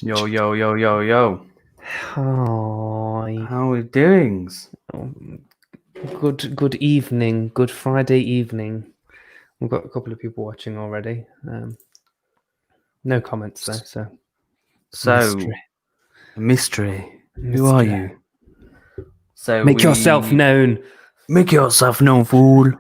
Yo, yo, yo, yo, yo. Hi. How are doings? Good evening. Good Friday evening. We've got a couple of people watching already. No comments though, so So, mystery. mystery. Who are Mystery. you? So Make yourself we known. make yourself known, fool.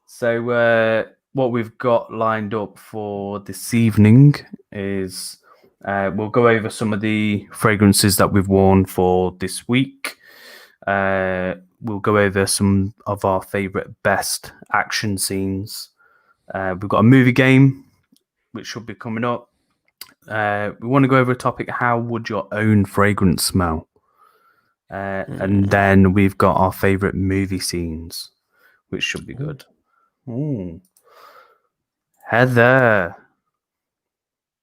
So, what we've got lined up for this evening is we'll go over some of the fragrances that we've worn for this week. We'll go over some of our favorite best action scenes. We've got a movie game which should be coming up. We want to go over a topic: how would your own fragrance smell? And then we've got our favorite movie scenes, which should be good. Ooh. Heather,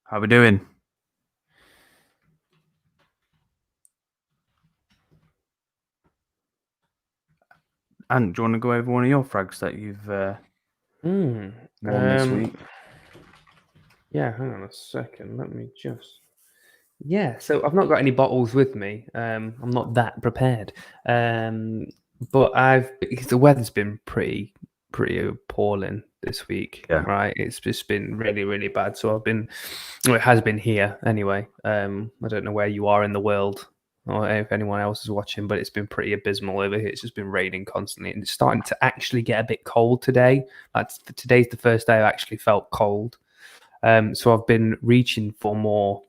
how we doing? And do you want to go over one of your frags that you've worn this week? Yeah, hang on a second. Let me just. Yeah, so I've not got any bottles with me. I'm not that prepared. But the weather's been pretty appalling this week. Yeah. Right? It's just been really, really bad. So it has been here anyway. I don't know where you are in the world or if anyone else is watching, but it's been pretty abysmal over here. It's just been raining constantly, and it's starting to actually get a bit cold today. Today's the first day I actually felt cold. So I've been reaching for more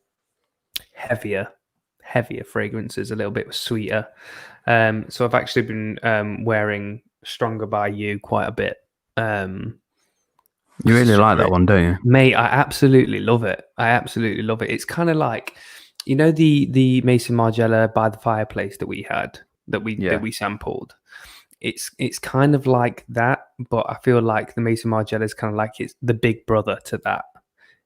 heavier fragrances, a little bit sweeter. So I've actually been wearing Stronger by You quite a bit. You really like that one, don't you? Mate, I absolutely love it. It's kind of like, the Mason Margiela By the Fireplace that we had, that we sampled. It's kind of like that, but I feel like the Mason Margiela is kind of like it's the big brother to that.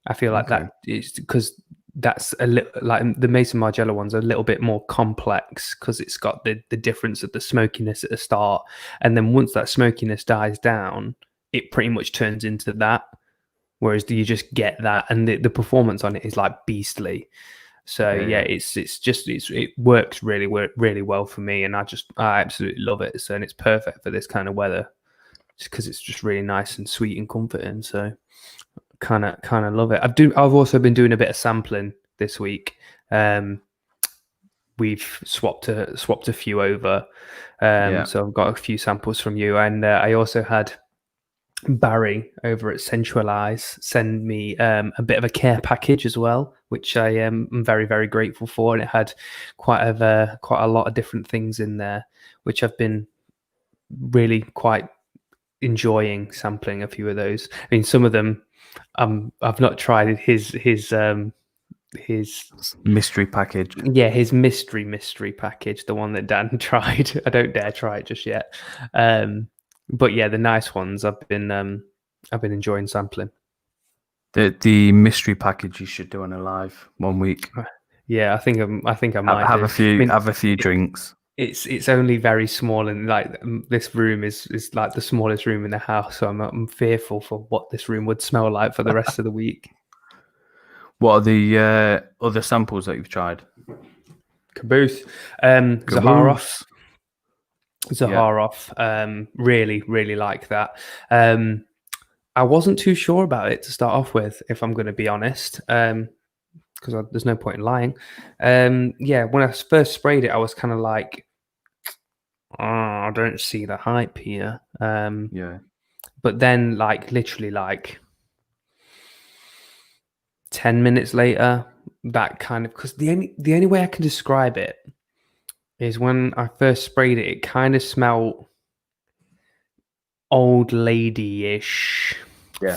I feel like that is because that's a little like the Mason Margiela one's a little bit more complex because it's got the difference of the smokiness at the start, and then once that smokiness dies down, it pretty much turns into that. Whereas you just get that, and the performance on it is like beastly. So yeah, it works really well for me, and I absolutely love it. So and it's perfect for this kind of weather, just because it's just really nice and sweet and comforting. So kind of love it. I've also been doing a bit of sampling this week. We've swapped a few over. So I've got a few samples from you, and I also had Barry over at Centralize send me a bit of a care package as well, which I am very, very grateful for. And it had quite a lot of different things in there, which I've been really quite enjoying sampling a few of those. I mean, some of them I've not tried his mystery package. Yeah, his mystery package, the one that Dan tried. I don't dare try it just yet. But yeah, the nice ones I've been enjoying sampling. The mystery package you should do on a live one week. Yeah, I think I might have do. a few I mean, have a few drinks. It's only very small, and like this room is like the smallest room in the house, so I'm fearful for what this room would smell like for the rest of the week. What are the other samples that you've tried? Caboose, Caboose. Zaharoff, really like that. I wasn't too sure about it to start off with, if I'm going to be honest, because there's no point in lying. Yeah, when I first sprayed it, I was kind of like, oh, I don't see the hype here. But then, like, literally, like 10 minutes later, that kind of, because the only way I can describe it is when I first sprayed it, it kind of smelled old lady-ish,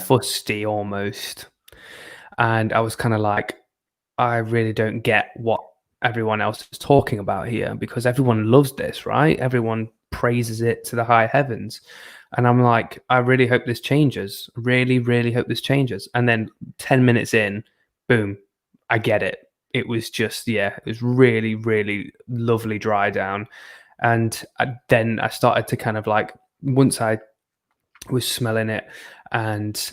fusty almost. And I was kind of like, I really don't get what everyone else is talking about here, because everyone loves this, right? Everyone praises it to the high heavens. And I'm like, I really hope this changes. Really hope this changes. And then 10 minutes in, boom, I get it. It was just, it was really lovely dry down. And then I started to kind of like, once I was smelling it, and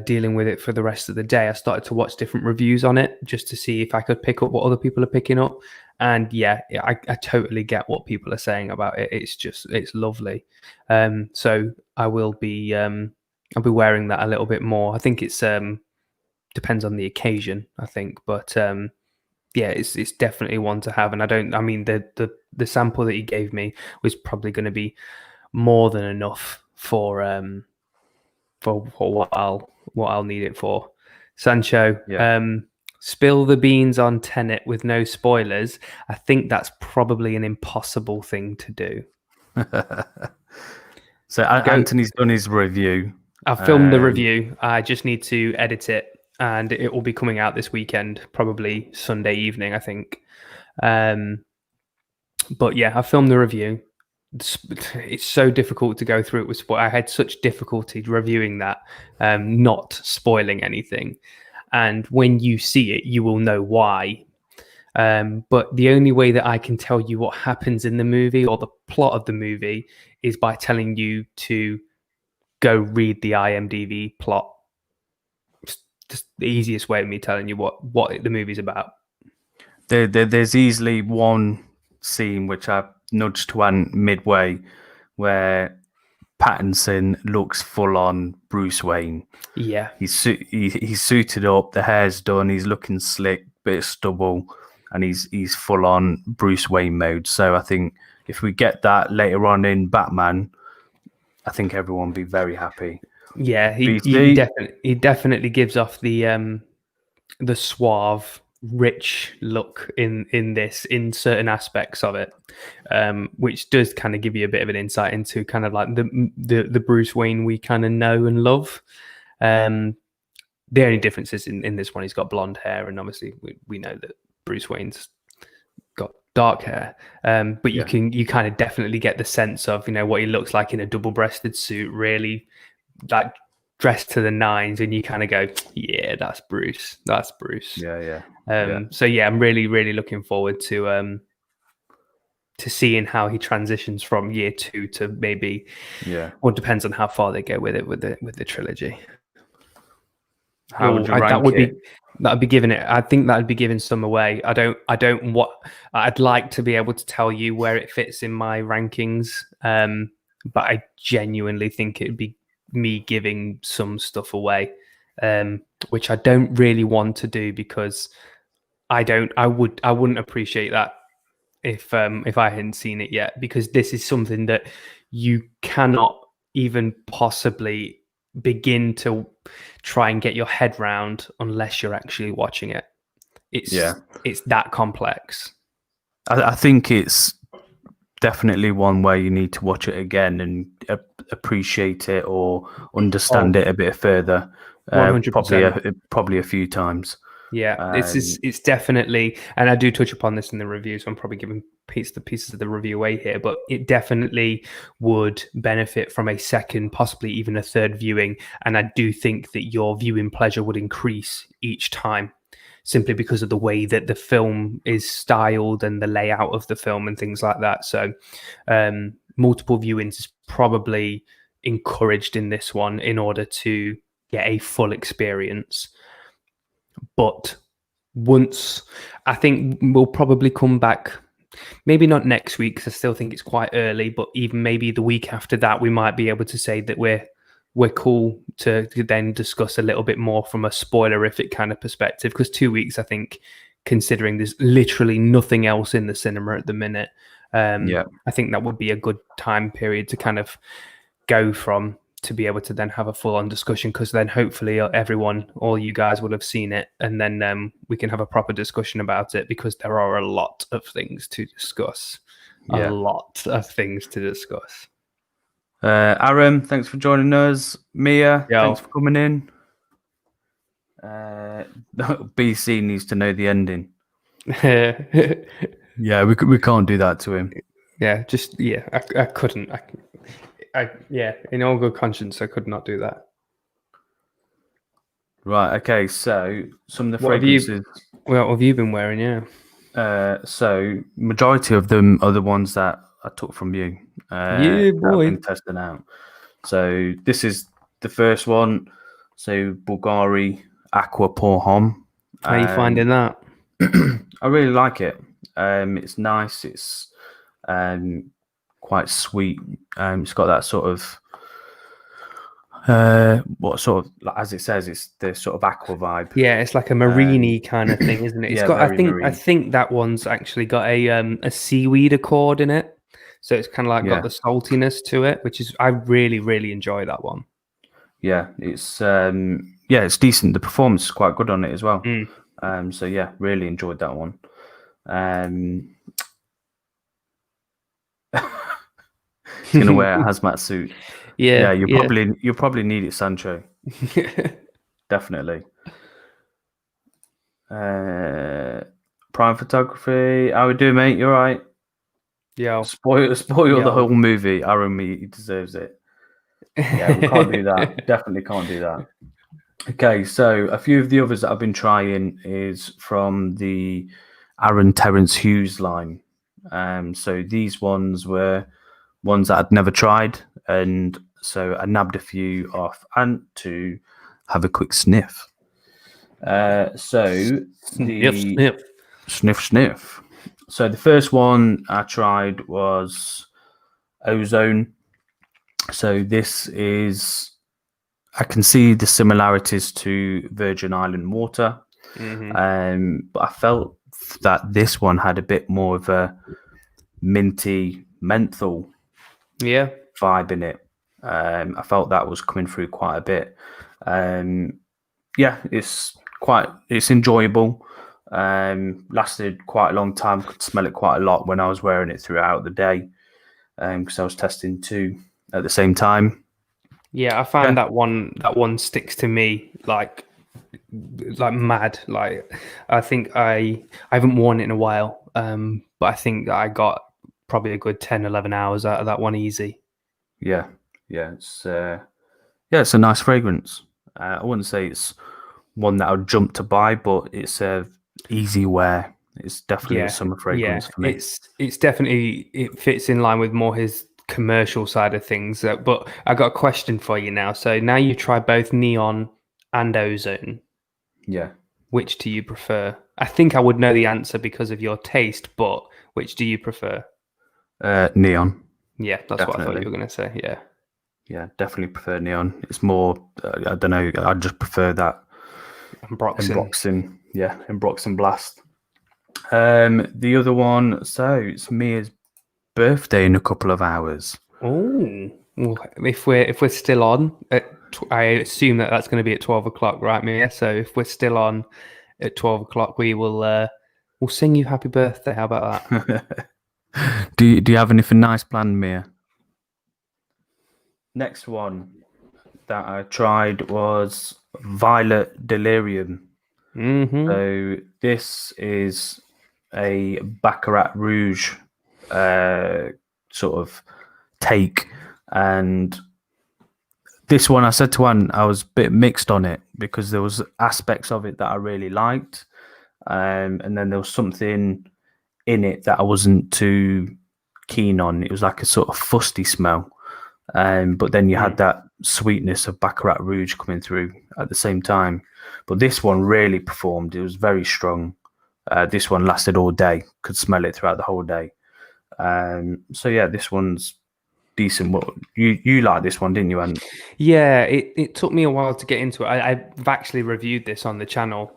dealing with it for the rest of the day, I started to watch different reviews on it just to see if I could pick up what other people are picking up. And yeah, I totally get what people are saying about it. It's lovely. So I will be I'll be wearing that a little bit more. I think it's depends on the occasion, I think, but yeah, it's definitely one to have. And I mean the sample that he gave me was probably going to be more than enough for what I'll need it for. Sancho, spill the beans on Tenet with no spoilers. I think that's probably an impossible thing to do. So Anthony's done his review. I've filmed the review. I just need to edit it, and it will be coming out this weekend, probably Sunday evening, I think. But yeah, I filmed the review. It's so difficult to go through it with spoil. I had such difficulty reviewing that, not spoiling anything. And when you see it, you will know why. But the only way that I can tell you what happens in the movie or the plot of the movie is by telling you to go read the IMDb plot. It's just the easiest way of me telling you what the movie's about. There's easily one scene which I nudged to Ant midway where Pattinson looks full on Bruce Wayne. Yeah, he's suited up, the hair's done, he's looking slick, bit of stubble, and he's full on Bruce Wayne mode. So I think if we get that later on in Batman, I think everyone will be very happy. Yeah, he definitely gives off the suave, rich look in this, in certain aspects of it, which does kind of give you a bit of an insight into kind of like the Bruce Wayne we kind of know and love. The only difference is in this one, he's got blonde hair, and obviously we know that Bruce Wayne's got dark hair. But you kind of definitely get the sense of, what he looks like in a double-breasted suit, really like dressed to the nines, and you kind of go, yeah, that's Bruce. Yeah. So yeah, I'm really, really looking forward to seeing how he transitions from year 2 to maybe, well, it depends on how far they go with it with the trilogy. How would you rank it? That'd be giving it. I think that'd be giving some away. I'd like to be able to tell you where it fits in my rankings, but I genuinely think it'd be me giving some stuff away, which I don't really want to do, because I wouldn't appreciate that if I hadn't seen it yet, because this is something that you cannot even possibly begin to try and get your head round unless you're actually watching it. It's that complex. I think it's definitely one where you need to watch it again and appreciate it or understand it a bit further. 100%. Probably a few times. Yeah, it's definitely, and I do touch upon this in the review, so I'm probably giving the pieces of the review away here, but it definitely would benefit from a second, possibly even a third viewing. And I do think that your viewing pleasure would increase each time, simply because of the way that the film is styled and the layout of the film and things like that. So multiple viewings is probably encouraged in this one in order to get a full experience. But once, I think we'll probably come back, maybe not next week, because I still think it's quite early, but even maybe the week after that, we might be able to say that we're cool to then discuss a little bit more from a spoilerific kind of perspective. Because 2 weeks, I think, considering there's literally nothing else in the cinema at the minute, I think that would be a good time period to kind of go from, to be able to then have a full-on discussion, because then hopefully all you guys will have seen it, and then we can have a proper discussion about it, because there are a lot of things to discuss. Aaron, thanks for joining us. Mia, thanks for coming in. BC needs to know the ending. Yeah, we can't do that to him. Yeah, I couldn't. In all good conscience, I could not do that. Right, okay, so some of the fragrances... What have you been wearing, So, majority of them are the ones that I took from you. Yeah, boy. I've been testing out. So, this is the first one, so Bulgari Aqua Pour Homme. How are you finding that? I really like it. It's nice. It's quite sweet. It's got that sort of what sort of, like, as it says, it's the sort of aqua vibe. Yeah, it's like a marini kind of thing, isn't it? It's got. I think that one's actually got a seaweed accord in it, so it's kind of like got the saltiness to it, which is I really enjoy that one. Yeah, it's it's decent. The performance is quite good on it as well. So yeah, really enjoyed that one. He's gonna wear a hazmat suit. Yeah, you probably need it, Sancho. Definitely. Prime Photography. How we doing, mate? You all right? Yeah. Spoil the whole movie. Aaron Me, he deserves it. Yeah, we can't do that. Definitely can't do that. Okay, so a few of the others that I've been trying is from the Aaron Terence Hughes line. So these ones were ones that I'd never tried, and so I nabbed a few off and to have a quick sniff. Sniff. So the first one I tried was Ozone. So this is, I can see the similarities to Virgin Island water, but I felt that this one had a bit more of a minty menthol vibe in it. I felt that was coming through quite a bit. It's enjoyable. Lasted quite a long time. Could smell it quite a lot when I was wearing it throughout the day, because I was testing two at the same time. Yeah, I find that one sticks to me like mad. Like, I think I haven't worn it in a while, but I think I got probably a good 10-11 hours out of that one easy. Yeah, it's a nice fragrance. I wouldn't say it's one that I would jump to buy, but it's a easy wear. It's definitely a summer fragrance for me. It's definitely, it fits in line with more his commercial side of things. But I got a question for you now. So now you try both Neon and Ozone. Yeah. Which do you prefer? I think I would know the answer because of your taste, but which do you prefer? Neon. Yeah, that's definitely what I thought you were going to say. Yeah. Yeah, definitely prefer Neon. It's more, I don't know, I just prefer that. Embroxin Blast. The other one, so it's Mia's birthday in a couple of hours. Oh, if we're still on, I assume that's going to be at 12 o'clock, right, Mia? So if we're still on at 12 o'clock, we'll sing you happy birthday. How about that? Do you have anything nice planned, Mia? Next one that I tried was Violet Delirium. So this is a Baccarat Rouge sort of take, and this one I said to Anne, I was a bit mixed on it because there was aspects of it that I really liked, and then there was something in it that I wasn't too keen on. It was like a sort of fusty smell, but then you had that sweetness of Baccarat Rouge coming through at the same time. But this one really performed. It was very strong. This one lasted all day. Could smell it throughout the whole day. So yeah, this one's decent. What you like this one, didn't you, Anne? Yeah, it took me a while to get into it. I've actually reviewed this on the channel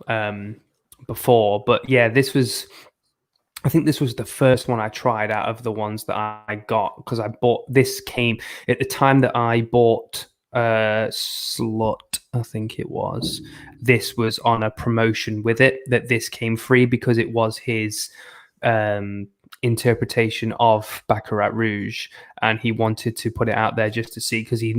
before, but yeah, I think this was the first one I tried out of the ones that I got, because this came at the time that I bought Slut, I think it was. This was on a promotion with it, that this came free because it was his interpretation of Baccarat Rouge, and he wanted to put it out there just to see, because he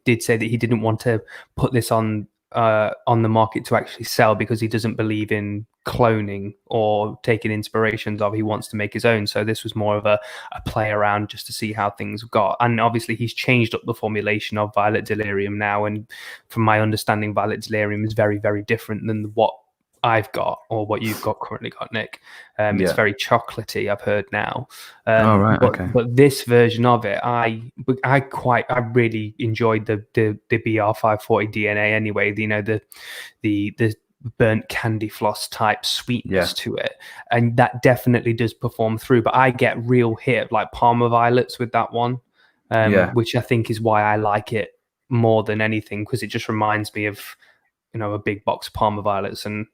did say that he didn't want to put this on the market to actually sell, because he doesn't believe in cloning or taking inspirations of. He wants to make his own. So this was more of a play around just to see how things got. And obviously he's changed up the formulation of Violet Delirium now, and from my understanding, Violet Delirium is very, very different than what I've got or what you've got currently got, Nick. It's very chocolatey, I've heard now. Right, but, okay. But this version of it, I really enjoyed the BR540 DNA anyway. You know, the burnt candy floss type sweetness to it, and that definitely does perform through. But I get real hit like Parma Violets with that one, which I think is why I like it more than anything, because it just reminds me of, you know, a big box of Parma Violets, and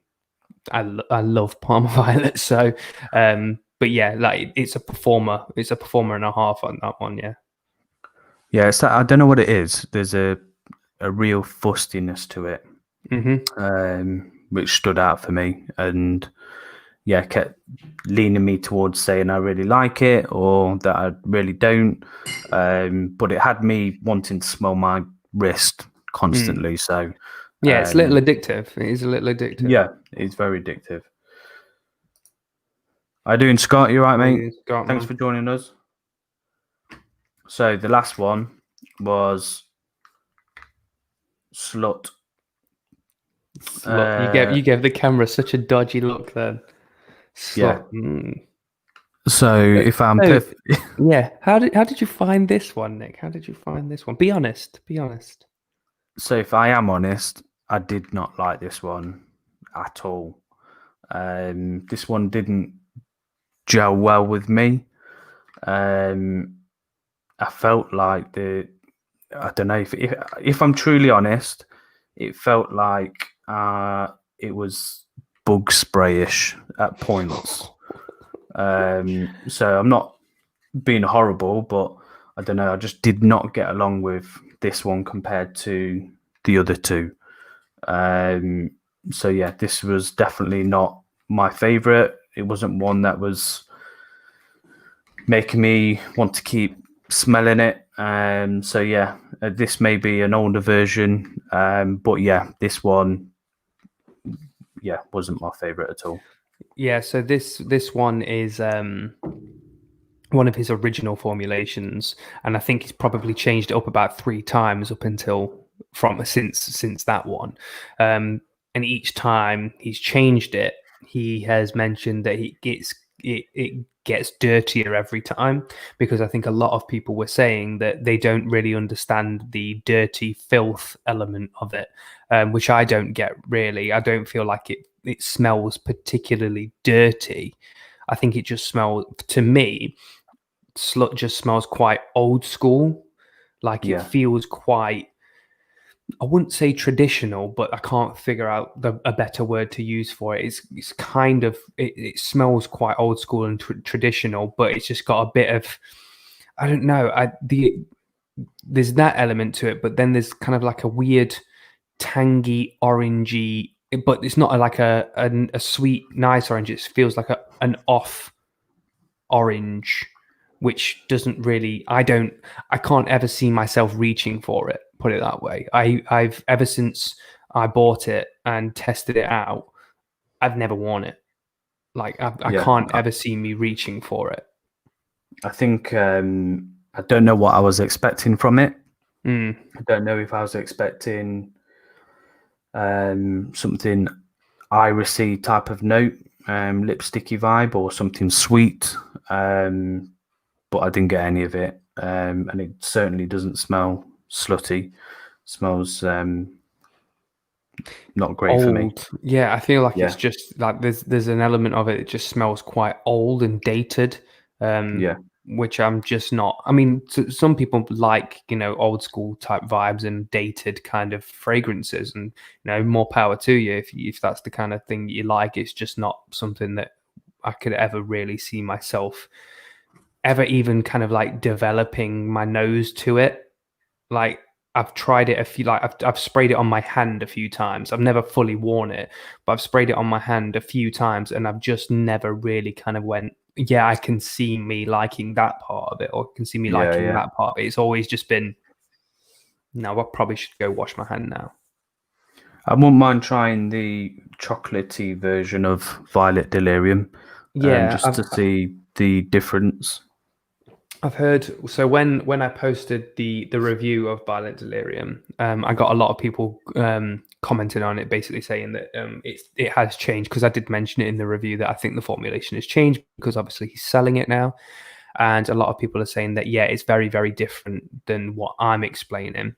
I love Parma Violets. So, but yeah, like it's a performer and a half on that one. Yeah, it's that, I don't know what it is. There's a real fustiness to it, which stood out for me, and kept leaning me towards saying I really like it or that I really don't. But it had me wanting to smell my wrist constantly. So it's a little addictive. It is a little addictive. Yeah, it's very addictive. How you doing, Scott? You right, mate? Scott, thanks for joining us. So the last one was Slut. You gave the camera such a dodgy look then. Slut. Yeah. So if I'm perfect, how did you find this one, Nick? How did you find this one? Be honest. So if I am honest, I did not like this one at all. This one didn't gel well with me. I felt like I don't know if I'm truly honest, it felt like it was bug sprayish at points. So I'm not being horrible, but I don't know. I just did not get along with this one compared to the other two. So yeah, this was definitely not my favorite. It wasn't one that was making me want to keep smelling it. So yeah, this may be an older version, but yeah, this one, wasn't my favorite at all. Yeah, so this one is one of his original formulations, and I think he's probably changed it up about 3 times up until since that one. And each time he's changed it, he has mentioned that it gets dirtier every time, because I think a lot of people were saying that they don't really understand the dirty filth element of it, which I don't get really. I don't feel like it smells particularly dirty. I think it just smells, to me, Slut just smells quite old school. Like it feels quite, I wouldn't say traditional, but I can't figure out a better word to use for it. It's kind of, it smells quite old school and traditional, but it's just got a bit of, I don't know, there's that element to it, but then there's kind of like a weird tangy orangey, but it's not like a sweet, nice orange. It feels like an off orange, which doesn't really, I can't ever see myself reaching for it, put it that way. I've ever since I bought it and tested it out, I've never worn it. Like I can't ever see me reaching for it. I think I don't know what I was expecting from it. I don't know if I was expecting something irisy type of note, lipsticky vibe, or something sweet. But I didn't get any of it, and it certainly doesn't smell slutty. It smells not great for me. Yeah, I feel like it's just like there's an element of it that just smells quite old and dated. Which I'm just not. I mean, some people like, you know, old school type vibes and dated kind of fragrances, and, you know, more power to you if that's the kind of thing you like. It's just not something that I could ever really see myself ever even kind of like developing my nose to it. Like I've tried it a few, like I've sprayed it on my hand a few times. I've never fully worn it, but I've sprayed it on my hand a few times, and I've just never really kind of went, yeah, I can see me liking that part of it, or can see me liking that part of it. It's always just been, no, I probably should go wash my hand now. I wouldn't mind trying the chocolatey version of Violet Delirium, just to see the difference. I've heard. So when I posted the review of Violent Delirium, I got a lot of people commenting on it, basically saying that it has changed, because I did mention it in the review that I think the formulation has changed because obviously he's selling it now, and a lot of people are saying that it's very, very different than what I'm explaining.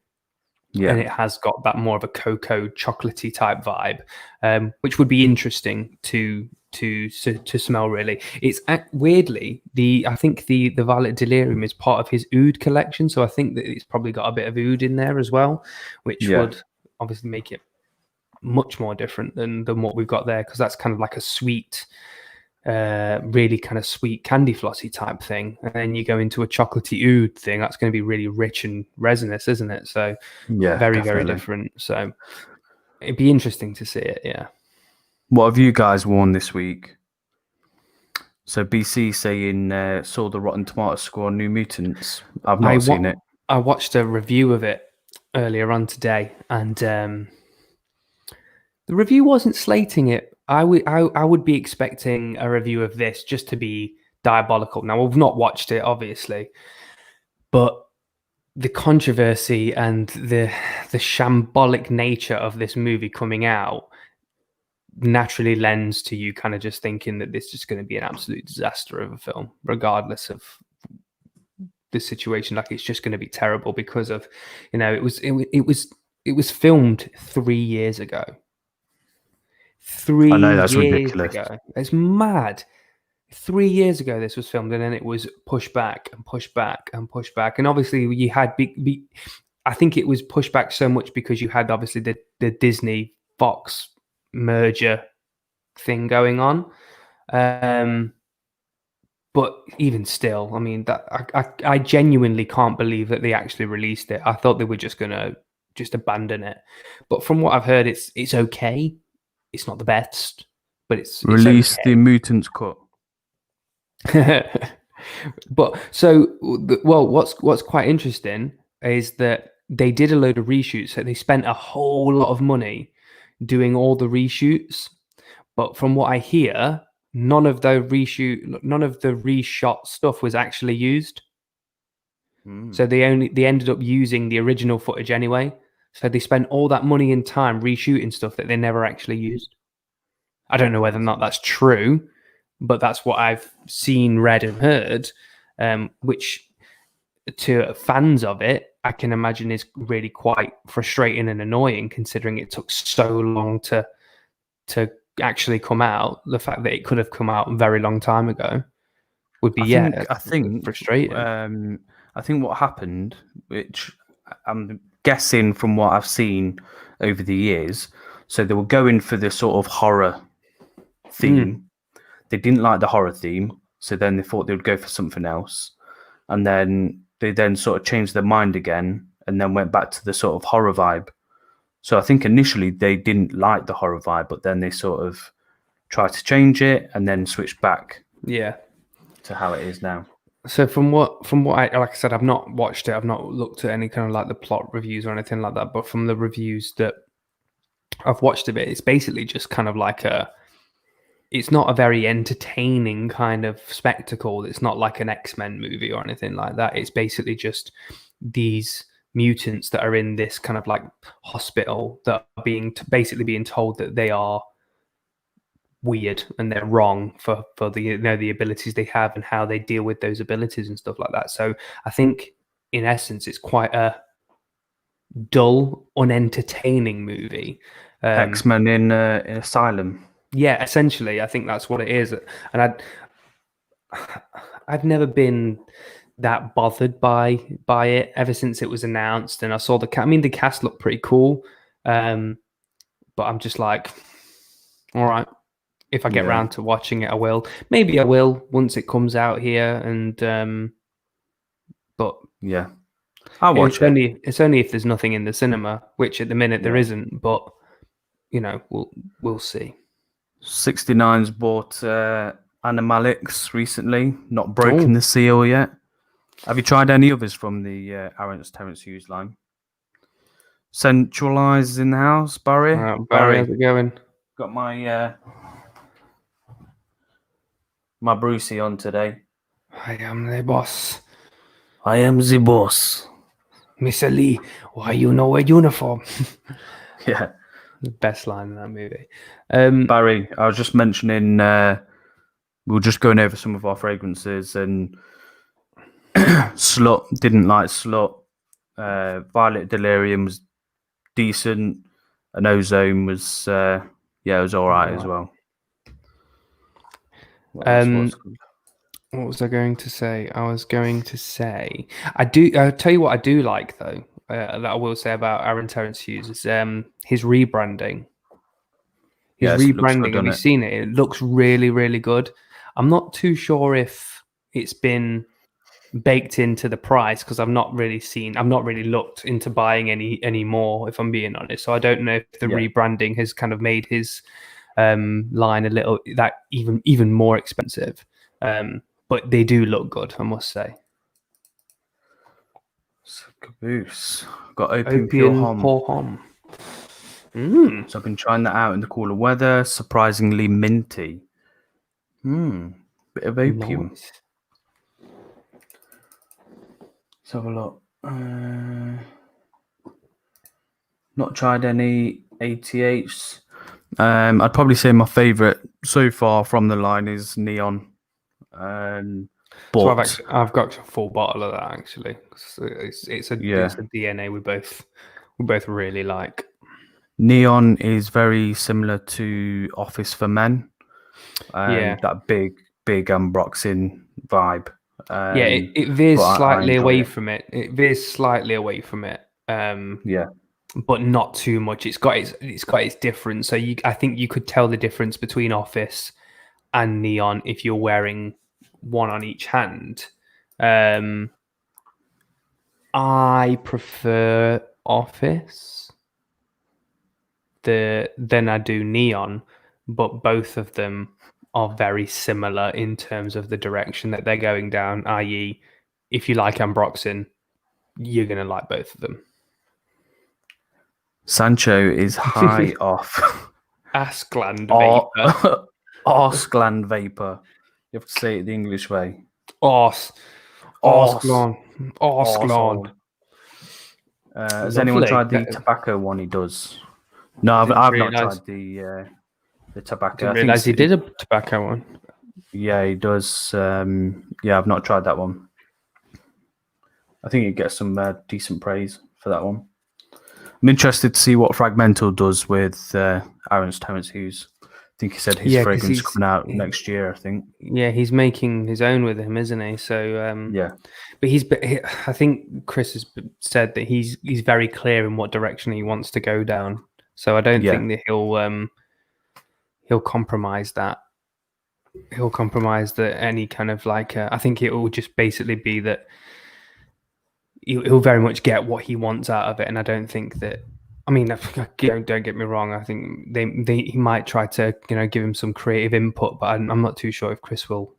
Yeah. And it has got that more of a cocoa chocolatey type vibe, which would be interesting to smell. Really, it's weirdly I think the Violet Delirium is part of his oud collection, so I think that it's probably got a bit of oud in there as well, which would obviously make it much more different than what we've got there, because that's kind of like a sweet, really kind of sweet candy flossy type thing, and then you go into a chocolatey oud thing that's going to be really rich and resinous, isn't it? So very, very different. So it'd be interesting to see it. Yeah. What have you guys worn this week? So BC saying saw the Rotten Tomatoes score on New Mutants. I've not seen it. I watched a review of it earlier on today, and the review wasn't slating it. I would be expecting a review of this just to be diabolical. Now, we've not watched it, obviously, but the controversy and the shambolic nature of this movie coming out naturally lends to you kind of just thinking that this is going to be an absolute disaster of a film, regardless of the situation. Like, it's just going to be terrible because of, it was filmed 3 years ago. 3 I know, that's years ridiculous. ago. It's mad. 3 years ago this was filmed, and then it was pushed back and pushed back and pushed back. And obviously you had I think it was pushed back so much because you had obviously the Disney Fox merger thing going on. But even still, I mean, that I genuinely can't believe that they actually released it. I thought they were just gonna abandon it. But from what I've heard, it's okay. It's not the best, but it's Release okay. the Mutants cut. But so, well, what's quite interesting is that they did a load of reshoots. So they spent a whole lot of money doing all the reshoots. But from what I hear, none of the reshot stuff was actually used. So they ended up using the original footage anyway. So they spent all that money and time reshooting stuff that they never actually used. I don't know whether or not that's true, but that's what I've seen, read, and heard, which to fans of it, I can imagine is really quite frustrating and annoying, considering it took so long to actually come out. The fact that it could have come out a very long time ago would be I think frustrating. I think what happened, which I'm guessing from what I've seen over the years, so they were going for the sort of horror theme. They didn't like the horror theme, so then they thought they would go for something else, and then they sort of changed their mind again and then went back to the sort of horror vibe. So I think initially they didn't like the horror vibe, but then they sort of tried to change it and then switched back to how it is now. So from what I, like I said, I've not watched it. I've not looked at any kind of like the plot reviews or anything like that. But from the reviews that I've watched of it, it's basically just kind of like it's not a very entertaining kind of spectacle. It's not like an X-Men movie or anything like that. It's basically just these mutants that are in this kind of like hospital that are basically being told that they are weird and they're wrong for the the abilities they have and how they deal with those abilities and stuff like that. So I think in essence it's quite a dull, unentertaining movie. X-Men in Asylum. Yeah, essentially, I think that's what it is. And I've never been that bothered by it ever since it was announced, and I saw the cast looked pretty cool, but I'm just like, all right, if I get around to watching it, I will. Maybe I will once it comes out here, and but yeah, I'll watch it. It's only if there's nothing in the cinema, which at the minute there isn't, but we'll see. 69's bought Animalix recently, not broken the seal yet. Have you tried any others from the Terence Hughes line? Centralize in the house, Barry. Barry, how's it going? Got my my Brucey on today. I am the boss. I am the boss. Mr. Lee, why you know a uniform? Yeah. The best line in that movie. Barry, I was just mentioning, we were just going over some of our fragrances, and Slut, didn't like Slut. Violet Delirium was decent, and Ozone was, it was all right as well. What was I going to say? I'll tell you what I do like though. That I will say about Aaron Terence Hughes is his rebranding. His rebranding. Have you seen it? It looks really, really good. I'm not too sure if it's been baked into the price because I've not really looked into buying any more, if I'm being honest. So I don't know if the rebranding has kind of made his line a little that even more expensive. But they do look good, I must say. Caboose. Got Opium Pure Homme. So I've been trying that out in the cooler weather. Surprisingly minty. Bit of opium. Nice. Let's have a look. Not tried any ATHs. I'd probably say my favourite so far from the line is Neon. So I've got a full bottle of that actually. It's a DNA we both really like. Neon is very similar to Office for Men. That big Ambroxan vibe. It veers slightly away from it. It veers slightly away from it. But not too much. It's got its difference. So I think you could tell the difference between Office and Neon if you're wearing one on each hand. I prefer Office than I do Neon, but both of them are very similar in terms of the direction that they're going down, i.e. if you like Ambroxan, you're going to like both of them. Sancho is high off ass gland vapor. Arse gland vapor. You have to say it the English way. Arse gland. Has anyone tried the tobacco one he does? No, I've not tried the tobacco. I didn't realise he did a tobacco one. Yeah, he does. I've not tried that one. I think he gets some decent praise for that one. I'm interested to see what Fragmental does with Aaron Terence Hughes. I think he said his fragrance coming out next year, I think. Yeah, he's making his own with him, isn't he? So but I think Chris has said that he's very clear in what direction he wants to go down. So I don't think that he'll compromise that. He'll compromise that any kind of I think it will just basically be that he'll very much get what he wants out of it, and I don't think that. I mean, don't get me wrong. I think he might try to give him some creative input, but I'm not too sure if Chris will.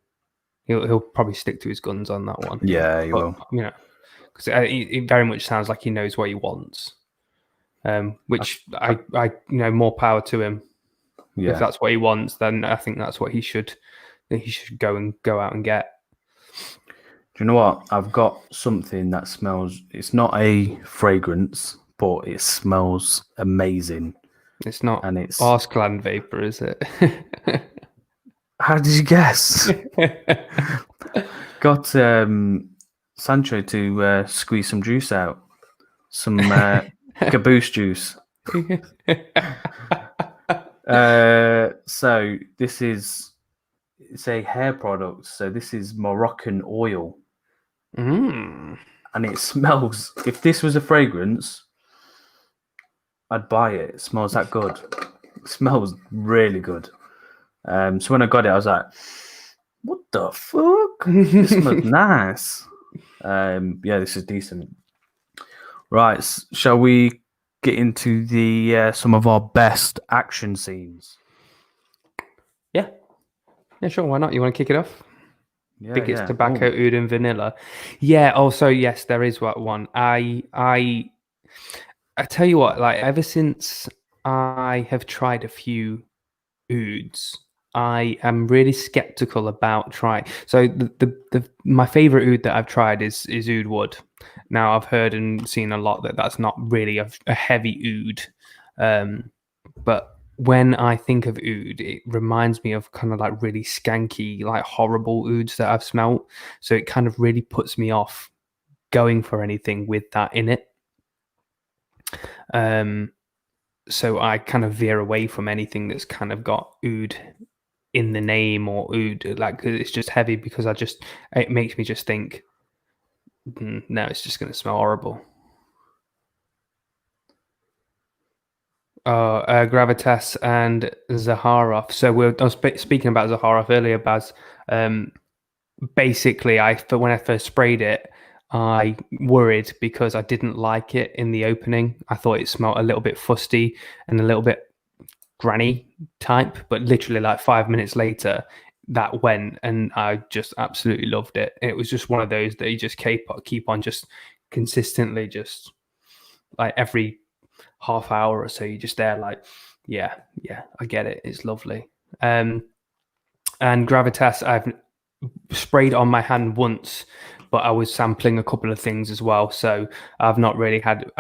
He'll probably stick to his guns on that one. Yeah, he will. Because it very much sounds like he knows what he wants. Which I more power to him. Yeah. If that's what he wants, then I think that's what he should go out and get. Do you know what? I've got something that smells. It's not a fragrance, but it smells amazing. It's not, and it's arse gland vapor, is it? How did you guess? Got Sancho to squeeze some juice out, some caboose juice. So it's a hair product. So this is Moroccan oil. And it smells. If this was a fragrance, I'd buy it. It smells that good. It smells really good. So when I got it, I was like, "What the fuck? This smells nice." This is decent. Right, shall we get into the some of our best action scenes? Yeah, sure. Why not? You want to kick it off? I think it's tobacco, oud, and vanilla. Yeah. Also, yes, there is one. I tell you what. Ever since I have tried a few ouds, I am really skeptical about trying. So my favorite oud that I've tried is oud wood. Now I've heard and seen a lot that that's not really a heavy oud, but when I think of oud, it reminds me of kind of like really skanky, like horrible ouds that I've smelt. So it kind of really puts me off going for anything with that in it. So I kind of veer away from anything that's kind of got oud in the name or oud, like it's just heavy, because it makes me just think, no, it's just going to smell horrible. Gravitas and Zaharoff. So I was speaking about Zaharoff earlier, Baz. Basically, when I first sprayed it, I worried because I didn't like it in the opening. I thought it smelled a little bit fusty and a little bit granny type, but literally like 5 minutes later, that went, and I just absolutely loved it. It was just one of those that you just keep on just consistently, just like every half hour or so, you're just there like, yeah, I get it. It's lovely. And Gravitas, I've sprayed on my hand once, but I was sampling a couple of things as well, so I've not really had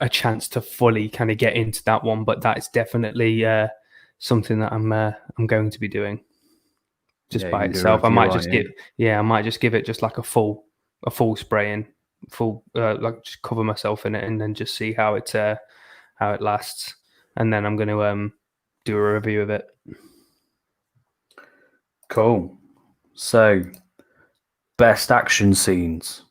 a chance to fully kind of get into that one. But that's definitely something that I'm going to be doing just by itself. I might just give it just like a full spraying, like just cover myself in it and then just see how it lasts, and then I'm going to do a review of it. Cool. So, best action scenes.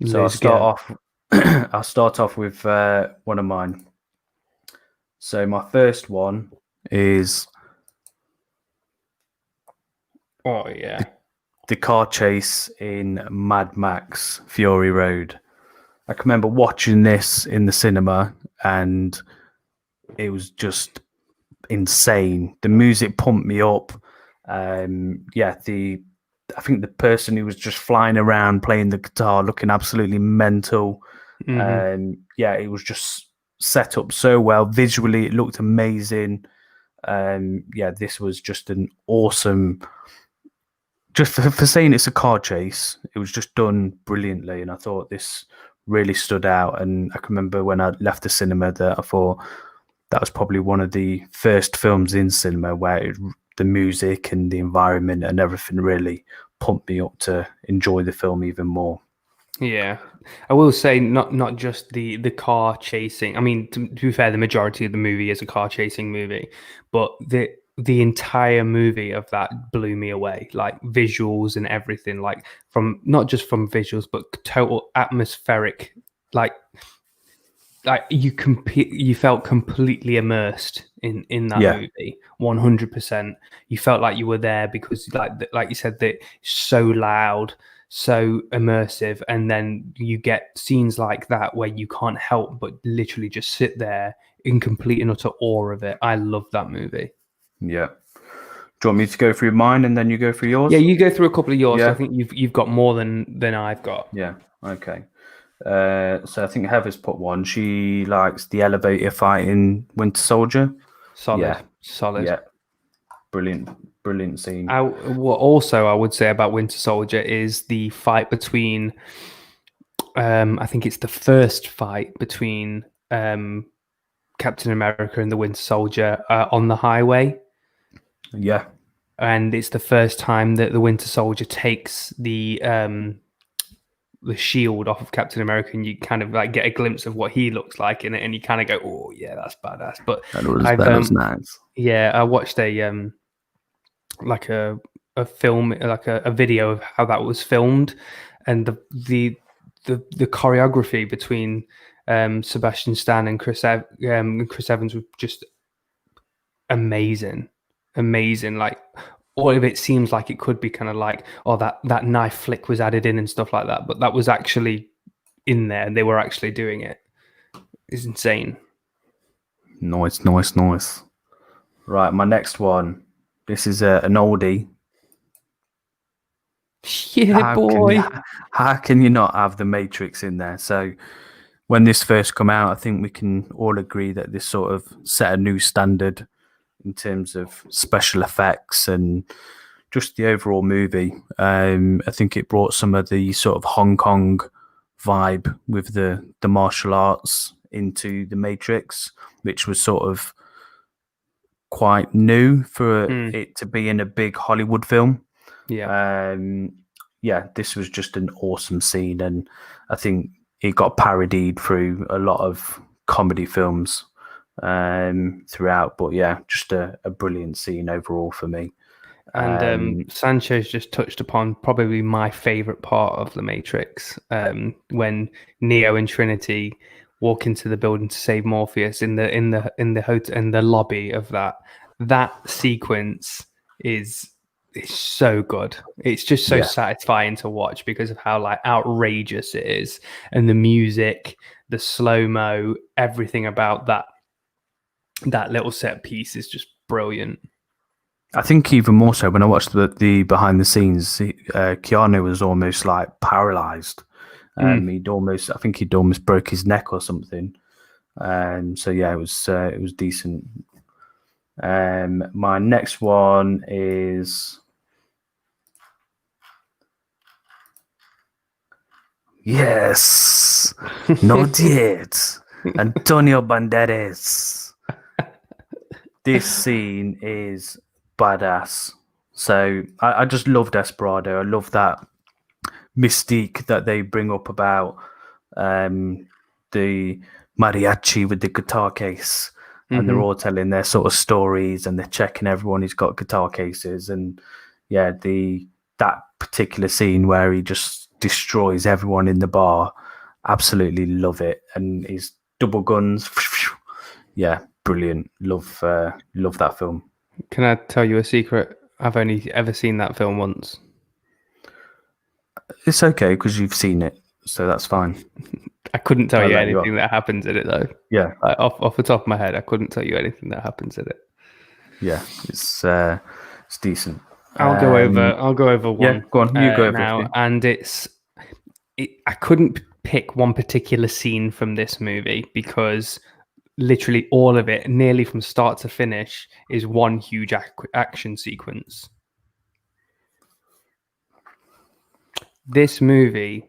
So I'll start off with one of mine. So my first one is the car chase in Mad Max Fury Road. I can remember watching this in the cinema, and it was just insane. The music pumped me up. I think the person who was just flying around playing the guitar, looking absolutely mental. Mm-hmm. It was just set up so well. Visually, it looked amazing. This was just an awesome. Just for saying it's a car chase, it was just done brilliantly, and I thought this really stood out. And I can remember when I left the cinema that I thought that was probably one of the first films in cinema where the music and the environment and everything really pumped me up to enjoy the film even more. Yeah, I will say not just the car chasing. I mean, to be fair, the majority of the movie is a car chasing movie, but the entire movie of that blew me away. Like visuals and everything, like from not just from visuals, but total atmospheric. Like you felt completely immersed in that movie, 100%. You felt like you were there because, like you said, that it's so loud, so immersive, and then you get scenes like that where you can't help but literally just sit there in complete and utter awe of it. I love that movie. Yeah. Do you want me to go through mine and then you go through yours? Yeah, you go through a couple of yours. Yeah. I think you've got more than I've got. Yeah. Okay. So I think Heather's put one. She likes the elevator fight in Winter Soldier. Solid. Yeah. Brilliant scene. What also I would say about Winter Soldier is the fight between, I think it's the first fight between Captain America and the Winter Soldier on the highway. Yeah. And it's the first time that the Winter Soldier takes the shield off of Captain America, and you kind of like get a glimpse of what he looks like in it, and you kind of go, "Oh yeah, that's badass." But that was nice. Yeah, I watched a like a film, like a video of how that was filmed, and the choreography between Sebastian Stan and Chris Evans was just amazing. Like all of it seems like it could be kind of like, oh, that knife flick was added in and stuff like that, but that was actually in there and they were actually doing it. It's insane. Nice. Right, my next one. This is an oldie. Yeah, boy. How can you not have The Matrix in there? So when this first come out, I think we can all agree that this sort of set a new standard in terms of special effects and just the overall movie. I think it brought some of the sort of Hong Kong vibe with the martial arts into the Matrix, which was sort of quite new for it to be in a big Hollywood film. Yeah. This was just an awesome scene, and I think it got parodied through a lot of comedy films throughout. But yeah, just a brilliant scene overall for me. And Sanchez just touched upon probably my favorite part of The Matrix, when Neo and Trinity walk into the building to save Morpheus in the hotel, in the lobby of that sequence is so good. It's just so satisfying to watch because of how like outrageous it is, and the music, the slow-mo, everything about that little set piece is just brilliant. I think even more so when I watched the behind the scenes, Keanu was almost like paralyzed. I think he'd almost broke his neck or something. So yeah, it was decent. My next one is yes, not yet, Antonio Banderas. This scene is badass. So I just love Desperado. I love that mystique that they bring up about the mariachi with the guitar case, and they're all telling their sort of stories, and they're checking everyone who's got guitar cases. And yeah, that particular scene where he just destroys everyone in the bar, absolutely love it. And his double guns, yeah, brilliant. Love that film. Can I tell you a secret? I've only ever seen that film once. It's okay because you've seen it, so that's fine. I couldn't tell you anything that happens in it, though. Yeah, off the top of my head, I couldn't tell you anything that happens in it. Yeah, it's decent. I'll go over one. Yeah, go on. You go over now, and I couldn't pick one particular scene from this movie because literally all of it, nearly from start to finish, is one huge action sequence. This movie,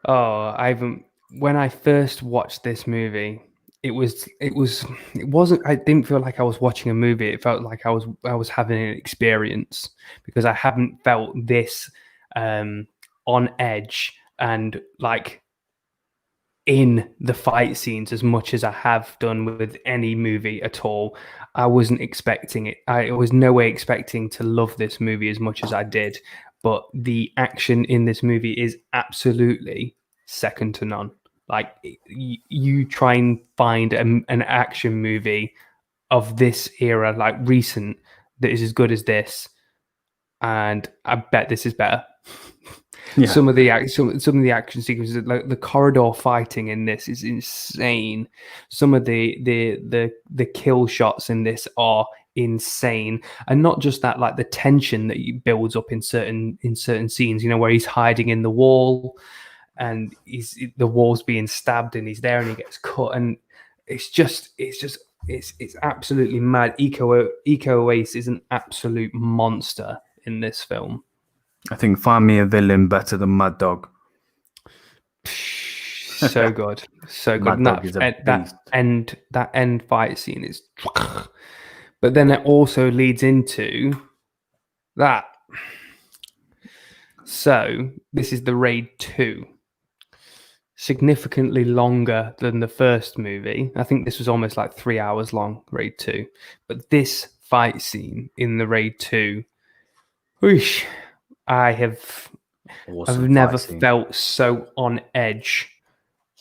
when I first watched this movie, it wasn't, I didn't feel like I was watching a movie. It felt like I was having an experience, because I haven't felt this on edge and like in the fight scenes as much as I have done with any movie at all. I wasn't expecting it. I was no way expecting to love this movie as much as I did. But the action in this movie is absolutely second to none. Like, you try and find an action movie of this era, like recent, that is as good as this, and I bet this is better. Yeah. Some of the action sequences, like the corridor fighting in this, is insane. Some of the kill shots in this are insane, and not just that, like the tension that builds up in certain scenes. You know, where he's hiding in the wall, and the wall's being stabbed, and he's there, and he gets cut, and it's absolutely mad. Iko Uwais is an absolute monster in this film. I think find me a villain better than Mad Dog. So good, so good. That end fight scene is, but then it also leads into that. So this is the Raid 2. Significantly longer than the first movie. I think this was almost like 3 hours long, Raid 2. But this fight scene in the Raid 2, whoosh, I've never felt so on edge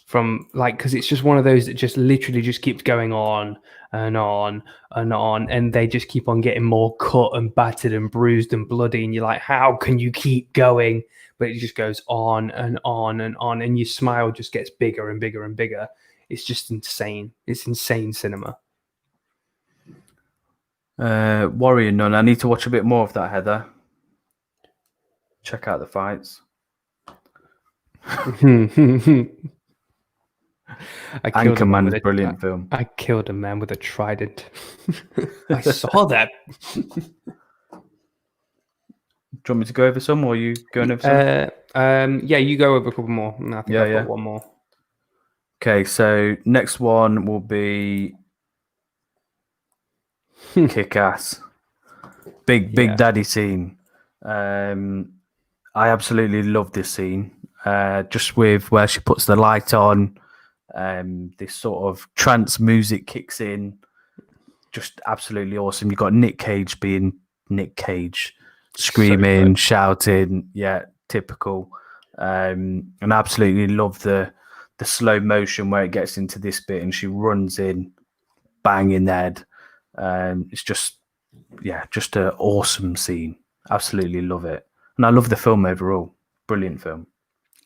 from, like, because it's just one of those that just literally just keeps going on and on and on, and they just keep on getting more cut and battered and bruised and bloody, and you're like, how can you keep going? But it just goes on and on and on, and your smile just gets bigger and bigger and bigger. It's just insane. It's insane cinema. Warrior Nun. I need to watch a bit more of that, Heather. Check out the fights. I killed a man Anchorman's with a brilliant film. I killed a man with a trident. I saw that. Do you want me to go over some, or are you going over some? Yeah, you go over a couple more. And I think I've got one more. Okay, so next one will be Kick-Ass. Big Daddy scene. I absolutely love this scene. Just with where she puts the light on, this sort of trance music kicks in. Just absolutely awesome. You've got Nick Cage being Nick Cage, screaming, shouting. Yeah, typical. And I absolutely love the slow motion where it gets into this bit and she runs in, bang in the head. It's just an awesome scene. Absolutely love it. And I love the film overall. Brilliant film.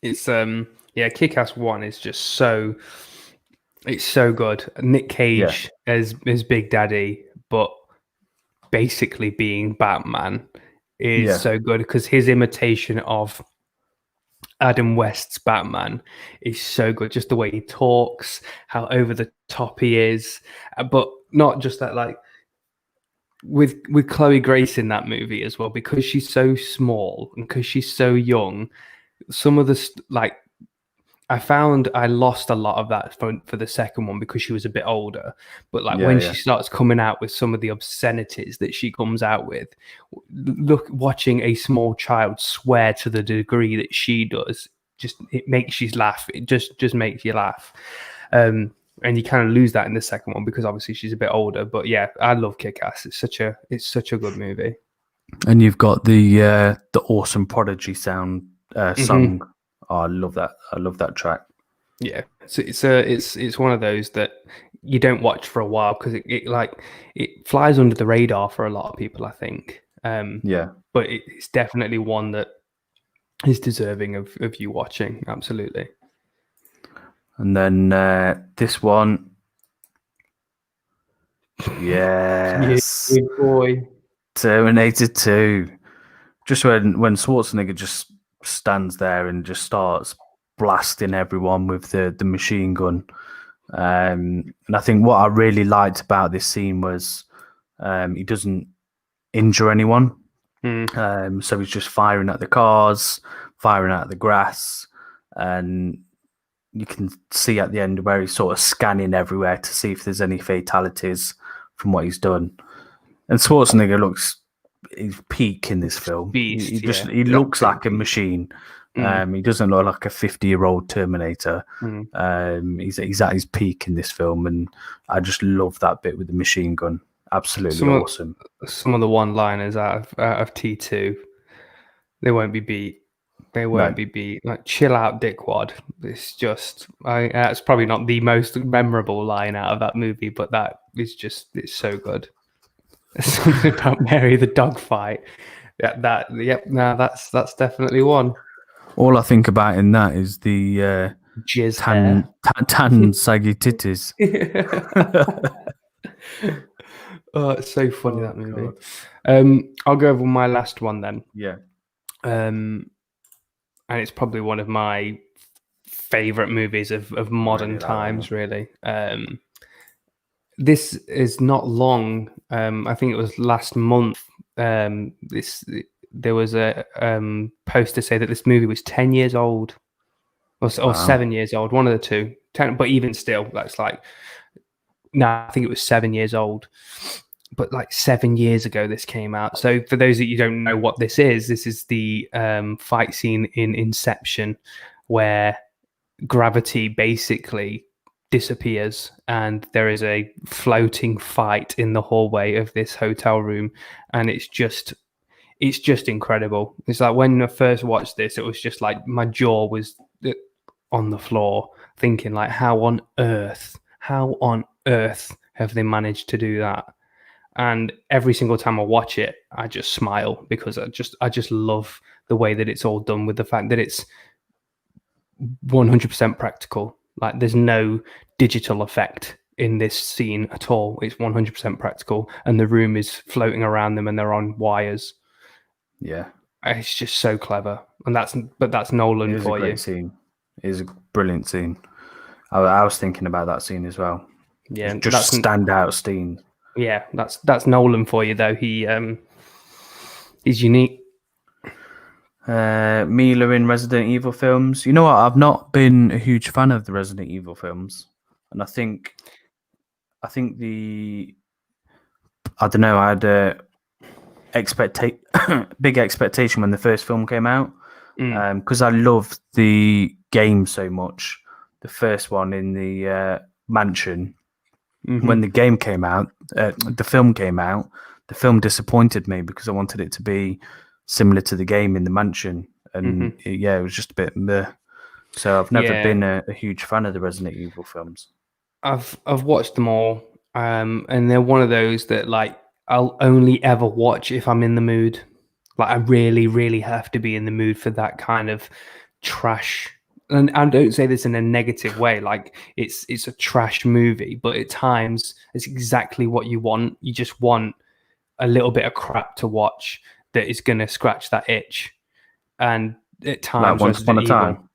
It's Kick-Ass 1 is just so good. Nick Cage as Big Daddy, but basically being Batman is so good because his imitation of Adam West's Batman is so good. Just the way he talks, how over the top he is, but not just that, like with Chloe Grace in that movie as well, because she's so small and because she's so young. Some of the I found I lost a lot of that for the second one because she was a bit older. But when she starts coming out with some of the obscenities that she comes out with, watching a small child swear to the degree that she does, it makes you laugh. It just makes you laugh. And you kind of lose that in the second one because obviously she's a bit older. But yeah, I love Kick-Ass. It's such a good movie. And you've got the awesome Prodigy song. Oh, I love that. I love that track. Yeah, so it's one of those that you don't watch for a while because it flies under the radar for a lot of people, I think. But it's definitely one that is deserving of you watching. Absolutely. And then this one, yes, good boy, Terminator 2. Just when Schwarzenegger just stands there and just starts blasting everyone with the machine gun. And I think what I really liked about this scene was he doesn't injure anyone. So he's just firing at the cars, firing at the grass, and you can see at the end where he's sort of scanning everywhere to see if there's any fatalities from what he's done. And Schwarzenegger looks his peak in this film. He looks like a machine. He doesn't look like a 50-year-old Terminator. He's at his peak in this film, and I just love that bit with the machine gun. Absolutely awesome. Some of the one-liners out of T2, they won't be beat. They won't be beat. Like, chill out, dickwad. It's just, it's probably not the most memorable line out of that movie, but that is it's so good. There's something about Mary the dogfight. That's definitely one. All I think about in that is the jizz tan saggy titties. Oh, it's so funny, that movie. I'll go over my last one then. Yeah. And it's probably one of my favorite movies of modern times, really. This is not long. I think it was last month. There was a post to say that this movie was 10 years old or 7 years old, one of the two. 10, but even still, that's like, no, I think it was 7 years old. But like 7 years ago, this came out. So for those that you don't know what this is the fight scene in Inception where gravity basically disappears and there is a floating fight in the hallway of this hotel room, and it's just incredible. It's like when I first watched this, it was just like my jaw was on the floor, thinking like, how on earth have they managed to do that? And every single time I watch it, I just smile because I just love the way that it's all done, with the fact that it's 100% practical. Like, there's no digital effect in this scene at all. It's 100% practical, and the room is floating around them and they're on wires. Yeah. It's just so clever. And that's Nolan for you. It is a great scene. It is a brilliant scene. I was thinking about that scene as well. Yeah, Just standout scene. Yeah, that's Nolan for you though. He's unique. Mila in Resident Evil films. You know what? I've not been a huge fan of the Resident Evil films, and I think I don't know. I had a big expectation when the first film came out because I loved the game so much. The first one in the mansion. Mm-hmm. When the game came out, the film came out. The film disappointed me because I wanted it to be similar to the game in the mansion, and it was just a bit meh. So I've never been a huge fan of the Resident Evil films. I've watched them all, and they're one of those that like I'll only ever watch if I'm in the mood. Like I really, really have to be in the mood for that kind of trash. And I don't say this in a negative way. Like it's a trash movie, but at times it's exactly what you want. You just want a little bit of crap to watch that is going to scratch that itch. And at times, like Once Upon a Time.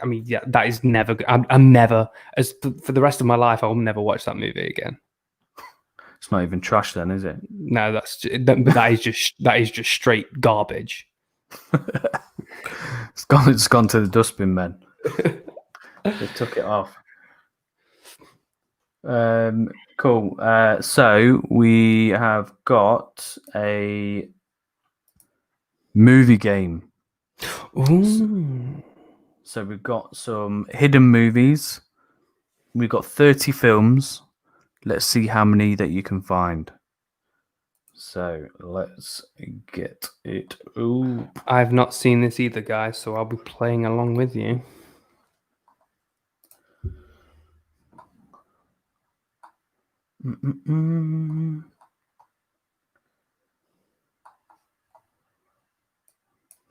I mean, yeah, that is never. I'm never as for the rest of my life. I will never watch that movie again. It's not even trash, then, is it? No, that is just straight garbage. It's gone to the dustbin, man. They took it off. Cool. So we have got a movie game. Ooh. So we've got some hidden movies. We've got 30 films. Let's see how many that you can find. So let's get it. Ooh. I've not seen this either, guys, so I'll be playing along with you.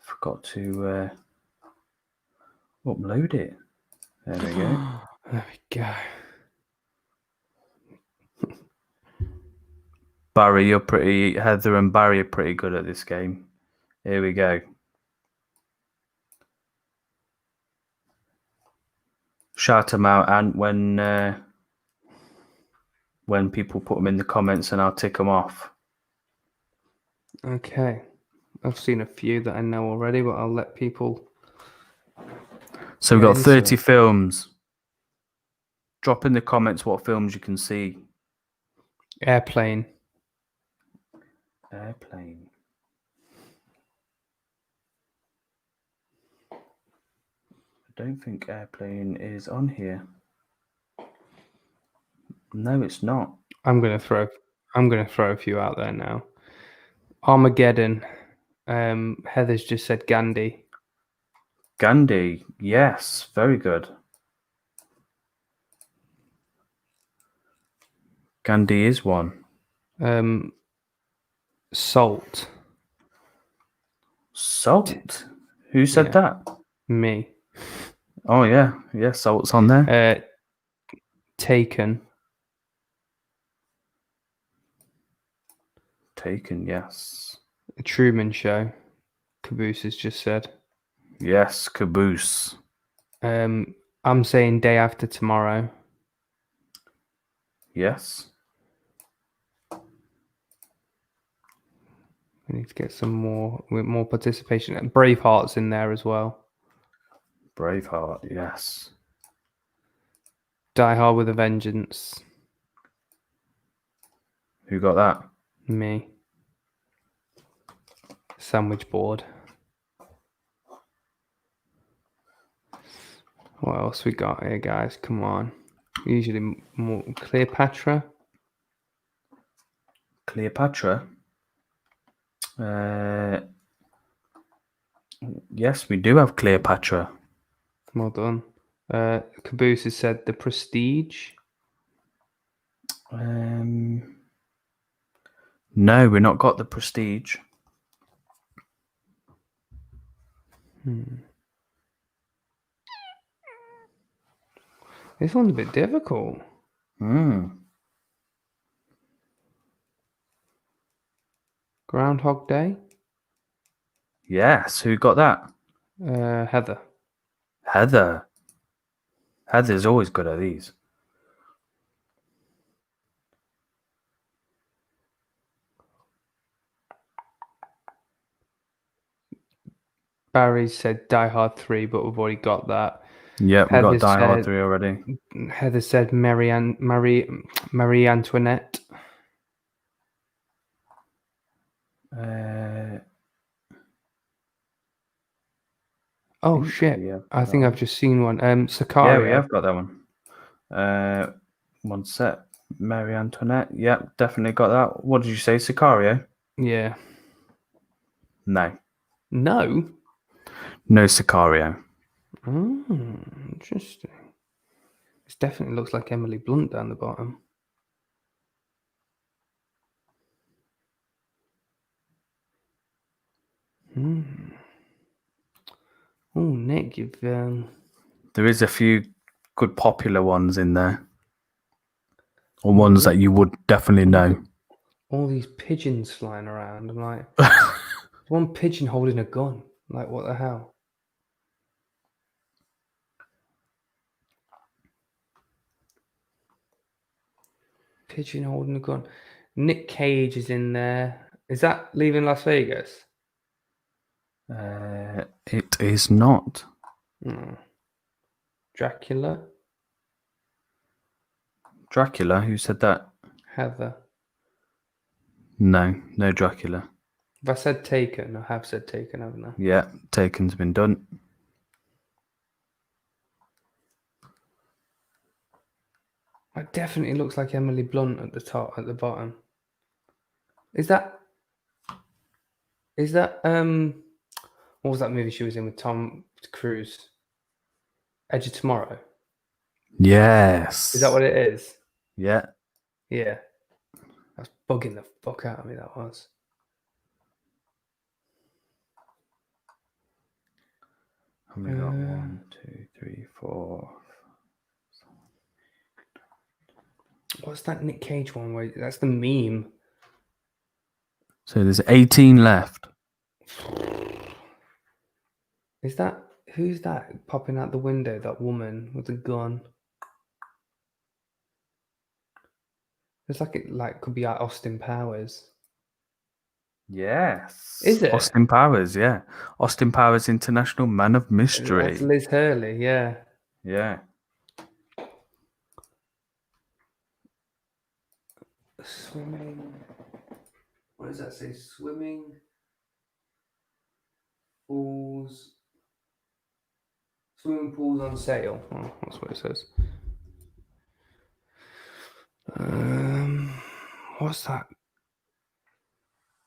Forgot to upload it. There we go. There we go. Heather and Barry are pretty good at this game. Here we go. Shout them out, and when people put them in the comments, and I'll tick them off. Okay. I've seen a few that I know already, but I'll let people. So we've got 30 films. Drop in the comments what films you can see. Airplane. I don't think Airplane is on here. No, it's not. I'm gonna throw a few out there now. Armageddon. Heather's just said Gandhi. Gandhi, yes, very good. Gandhi is one. Salt. Salt? Who said that? Me. Oh yeah, Salt's on there. Taken. Taken, yes. The Truman Show. Caboose has just said. Yes, Caboose. I'm saying Day After Tomorrow. Yes. We need to get some more participation. And Braveheart's in there as well. Braveheart, yes. Die Hard with a Vengeance. Who got that? Me. Sandwich Board. What else we got here, guys? Come on. Usually more Cleopatra. Cleopatra. Yes, we do have Cleopatra. Well done. Caboose has said The Prestige. No, we're not got The Prestige. This one's a bit difficult. Groundhog Day. Yes, who got that? Heather. Heather's always good at these. Barry said Die Hard 3, but we've already got that. Yeah, we got Heather Die Hard said- 3 already. Heather said Marie Antoinette. Oh shit! I think I've just seen one. Sicario. Yeah, we have got that one. One set. Marie Antoinette. Yeah, definitely got that. What did you say? Sicario? Yeah. No. No. No Sicario. Interesting. This definitely looks like Emily Blunt down the bottom. Oh, Nick, you've There is a few good popular ones in there. Or ones that you would definitely know. all these pigeons flying around. I'm like, one pigeon holding a gun. Like, what the hell? Pigeon holding a gun. Nick Cage is in there. Is that Leaving Las Vegas? It is not. Dracula? Dracula? Who said that? Heather. No Dracula. If I said Taken, I have said Taken, haven't I? Yeah, Taken's been done. It definitely looks like Emily Blunt at the top, at the bottom. Is that what was that movie she was in with Tom Cruise? Edge of Tomorrow. Yes. Is that what it is? Yeah. Yeah. That's bugging the fuck out of me, that was. And we got 1, 2, 3, 4. What's that Nick Cage one? Wait, that's the meme. So there's 18 left. Is that who's that popping out the window? That woman with the gun. It's like it could be like Austin Powers. Yes. Is it? Austin Powers, yeah. Austin Powers International Man of Mystery. That's Liz Hurley, yeah. Yeah. Swimming. What does that say? Swimming pools. Swimming pools on sale. Oh, that's what it says. What's that?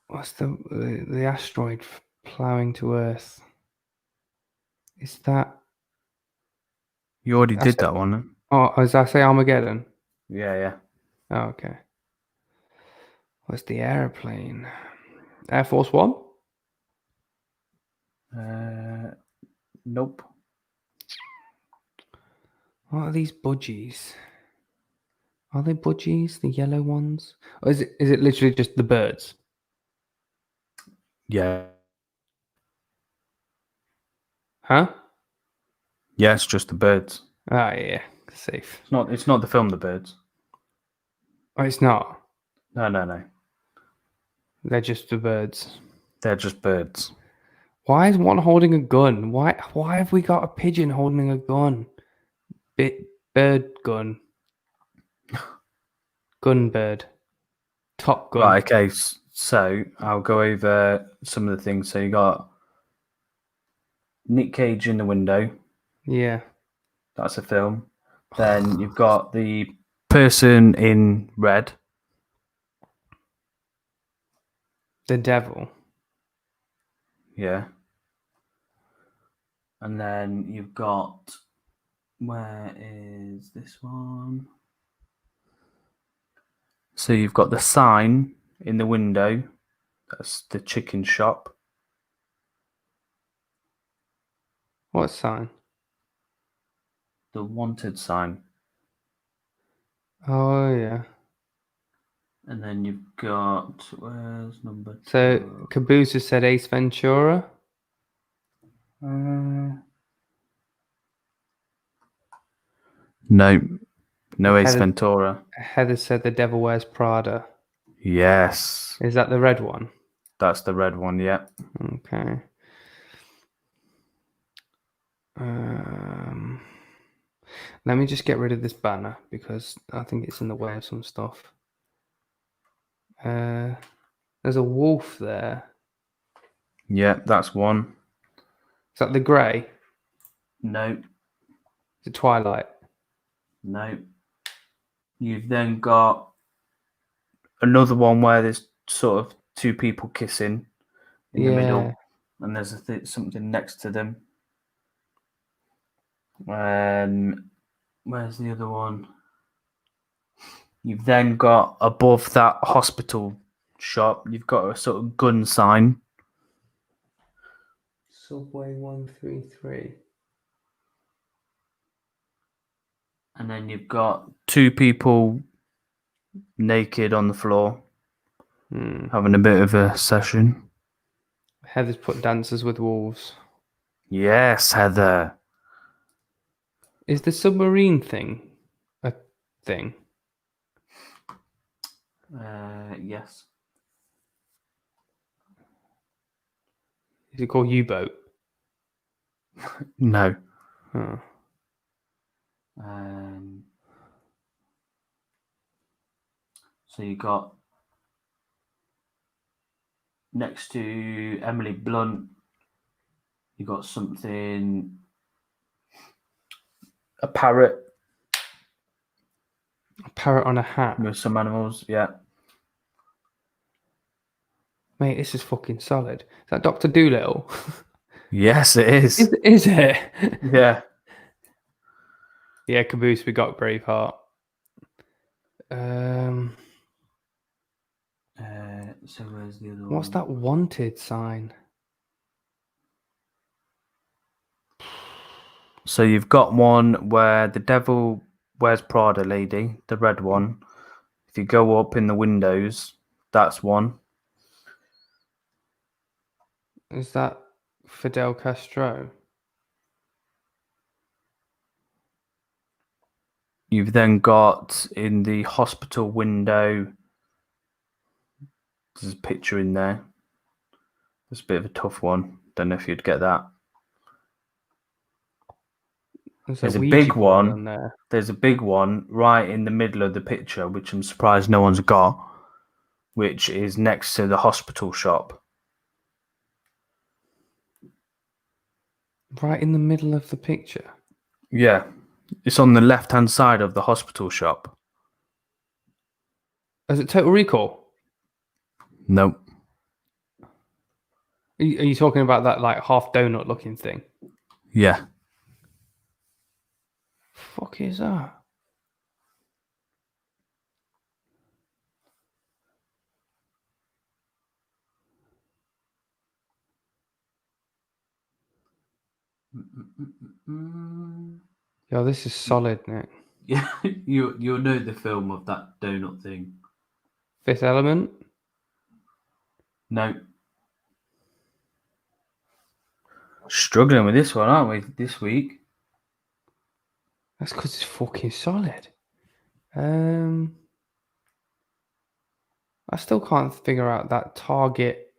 What's the asteroid plowing to Earth? Is that? You already did that one. Huh? Oh, as I say, Armageddon. Yeah. Oh, okay. What's the airplane? Air Force One? Nope. What are these budgies? Are they budgies? The yellow ones? Or is it literally just the birds? Yeah. Huh? Yeah, it's just the birds. Ah, yeah. Safe. It's not the film The Birds. Oh, it's not. No. They're just the birds. They're just birds. Why is one holding a gun? Why have we got a pigeon holding a gun? Bird gun. Gun bird. Top Gun. Right, okay. So I'll go over some of the things. So you got Nick Cage in the window. Yeah. That's a film. Then you've got the person in red. The devil. Yeah. And then you've got, where is this one? So you've got the sign in the window. That's the chicken shop. What sign? The wanted sign. Oh, yeah. And then you've got, where's number 2? So Caboose has said Ace Ventura. No. No Ace Heather, Ventura. Heather said The Devil Wears Prada. Yes. Is that the red one? That's the red one, yeah. Okay. Let me just get rid of this banner because I think it's in the way of some stuff. There's a wolf there. Yeah, that's one. Is that the grey? No. The Twilight? No. You've then got another one where there's sort of two people kissing in the middle, and there's something next to them. Where's the other one? You've then got above that hospital shop, you've got a sort of gun sign. Subway 133. And then you've got two people naked on the floor having a bit of a session. Heather's put Dances with Wolves. Yes, Heather. Is the submarine thing a thing? Yes. Is it called U-boat? No. Huh. So you got next to Emily Blunt, you got something, a parrot. A parrot on a hat. With some animals, yeah. Mate, this is fucking solid. Is that Dr. Dolittle? Yes, it is. Is it? Yeah. Yeah, Caboose, we got Braveheart. So where's the other one? What's that wanted sign? So you've got one where the Devil Wears Prada lady, the red one. If you go up in the windows, that's one. Is that Fidel Castro? You've then got in the hospital window, there's a picture in there. It's a bit of a tough one. Don't know if you'd get that. There's a big one. There's a big one right in the middle of the picture, which I'm surprised no one's got, which is next to the hospital shop. Right in the middle of the picture? Yeah. It's on the left-hand side of the hospital shop. Is it Total Recall? Nope. Are you talking about that like half donut looking thing? Yeah. Fuck is that? Yo, this is solid, Nick. Yeah, you'll know the film of that donut thing. Fifth Element? No. Struggling with this one, aren't we, this week? That's because it's fucking solid. I still can't figure out that target.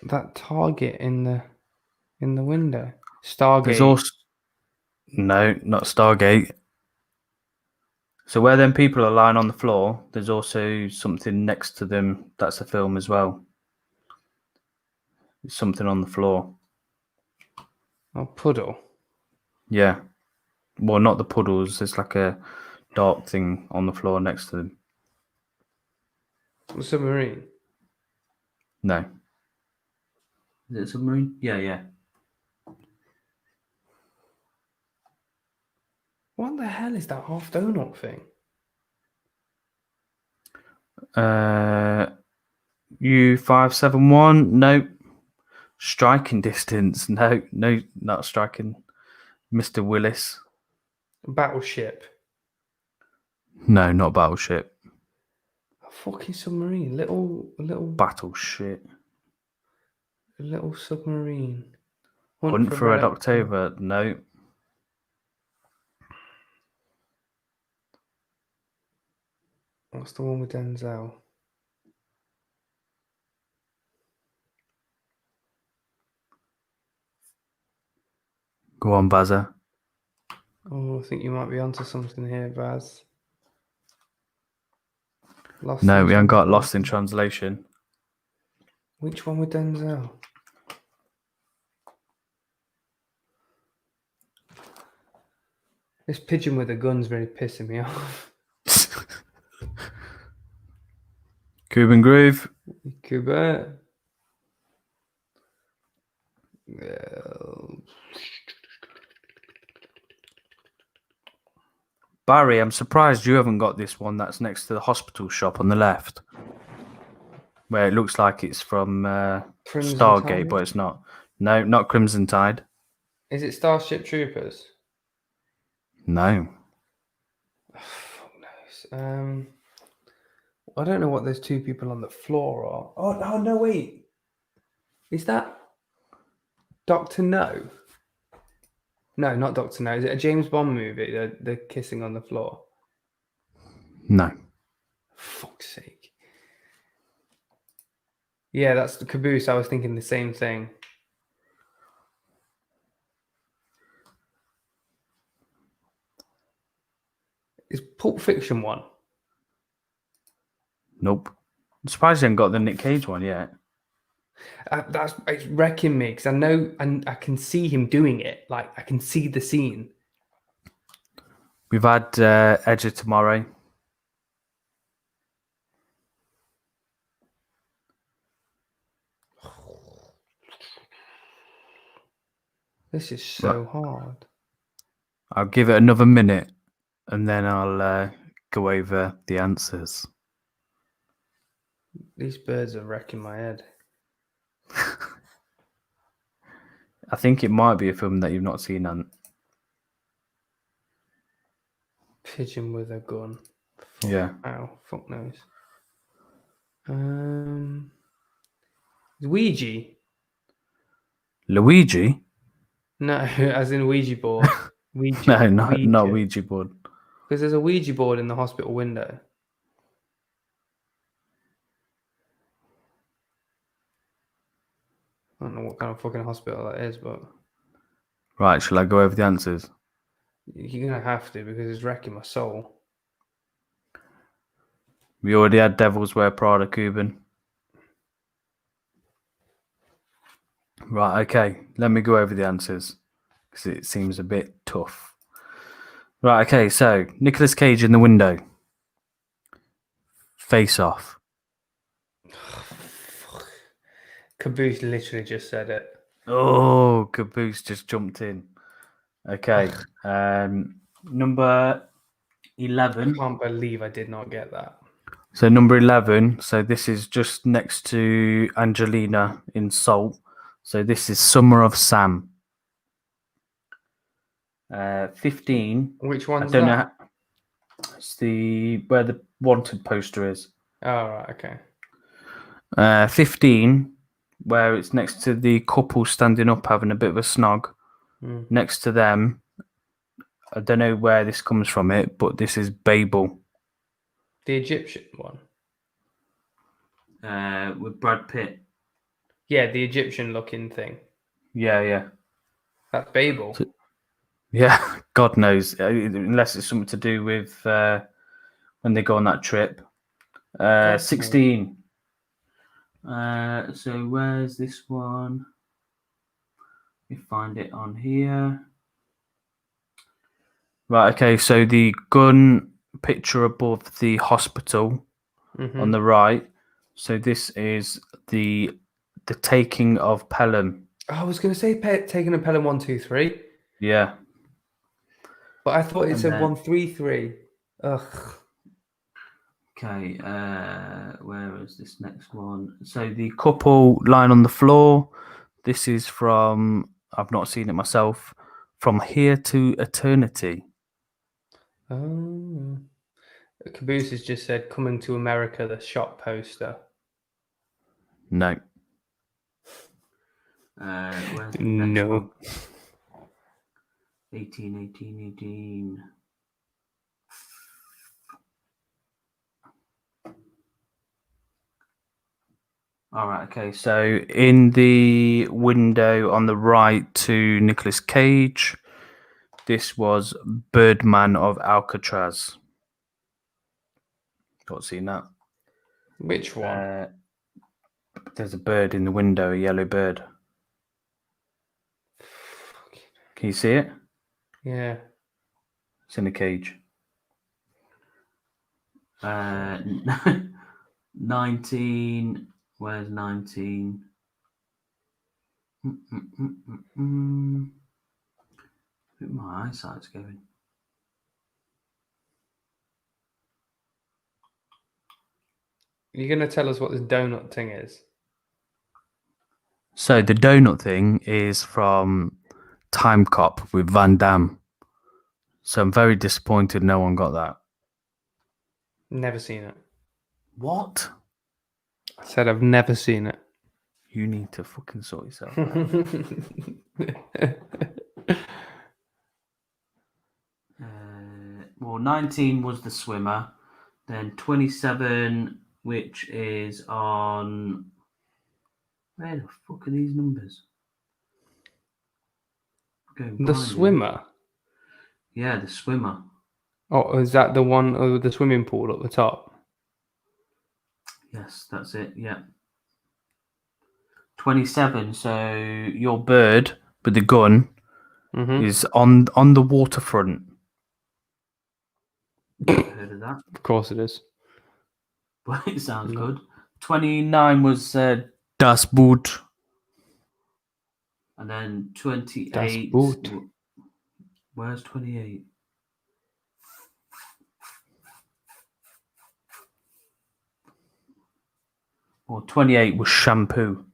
That target in the window. Stargate. There's also no, not Stargate. So where them people are lying on the floor, there's also something next to them. That's a film as well. There's something on the floor. Oh, puddle. Yeah. Well, not the puddles. There's like a dark thing on the floor next to them. A submarine? No. Is it a submarine? Yeah. What the hell is that half donut thing? U571? No. Striking distance? No, not striking. Mr. Willis? Battleship? No, not battleship. A fucking submarine. Little Battleship. A little submarine. Hunt for Red October. No. What's the one with Denzel? Go on, Bazza. Oh, I think you might be onto something here, Baz. No, we haven't got Lost in Translation. Which one with Denzel? This pigeon with the gun's really pissing me off. Cuban Groove. Cuba. Barry, I'm surprised you haven't got this one that's next to the hospital shop on the left. Where it looks like it's from Stargate, Tide? but it's not. No, not Crimson Tide. Is it Starship Troopers? No. Fuck knows. I don't know what those two people on the floor are. Oh no, wait. Is that Doctor No? No, not Doctor No. Is it a James Bond movie? They're kissing on the floor. No. Fuck's sake. Yeah, that's the Caboose. I was thinking the same thing. Is Pulp Fiction one? Nope. I'm surprised you haven't got the Nick Cage one yet. It's wrecking me because I know and I can see him doing it. Like I can see the scene. We've had Edge of Tomorrow. This is so hard. I'll give it another minute and then I'll go over the answers. These birds are wrecking my head. I think it might be a film that you've not seen, Ant. Pigeon with a gun. Yeah. Ow, fuck knows. Ouija? Luigi? No, as in Ouija board. No, not Ouija board. Because there's a Ouija board in the hospital window. I don't know what kind of fucking hospital that is, but Right, shall I go over the answers? you're gonna have to because it's wrecking my soul. We already had Devils Wear Prada, Cuban. Right, okay. Let me go over the answers because it seems a bit tough. Right, okay. So Nicolas Cage in The Window. Face Off. Caboose literally just said it. Oh, Caboose just jumped in. Okay. Number 11. I can't believe I did not get that. So number 11. So this is just next to Angelina in Salt. So this is Summer of Sam. 15. Which one's I don't that? know. It's where the wanted poster is. Oh, right, okay. 15, where it's next to the couple standing up having a bit of a snog. Next to them, I don't know where this comes from it, but this is Babel. The Egyptian one? With Brad Pitt. Yeah, the Egyptian looking thing. Yeah. That's Babel. Yeah, God knows. Unless it's something to do with when they go on that trip. 16. So where's this one? Let me find it on here. Right, okay, so the gun picture above the hospital on the right. So this is the taking of Pelham. I was going to say taking of Pelham 1, 2, 3. Yeah. But I thought it said 1, 3, 3. Ugh. Okay, where is this next one? So the couple lying on the floor. This is from, I've not seen it myself, From Here to Eternity. Oh. Caboose has just said Coming to America, the shop poster. No. Where's the next No. one? 18. All right, okay. So in the window on the right to Nicolas Cage, this was Birdman of Alcatraz. Got seen that? Which one? There's a bird in the window, a yellow bird. Can you see it? Yeah. It's in a cage. 19. Where's 19? I think my eyesight's going. You're going to tell us what this donut thing is? So the donut thing is from Time Cop with Van Damme. So I'm very disappointed no one got that. Never seen it. What? I said I've never seen it. You need to fucking sort yourself out. Well, 19 was the swimmer. Then 27, which is on... Where the fuck are these numbers? The swimmer? Yeah, the swimmer. Oh, is that the one with the swimming pool at the top? Yes, that's it. Yeah. 27. So your bird with the gun is on the waterfront. Never heard of that. Of course it is. But it sounds good. 29 was Das Boot. And then 28. Das Boot. Where's 28? Well, 28 was Shampoo.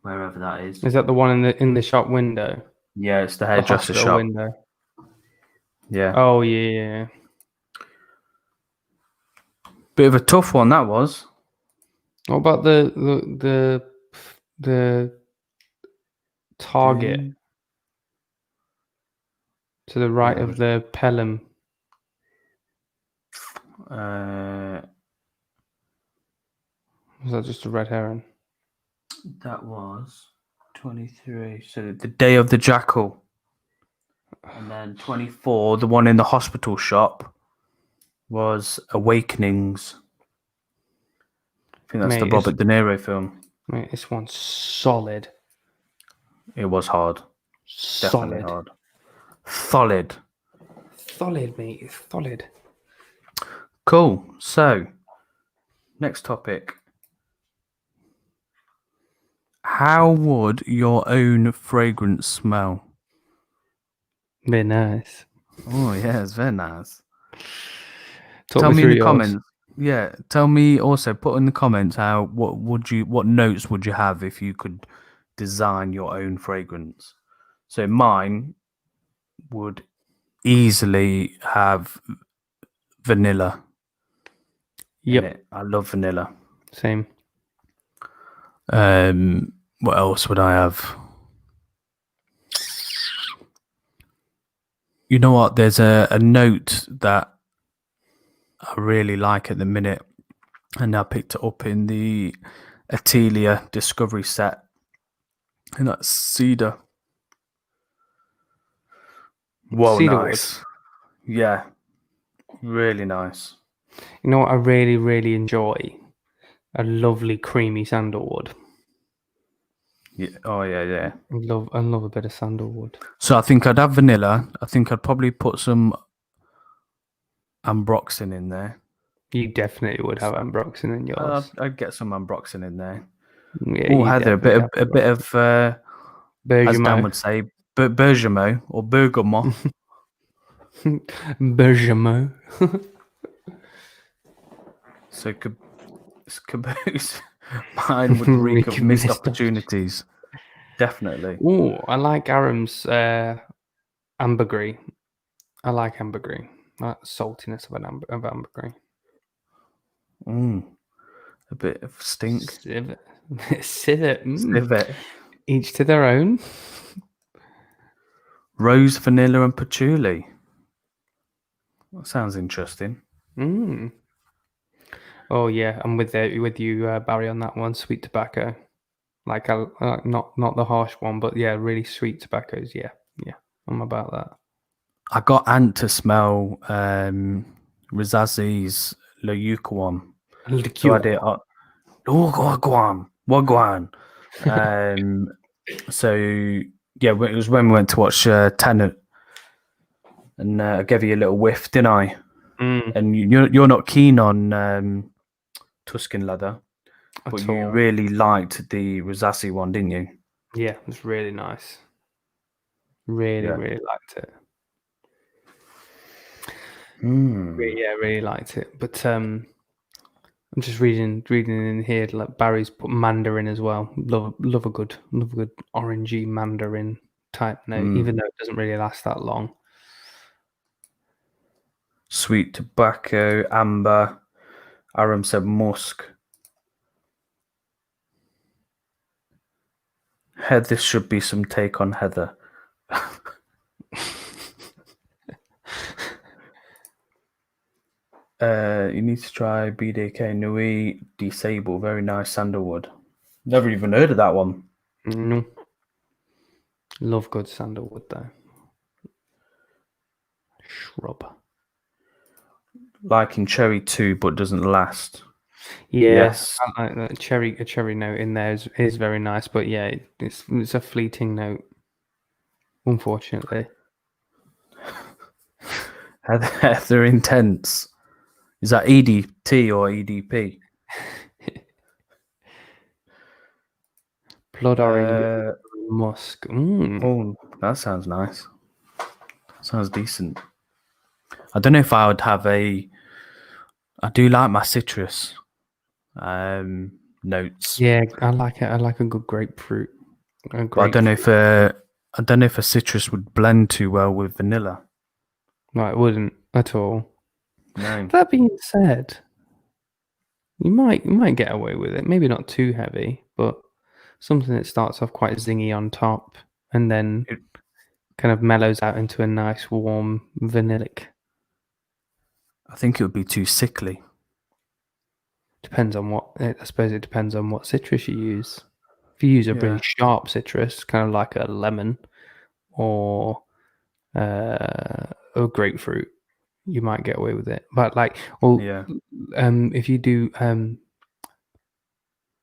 Wherever that is. Is that the one in the shop window? Yeah, it's the hairdresser shop window. Yeah. Oh yeah. Bit of a tough one that was. What about the target to the right of the Pelham? Was that just a red heron? That was 23. So the Day of the Jackal. And then 24, the one in the hospital shop, was Awakenings. I think that's the Robert De Niro film. Mate, this one's solid. It was hard. Solid. Definitely hard. Solid. Solid, mate. Solid. Cool. So, next topic. How would your own fragrance smell? Very nice. Oh, yeah, it's very nice. Tell me in the comments. Yeah, tell me also, put in the comments what notes would you have if you could design your own fragrance. So mine would easily have vanilla. Yep. I love vanilla. Same. What else would I have? You know what? There's a note that I really like at the minute, and I picked it up in the Atelier Discovery set, and that's cedar. Whoa, Cedarwood. nice. Yeah, really nice. You know what I really, really enjoy? A lovely creamy sandalwood. Yeah. Oh yeah. I love a bit of sandalwood. So I think I'd have vanilla. I think I'd probably put some ambroxan in there. You definitely would have ambroxan in yours. I'd get some ambroxan in there. Yeah, Oh, Heather, a bit of as Dan would say, bergamot or bergamot. Bergamot. So caboose. Mine would reek of missed opportunities. Definitely. Oh, I like Aram's ambergris. I like ambergris. That saltiness of ambergris. A bit of stink. A Civet. Civet. Each to their own. Rose, vanilla, and patchouli. That sounds interesting. Oh yeah, I'm with you, Barry, on that one. Sweet tobacco, like not the harsh one, but yeah, really sweet tobaccos. Yeah, I'm about that. I got Ant to smell Rizazi's Layuka one. So I did. Wagwan. So yeah, it was when we went to watch Tenet, and I gave you a little whiff, didn't I? And you're not keen on Tuscan leather, but you really liked the Rizazi one, didn't you? Yeah, it was really nice. Really liked it. Really liked it. But I'm just reading in here. Like Barry's put Mandarin as well. Love a good orangey Mandarin type note, even though it doesn't really last that long. Sweet tobacco, amber. Aram said musk. Heather should be some take on Heather. You need to try BDK Nui Disable. Very nice sandalwood. Never even heard of that one. No. Love good sandalwood though. Shrub. Liking cherry too, but doesn't last. Yeah, yes. I like that a cherry note in there is very nice, but yeah, it's a fleeting note, unfortunately. They're intense. Is that EDT or EDP? Blood orange musk. Oh, that sounds nice. Sounds decent. I don't know if I would have I do like my citrus notes. Yeah, I like it. I like a good grapefruit. But I don't know if a citrus would blend too well with vanilla. No, it wouldn't at all. No. That being said, you might get away with it. Maybe not too heavy, but something that starts off quite zingy on top and then kind of mellows out into a nice warm vanillic. I think it would be too sickly. Depends on I suppose it depends on what citrus you use. If you use a really sharp citrus, kind of like a lemon or a grapefruit, you might get away with it. But if you do,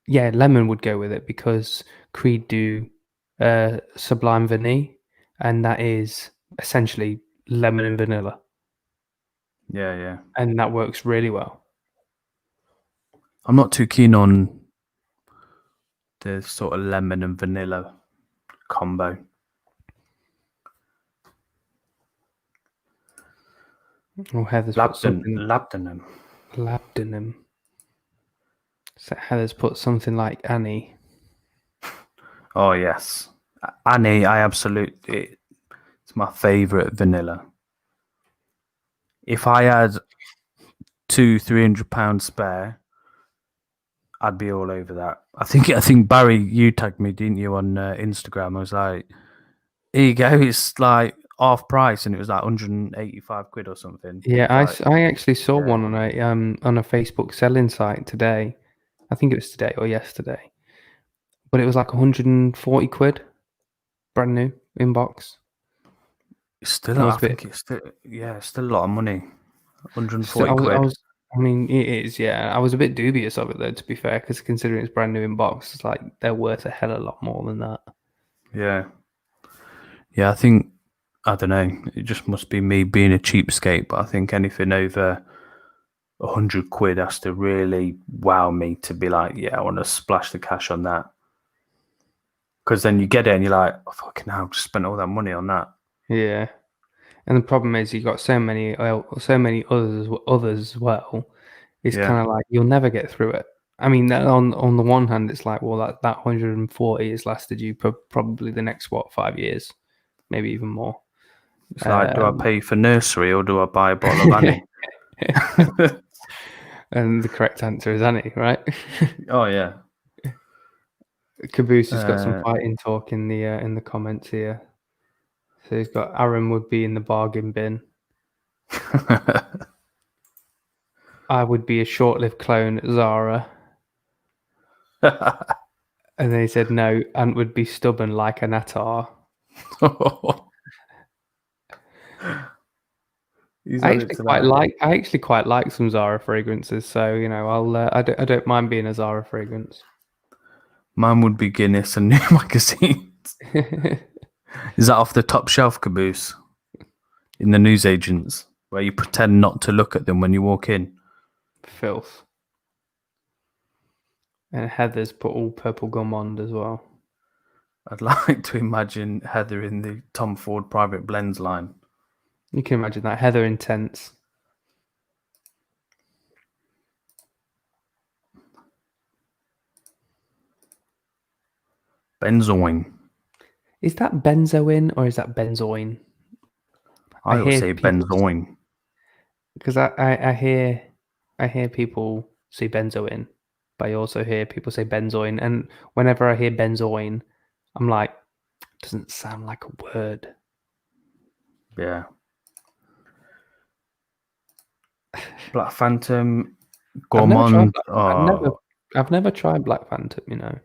lemon would go with it because Creed do Sublime Vanille, and that is essentially lemon and vanilla. Yeah. And that works really well. I'm not too keen on the sort of lemon and vanilla combo. Oh, Heather's Labdanum. So Heather's put something like Annie. Oh yes, Annie. It's my favorite vanilla. If I had £200-300 spare, I'd be all over that. I think Barry, you tagged me, didn't you, on Instagram? I was like, here you go. It's like half price, and it was like 185 quid or something. Yeah, I actually saw one on a Facebook selling site today. I think it was today or yesterday, but it was like 140 quid, brand new inbox. Still, I think it's still a lot of money. 140 quid. I mean, it is, yeah. I was a bit dubious of it though, to be fair, because considering it's brand new in box, it's like they're worth a hell of a lot more than that. Yeah. I think, I don't know, it just must be me being a cheapskate, but I think anything over 100 quid has to really wow me to be like, yeah, I want to splash the cash on that. Because then you get it and you're like, oh, fucking hell, just spent all that money on that. Yeah. And the problem is you've got so many others as well. It's kind of like you'll never get through it. I mean, on the one hand, it's like, well, that 140 has lasted you probably the next 5 years, maybe even more. It's like, do I pay for nursery or do I buy a bottle of Annie? And the correct answer is Annie, right? Oh yeah. Caboose has got some fighting talk in the comments here. So he's got Aaron would be in the bargain bin. I would be a short-lived clone, Zara. And then he said, no, Ant would be stubborn like an Attar. I actually quite like some Zara fragrances, so I don't mind being a Zara fragrance. Mine would be Guinness and new magazines. Is that off the top shelf, Caboose? In the newsagents, where you pretend not to look at them when you walk in? Filth. And Heather's put all purple gum on as well. I'd like to imagine Heather in the Tom Ford Private Blends line. You can imagine that. Heather Intense. Benzoin. Is that benzoin or is that benzoin? I would say benzoin. Because I hear people say benzoin, but I also hear people say benzoin. And whenever I hear benzoin, I'm like, it doesn't sound like a word. Yeah. Black Phantom, Gourmand. I've never tried Black Phantom,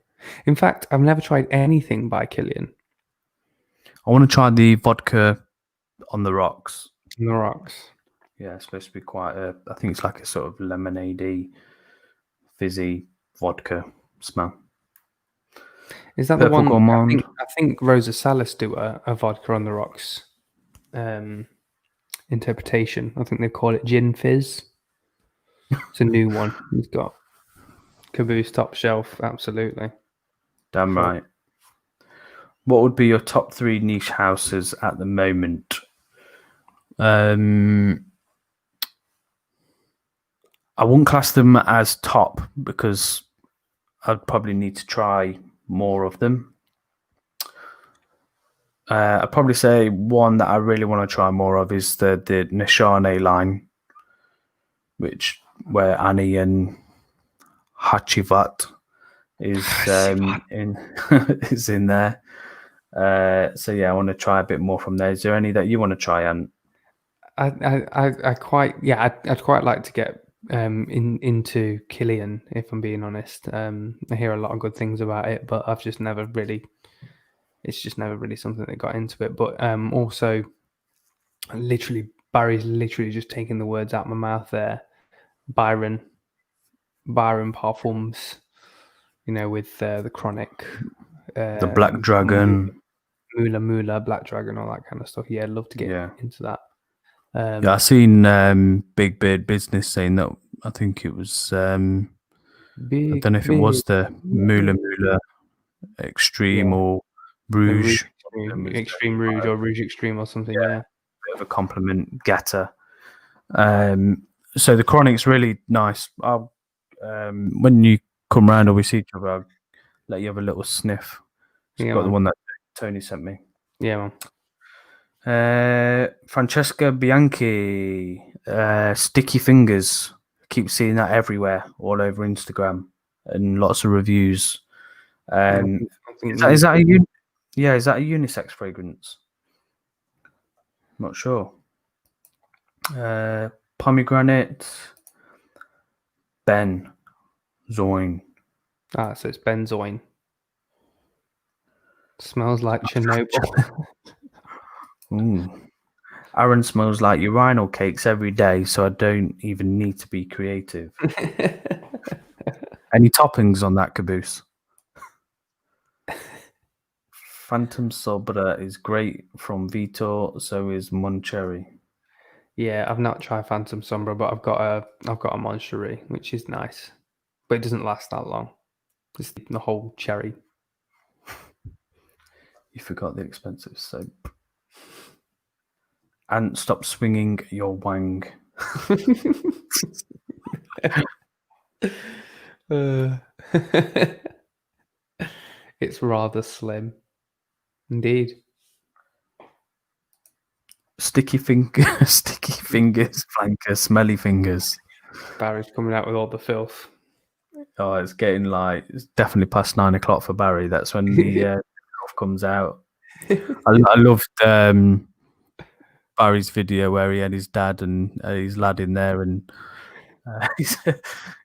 In fact, I've never tried anything by Kilian. I want to try the vodka on the rocks. On the rocks. Yeah, it's supposed to be quite I think it's like a sort of lemonade-y, fizzy vodka smell. Is that Purple the one? Gourmand. I think Rosa Salas do a vodka on the rocks interpretation. I think they call it Gin Fizz. It's a new one. He's got Caboose top shelf, absolutely. Damn right. What would be your top 3 niche houses at the moment? I wouldn't class them as top because I'd probably need to try more of them. I'd probably say one that I really want to try more of is the Nishane line, where Annie and Hachivat is in there. So yeah, I want to try a bit more from there. Is there any that you want to try, Ant? I'd quite like to get into Kilian, if I'm being honest. I hear a lot of good things about it, but I've just never really. It's just never really something that got into it. But also, Barry's literally just taking the words out of my mouth there. Byron Parfums, with the Chronic, the Black Dragon, Mula, Black Dragon, all that kind of stuff. Yeah, I'd love to get into that. Yeah, I seen Big Beard Business saying that. I think it was. I don't know if it was the Mula Extreme or Rouge. Extreme Rouge or Rouge Extreme or something. Yeah. Bit of a compliment getter. So the Chronic's really nice. When you come round or we see each other, I'll let you have a little sniff. It's got the one that Tony sent me. Yeah, man. Francesca Bianchi, Sticky Fingers. I keep seeing that everywhere, all over Instagram, and lots of reviews. Is that a unisex fragrance? I'm not sure. Pomegranate, Benzoin. So it's benzoin. Smells like Chernobyl. Ooh. Aaron smells like urinal cakes every day, so I don't even need to be creative. Any toppings on that, Caboose? Phantom Sobra is great from Vitor, so is Moncherry. Yeah, I've not tried Phantom Sombra, but I've got a Moncherry, which is nice, but it doesn't last that long. It's the whole cherry. You forgot the expensive soap. And stop swinging your wang. It's rather slim. Indeed. Sticky fingers, flanker, smelly fingers. Barry's coming out with all the filth. Oh, it's getting like it's definitely past 9 o'clock for Barry. That's when the off comes out. I loved Barry's video where he had his dad and his lad in there, and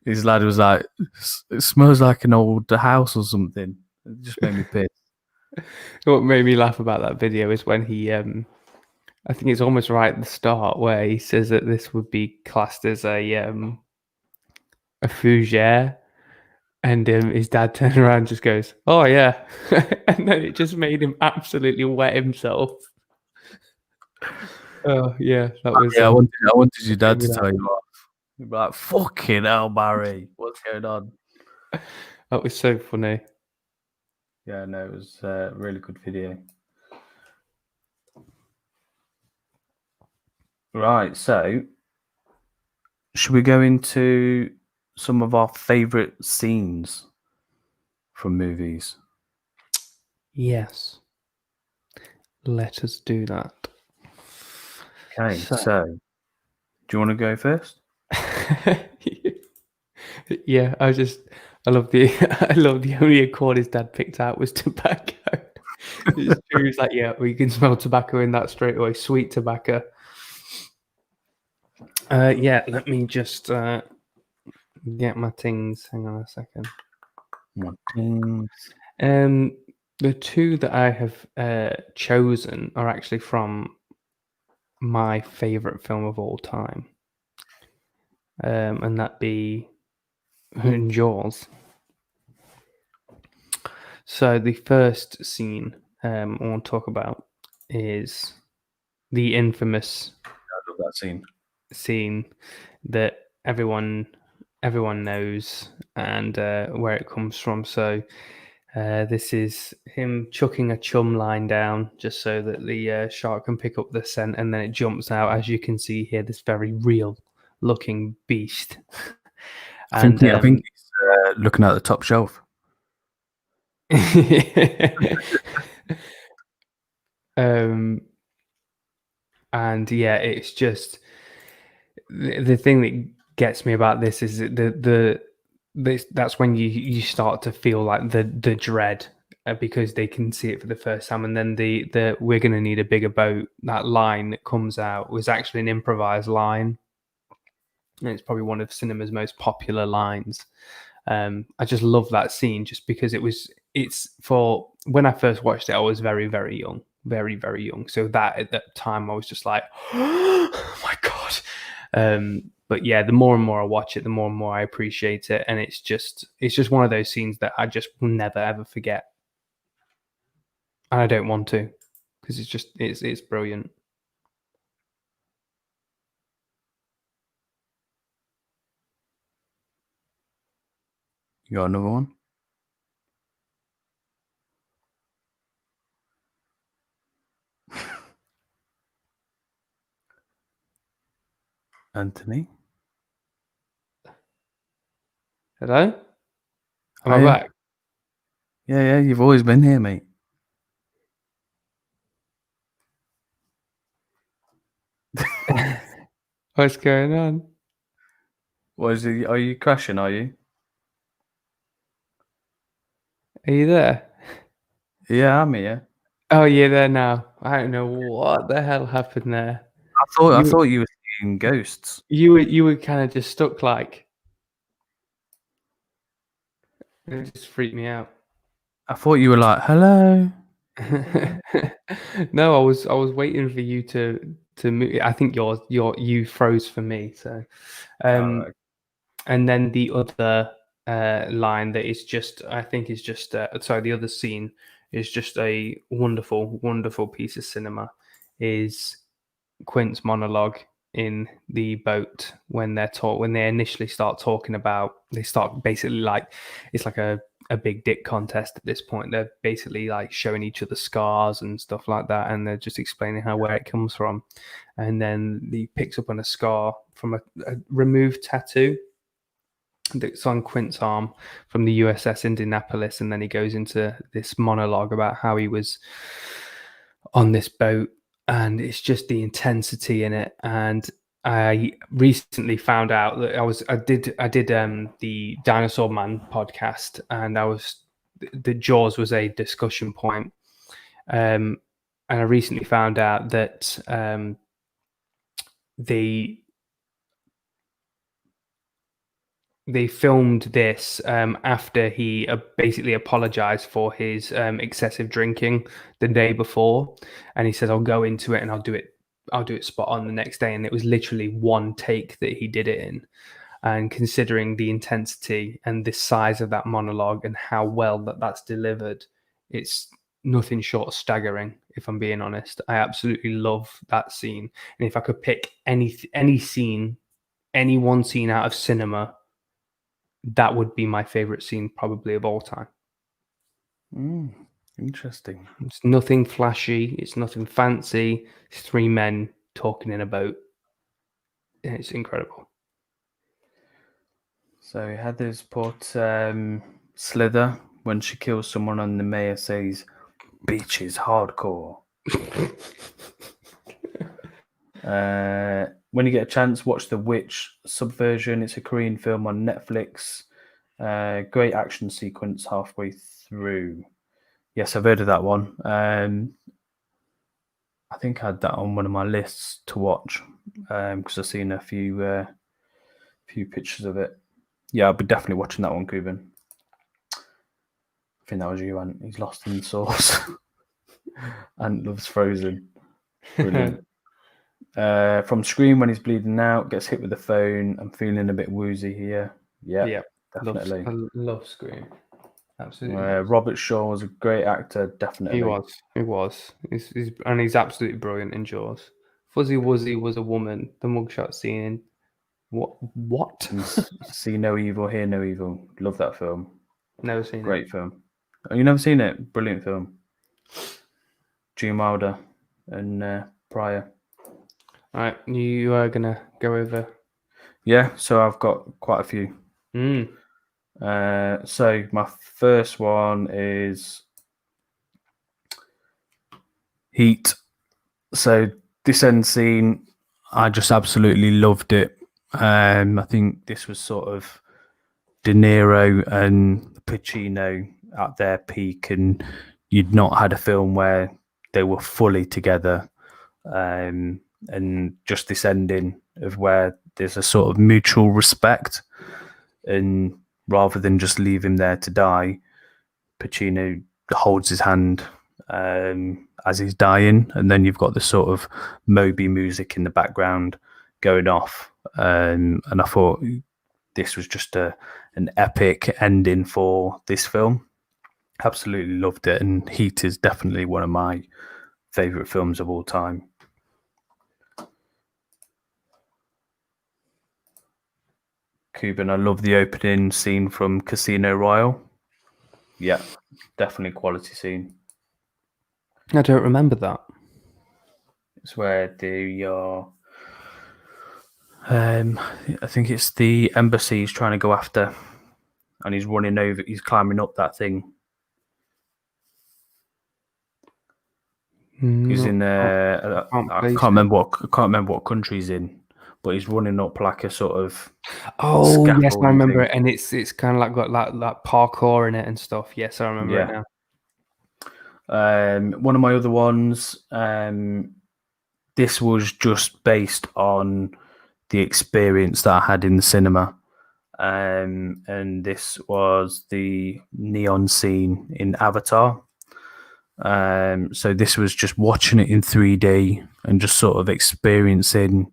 his lad was like, "It smells like an old house or something." It just made me piss. What made me laugh about that video is when he, I think it's almost right at the start where he says that this would be classed as a fougere, and his dad turns around and just goes, "Oh yeah," and then it just made him absolutely wet himself. Oh yeah, that was. Yeah, I wanted your dad to tell you off. You'd be like, "Fucking hell, Barry, what's going on?" That was so funny. Yeah, no, it was a really good video. Right, so should we go into some of our favorite scenes from movies? Yes. Let us do that. Okay, so do you want to go first? Yeah, I love the only accord his dad picked out was tobacco. He was like, yeah, we can smell tobacco in that straight away. Sweet tobacco. Yeah, let me just get my things. Hang on a second. My things. The two that I have chosen are actually from my favorite film of all time, and that be Jaws. So the first scene I want to talk about is the infamous I love that scene that everyone knows and where it comes from. So this is him chucking a chum line down just so that the shark can pick up the scent, and then it jumps out, as you can see here, this very real looking beast. I think he's looking at the top shelf. And yeah, it's just the thing that gets me about this is that's when you start to feel like the dread, because they can see it for the first time, and then the we're going to need a bigger boat. That line that comes out was actually an improvised line, and it's probably one of cinema's most popular lines. I just love that scene just because it's for when I first watched it, I was very, very young, very, very young. So that at that time I was just like, oh my God. But yeah, the more and more I watch it, the more and more I appreciate it. And it's just one of those scenes that I just will never, ever forget. And I don't want to, because it's brilliant. You got another one? Anthony? Hello? Am I back? Yeah, you've always been here, mate. What's going on? What is it? Are you crashing, are you? Are you there? Yeah, I'm here. Oh, you're there now. I don't know what the hell happened there. I thought you were seeing ghosts. You were kind of just stuck, like. It just freaked me out. I thought you were like, hello. No, I was waiting for you to move. I think you froze for me. So, Right. and then the other line that is just, I think is just sorry, the other scene is just a wonderful, wonderful piece of cinema. Is Quint's monologue in the boat when they initially start talking about, they start basically like, it's like a big dick contest at this point. They're basically like showing each other scars and stuff like that, and they're just explaining where it comes from. And then he picks up on a scar from a removed tattoo that's on Quint's arm from the USS Indianapolis, and then he goes into this monologue about how he was on this boat, and it's just the intensity in it. And I recently found out that I did the Dinosaur Man podcast, and the Jaws was a discussion point. And I recently found out that they filmed this after he basically apologized for his excessive drinking the day before, and he said, "I'll go into it and I'll do it spot on the next day." And it was literally one take that he did it in. And considering the intensity and the size of that monologue and how well that's delivered, it's nothing short of staggering. If I'm being honest, I absolutely love that scene. And if I could pick any scene, any one scene out of cinema, that would be my favorite scene probably of all time. Interesting. It's nothing flashy. It's nothing fancy. It's three men talking in a boat. And it's incredible. So Heather's put Slither when she kills someone and the mayor says, "Bitch is hardcore." When you get a chance, watch The Witch Subversion. It's a Korean film on Netflix. Great action sequence halfway through. Yes, I've heard of that one. I think I had that on one of my lists to watch because I've seen a few pictures of it. Yeah, I'll be definitely watching that one, Cuban. I think that was you, Ant. He's lost in the sauce. Ant loves Frozen. Brilliant. From Scream, when he's bleeding out, gets hit with the phone. I'm feeling a bit woozy here. Yeah, definitely. I love Scream. Absolutely. Robert Shaw was a great actor, definitely. He was. He's absolutely brilliant in Jaws. Fuzzy Wuzzy was a woman. The mugshot scene. What? See no evil, hear no evil. Love that film. Never seen it. Great film. Oh, you never seen it? Brilliant film. Gene Wilder and Pryor. All right, you are gonna go over. Yeah, so I've got quite a few. So my first one is Heat. So this end scene, I just absolutely loved it. I think this was sort of De Niro and Pacino at their peak, and you'd not had a film where they were fully together. And just this ending of where there's a sort of mutual respect, and rather than just leave him there to die, Pacino holds his hand as he's dying, and then you've got the sort of Moby music in the background going off, and I thought this was just an epic ending for this film. Absolutely loved it, and Heat is definitely one of my favorite films of all time. Cuban, I love the opening scene from Casino Royale. Yeah, definitely quality scene. I don't remember that. It's where I think it's the embassy he's trying to go after, and he's running over. He's climbing up that thing. He's in I can't remember what country he's in, but he's running up like a sort of. Oh yes, I remember it, and it's kind of like got that parkour in it and stuff. Yes, I remember it now. One of my other ones. This was just based on the experience that I had in the cinema. And this was the neon scene in Avatar. So this was just watching it in 3D and just sort of experiencing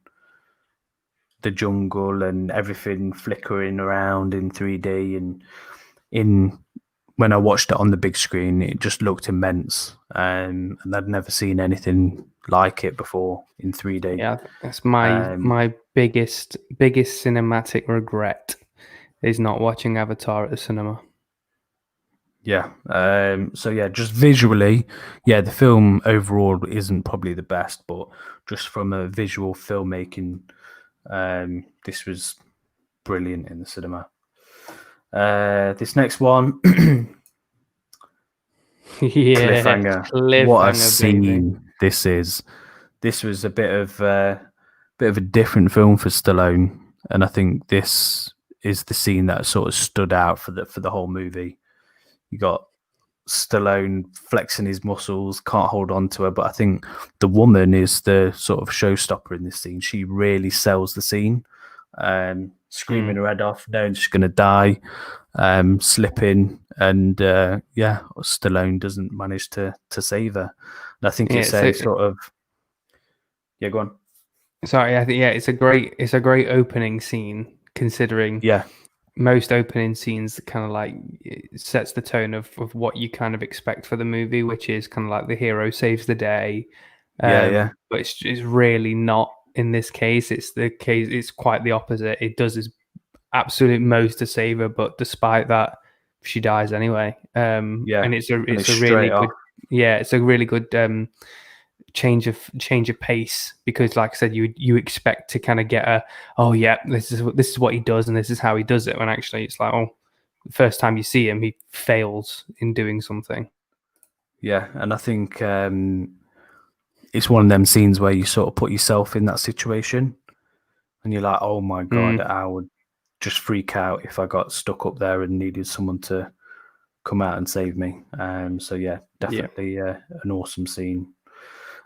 the jungle and everything flickering around in 3D. And when I watched it on the big screen, it just looked immense. And I'd never seen anything like it before in 3D. Yeah, that's my biggest cinematic regret is not watching Avatar at the cinema. Yeah. So yeah, just visually, yeah, the film overall isn't probably the best, but just from a visual filmmaking, this was brilliant in the cinema. This next one, Cliffhanger. What a scene this is. This was a bit of bit of a different film for Stallone, and I think this is the scene that sort of stood out for the whole movie. You got Stallone flexing his muscles, can't hold on to her, but I think the woman is the sort of showstopper in this scene. She really sells the scene, screaming her head off, knowing she's going to die, slipping, and Stallone doesn't manage to save her. And I think it's a sort of go on. Sorry, I think it's a great opening scene, considering most opening scenes kind of like it sets the tone of what you kind of expect for the movie, which is kind of like the hero saves the day. But it's really not in this case. It's quite the opposite. It does its absolute most to save her, but despite that, she dies anyway. And it's a really good change of pace, because like I said, you expect to kind of get this is what he does and this is how he does it, when actually it's like, the first time you see him he fails in doing something. And I think it's one of them scenes where you sort of put yourself in that situation and you're like, oh my god, I would just freak out if I got stuck up there and needed someone to come out and save me. Definitely an awesome scene.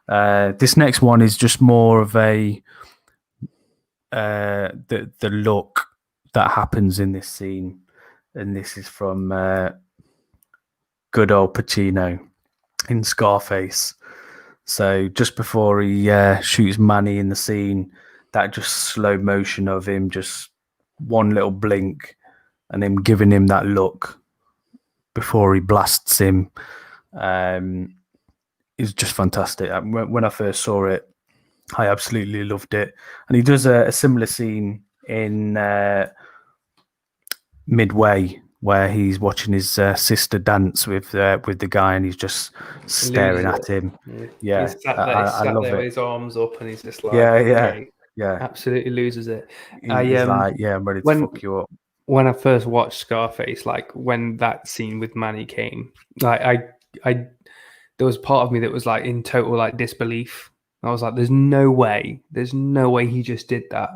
This next one is just more of a the look that happens in this scene, and this is from good old Pacino in Scarface. So just before he shoots Manny in the scene, that just slow motion of him, just one little blink, and him giving him that look before he blasts him. Is just fantastic. When I first saw it, I absolutely loved it. And he does a similar scene in Midway, where he's watching his sister dance with the guy, and he's just staring at him. Yeah, he's sat there with his arms up, and he's just like, absolutely loses it. He's like, I'm ready to fuck you up. When I first watched Scarface, like when that scene with Manny came, like I there was part of me that was like in total like disbelief. I was like, there's no way he just did that.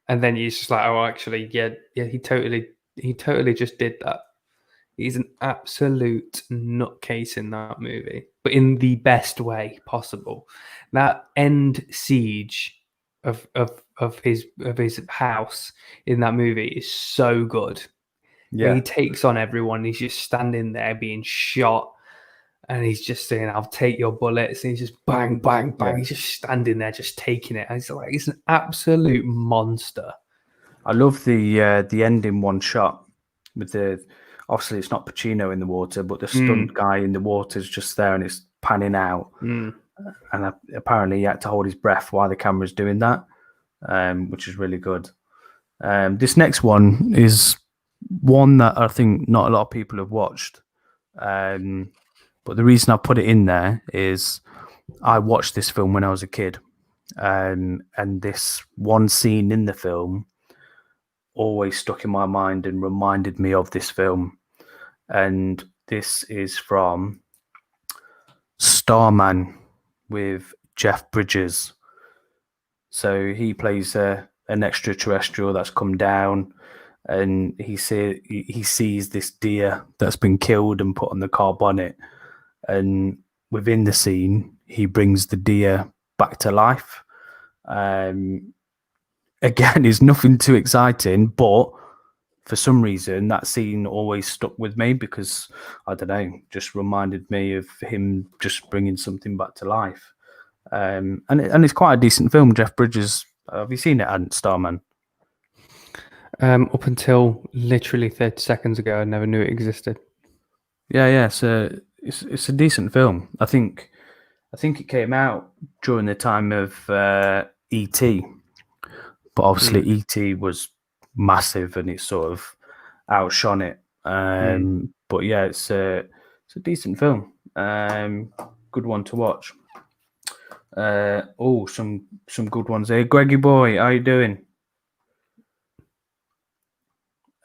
And then he's just like, oh, actually, he totally just did that. He's an absolute nutcase in that movie, but in the best way possible. That end siege of his house in that movie is so good. When he takes on everyone, he's just standing there being shot. And he's just saying, I'll take your bullets. And he's just bang, bang, bang. He's just standing there, just taking it. And he's an absolute monster. I love the end in one shot with obviously it's not Pacino in the water, but the stunt guy in the water is just there and it's panning out. And apparently he had to hold his breath while the camera's doing that, which is really good. This next one is one that I think not a lot of people have watched. But the reason I put it in there is I watched this film when I was a kid. And this one scene in the film always stuck in my mind and reminded me of this film. And this is from Starman with Jeff Bridges. So he plays an extraterrestrial that's come down, and he sees this deer that's been killed and put on the car bonnet. And within the scene, he brings the deer back to life. Again, it's nothing too exciting, but for some reason, that scene always stuck with me because, I don't know, just reminded me of him just bringing something back to life. And it's quite a decent film. Jeff Bridges, have you seen it, Starman? Up until literally 30 seconds ago, I never knew it existed. Yeah. So it's a decent film. I think it came out during the time of E.T., but obviously E.T. was massive and it sort of outshone it. But yeah, it's a decent film. Good one to watch. Some good ones here. Greggy boy, how you doing?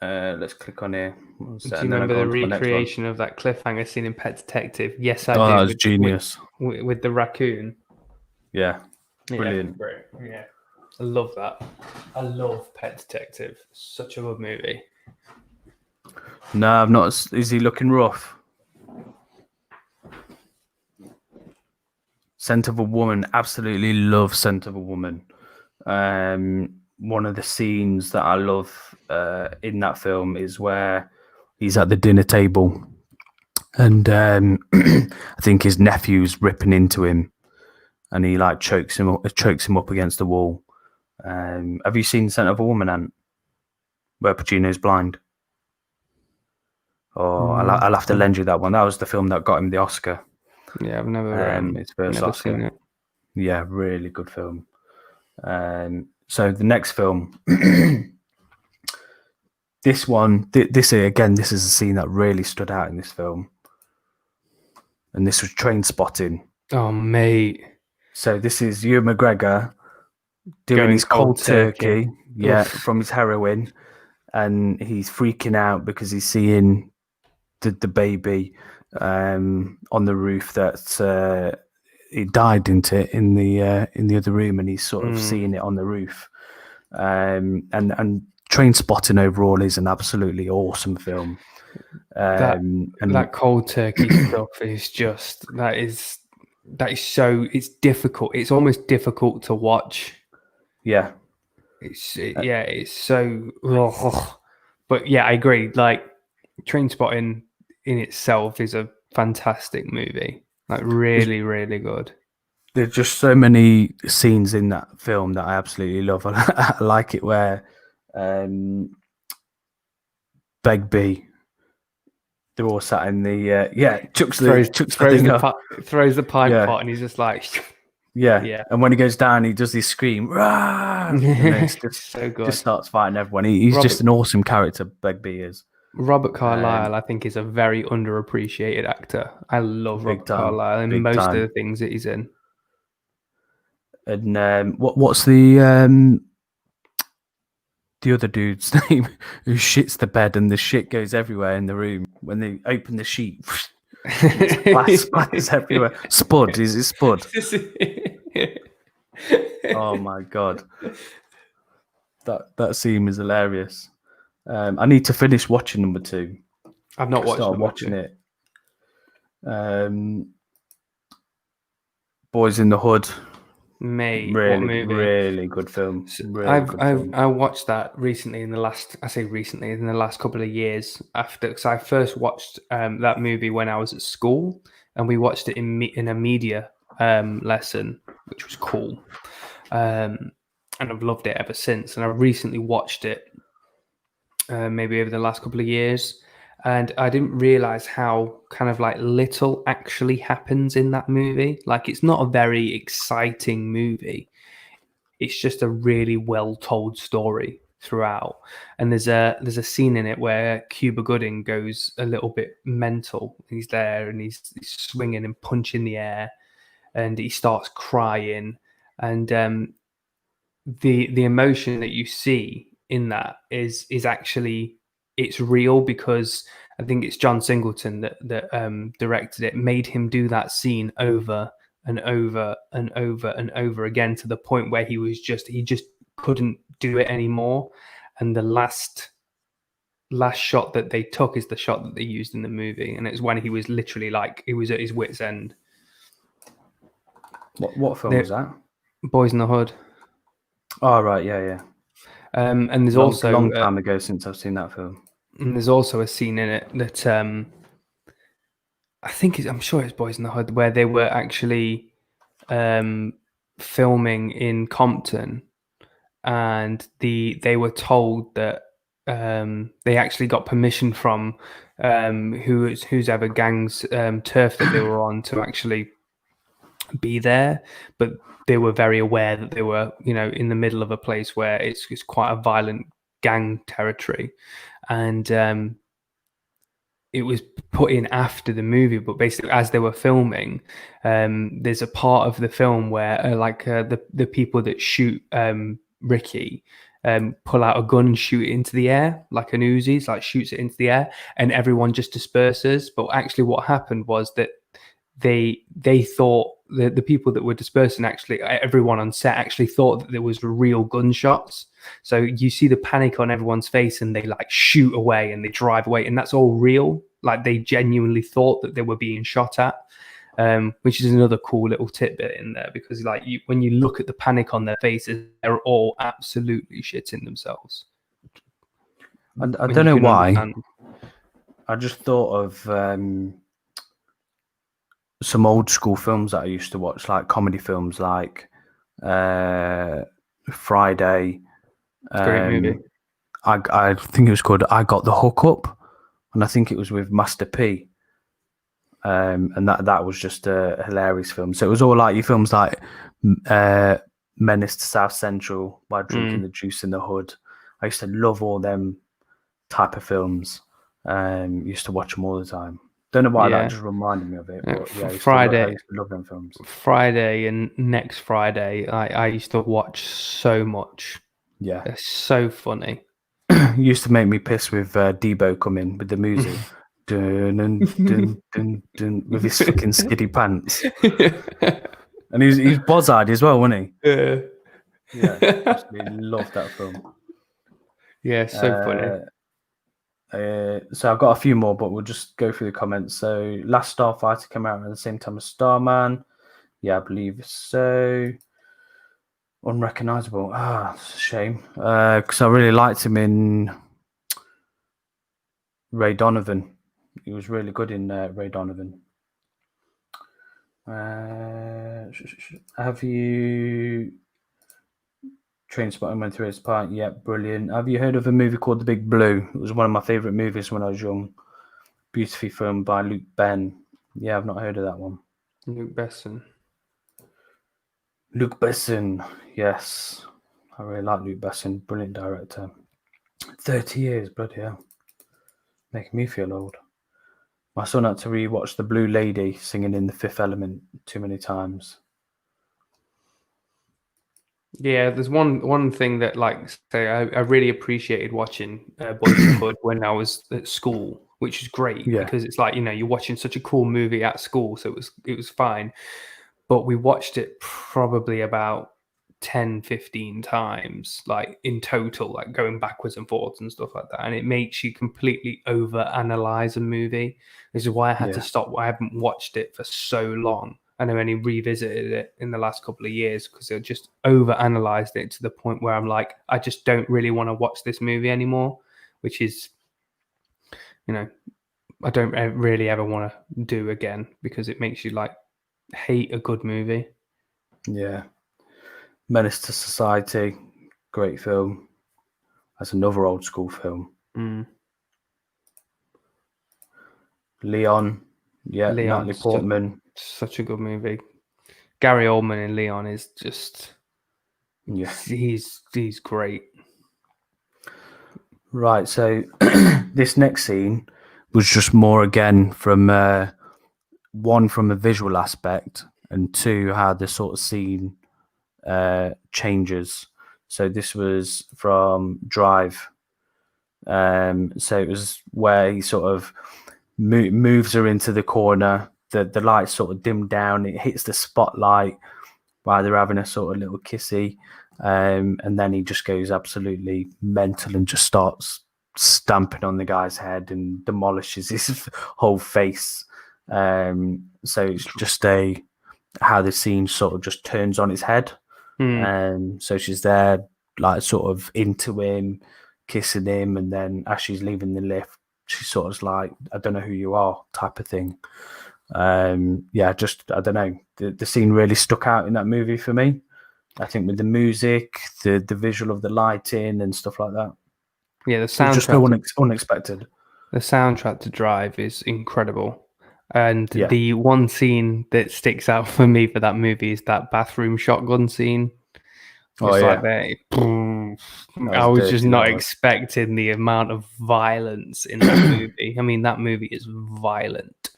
Let's click on here. Do you remember the recreation of that cliffhanger scene in Pet Detective? Yes, I do. That was genius. With the raccoon. Yeah, brilliant. Yeah. I love that. I love Pet Detective. Such a good movie. No, I've not. Is he looking rough? Scent of a Woman. Absolutely love Scent of a Woman. One of the scenes that I love in that film is where he's at the dinner table, and I think his nephew's ripping into him, and he like chokes him up against the wall. Have you seen Scent of a Woman, Ant? Where Pacino's blind? Oh, I'll have to lend you that one. That was the film that got him the Oscar. Yeah, I've never, His first never Oscar. seen it. Yeah, really good film. So the next film, this one, this is a scene that really stood out in this film, and this was Trainspotting. Oh, mate. So this is Ewan McGregor doing his cold turkey, from his heroin, and he's freaking out because he's seeing the baby on the roof that he died in the other room, and he's sort of seeing it on the roof. And Trainspotting overall is an absolutely awesome film. That cold turkey stuff is just that is so, it's difficult. It's almost difficult to watch. Yeah. It's so. Ugh. But yeah, I agree. Like Trainspotting in itself is a fantastic movie. Like really, really good. There's just so many scenes in that film that I absolutely love. I like it where Begbie, they're all sat in the throws the pint pot, and he's just like yeah. And when he goes down, he does this scream, "Rah!" and it's just so good. Just starts fighting everyone. He's just an awesome character. Begbie is. Robert Carlyle, I think, is a very underappreciated actor. I love Robert Carlyle and most of the things that he's in. And what's the other dude's name who shits the bed and the shit goes everywhere in the room when they open the sheet? Splatters everywhere. Spud, is it Spud? Oh my god, that scene is hilarious. I need to finish watching number 2. I've not watching it. Boys in the Hood. Mate, really, what movie? Really good film. I watched that recently in the last couple of years after, because I first watched that movie when I was at school, and we watched it in a media lesson, which was cool, and I've loved it ever since. And I recently watched it maybe over the last couple of years, and I didn't realize how kind of like little actually happens in that movie. Like, it's not a very exciting movie. It's just a really well told story throughout. And there's a scene in it where Cuba Gooding goes a little bit mental. He's there and he's swinging and punching the air, and he starts crying. And the emotion that you see in that is actually, it's real, because I think it's John Singleton that directed it, made him do that scene over and over and over and over again, to the point where he just couldn't do it anymore. And the last shot that they took is the shot that they used in the movie, and it's when he was literally like, he was at his wit's end. What film was that? Boys in the Hood. Oh right, yeah. And there's also a long time ago since I've seen that film. And there's also a scene in it that I'm sure it's Boys in the Hood, where they were actually filming in Compton, and they were told that they actually got permission from whose ever gang's turf that they were on to actually be there, but they were very aware that they were, in the middle of a place where it's quite a violent gang territory, and it was put in after the movie. But basically, as they were filming, there's a part of the film where the people that shoot Ricky pull out a gun and shoot it into the air, like an Uzi, like shoots it into the air, and everyone just disperses. But actually what happened was that they thought the people that were dispersing, actually, everyone on set actually thought that there was real gunshots. So you see the panic on everyone's face, and they like shoot away and they drive away, and that's all real. Like they genuinely thought that they were being shot at, which is another cool little tidbit in there, because like when you look at the panic on their faces, they're all absolutely shitting themselves. I don't know why. I just thought of some old school films that I used to watch, like comedy films, like Friday. Great movie. I think it was called I Got the Hook Up, and I think it was with Master P. And that was just a hilarious film. So it was all like your films like Menace to South Central, by Drinking the Juice in the Hood. I used to love all them type of films. Used to watch them all the time. Don't know why that just reminded me of it. But yeah, I used to love them films. Friday and Next Friday, I used to watch so much. Yeah, they're so funny. Used to make me piss with Debo coming with the music. Dun, dun, dun, dun, dun, with his fucking skiddy pants. And he was boz-eyed as well, wasn't he? Yeah, absolutely loved that film. Yeah, so funny. So I've got a few more, but we'll just go through the comments. So Last Starfighter came out at the same time as Starman. Yeah, I believe so. Unrecognizable. It's a shame. Because I really liked him in Ray Donovan. He was really good in Ray Donovan. Have you Trainspotting went through its part? Yeah, brilliant. Have you heard of a movie called The Big Blue? It was one of my favourite movies when I was young. Beautifully filmed by Luke Ben. Yeah, I've not heard of that one. Luke Besson. Luc Besson, yes. I really like Luc Besson. Brilliant director. 30 years, bloody hell. Making me feel old. My son had to rewatch The Blue Lady singing in The Fifth Element too many times. Yeah, there's one thing that, like, say, I really appreciated watching Boys in the Hood when I was at school, which is great because it's like, you're watching such a cool movie at school, so it was fine. But we watched it probably about 10, 15 times, like in total, like going backwards and forwards and stuff like that. And it makes you completely overanalyze a movie. This is why I had to stop. I haven't watched it for so long. And I only revisited it in the last couple of years because I just overanalyzed it to the point where I'm like, I just don't really want to watch this movie anymore, which is, I don't really ever want to do again because it makes you like hate a good movie. Yeah. Menace to Society, great film. That's another old school film. Leon, Natalie Portman. Such a good movie. Gary Oldman in Leon is just, he's great. Right, so this next scene was just more again from one, from a visual aspect, and two, how the sort of scene changes. So this was from Drive. So it was where he sort of moves her into the corner. The lights sort of dim down. It hits the spotlight while they're having a sort of little kissy. And then he just goes absolutely mental and just starts stamping on the guy's head and demolishes his whole face. So it's just how the scene sort of just turns on its head. So she's there, like sort of into him, kissing him, and then as she's leaving the lift, she's sort of like, I don't know who you are, type of thing. I don't know. The scene really stuck out in that movie for me. I think with the music, the visual of the lighting and stuff like that. Yeah, the soundtrack just so unexpected. The soundtrack to Drive is incredible. And the one scene that sticks out for me for that movie is that bathroom shotgun scene. I was just not expecting the amount of violence in that movie. I mean, that movie is violent.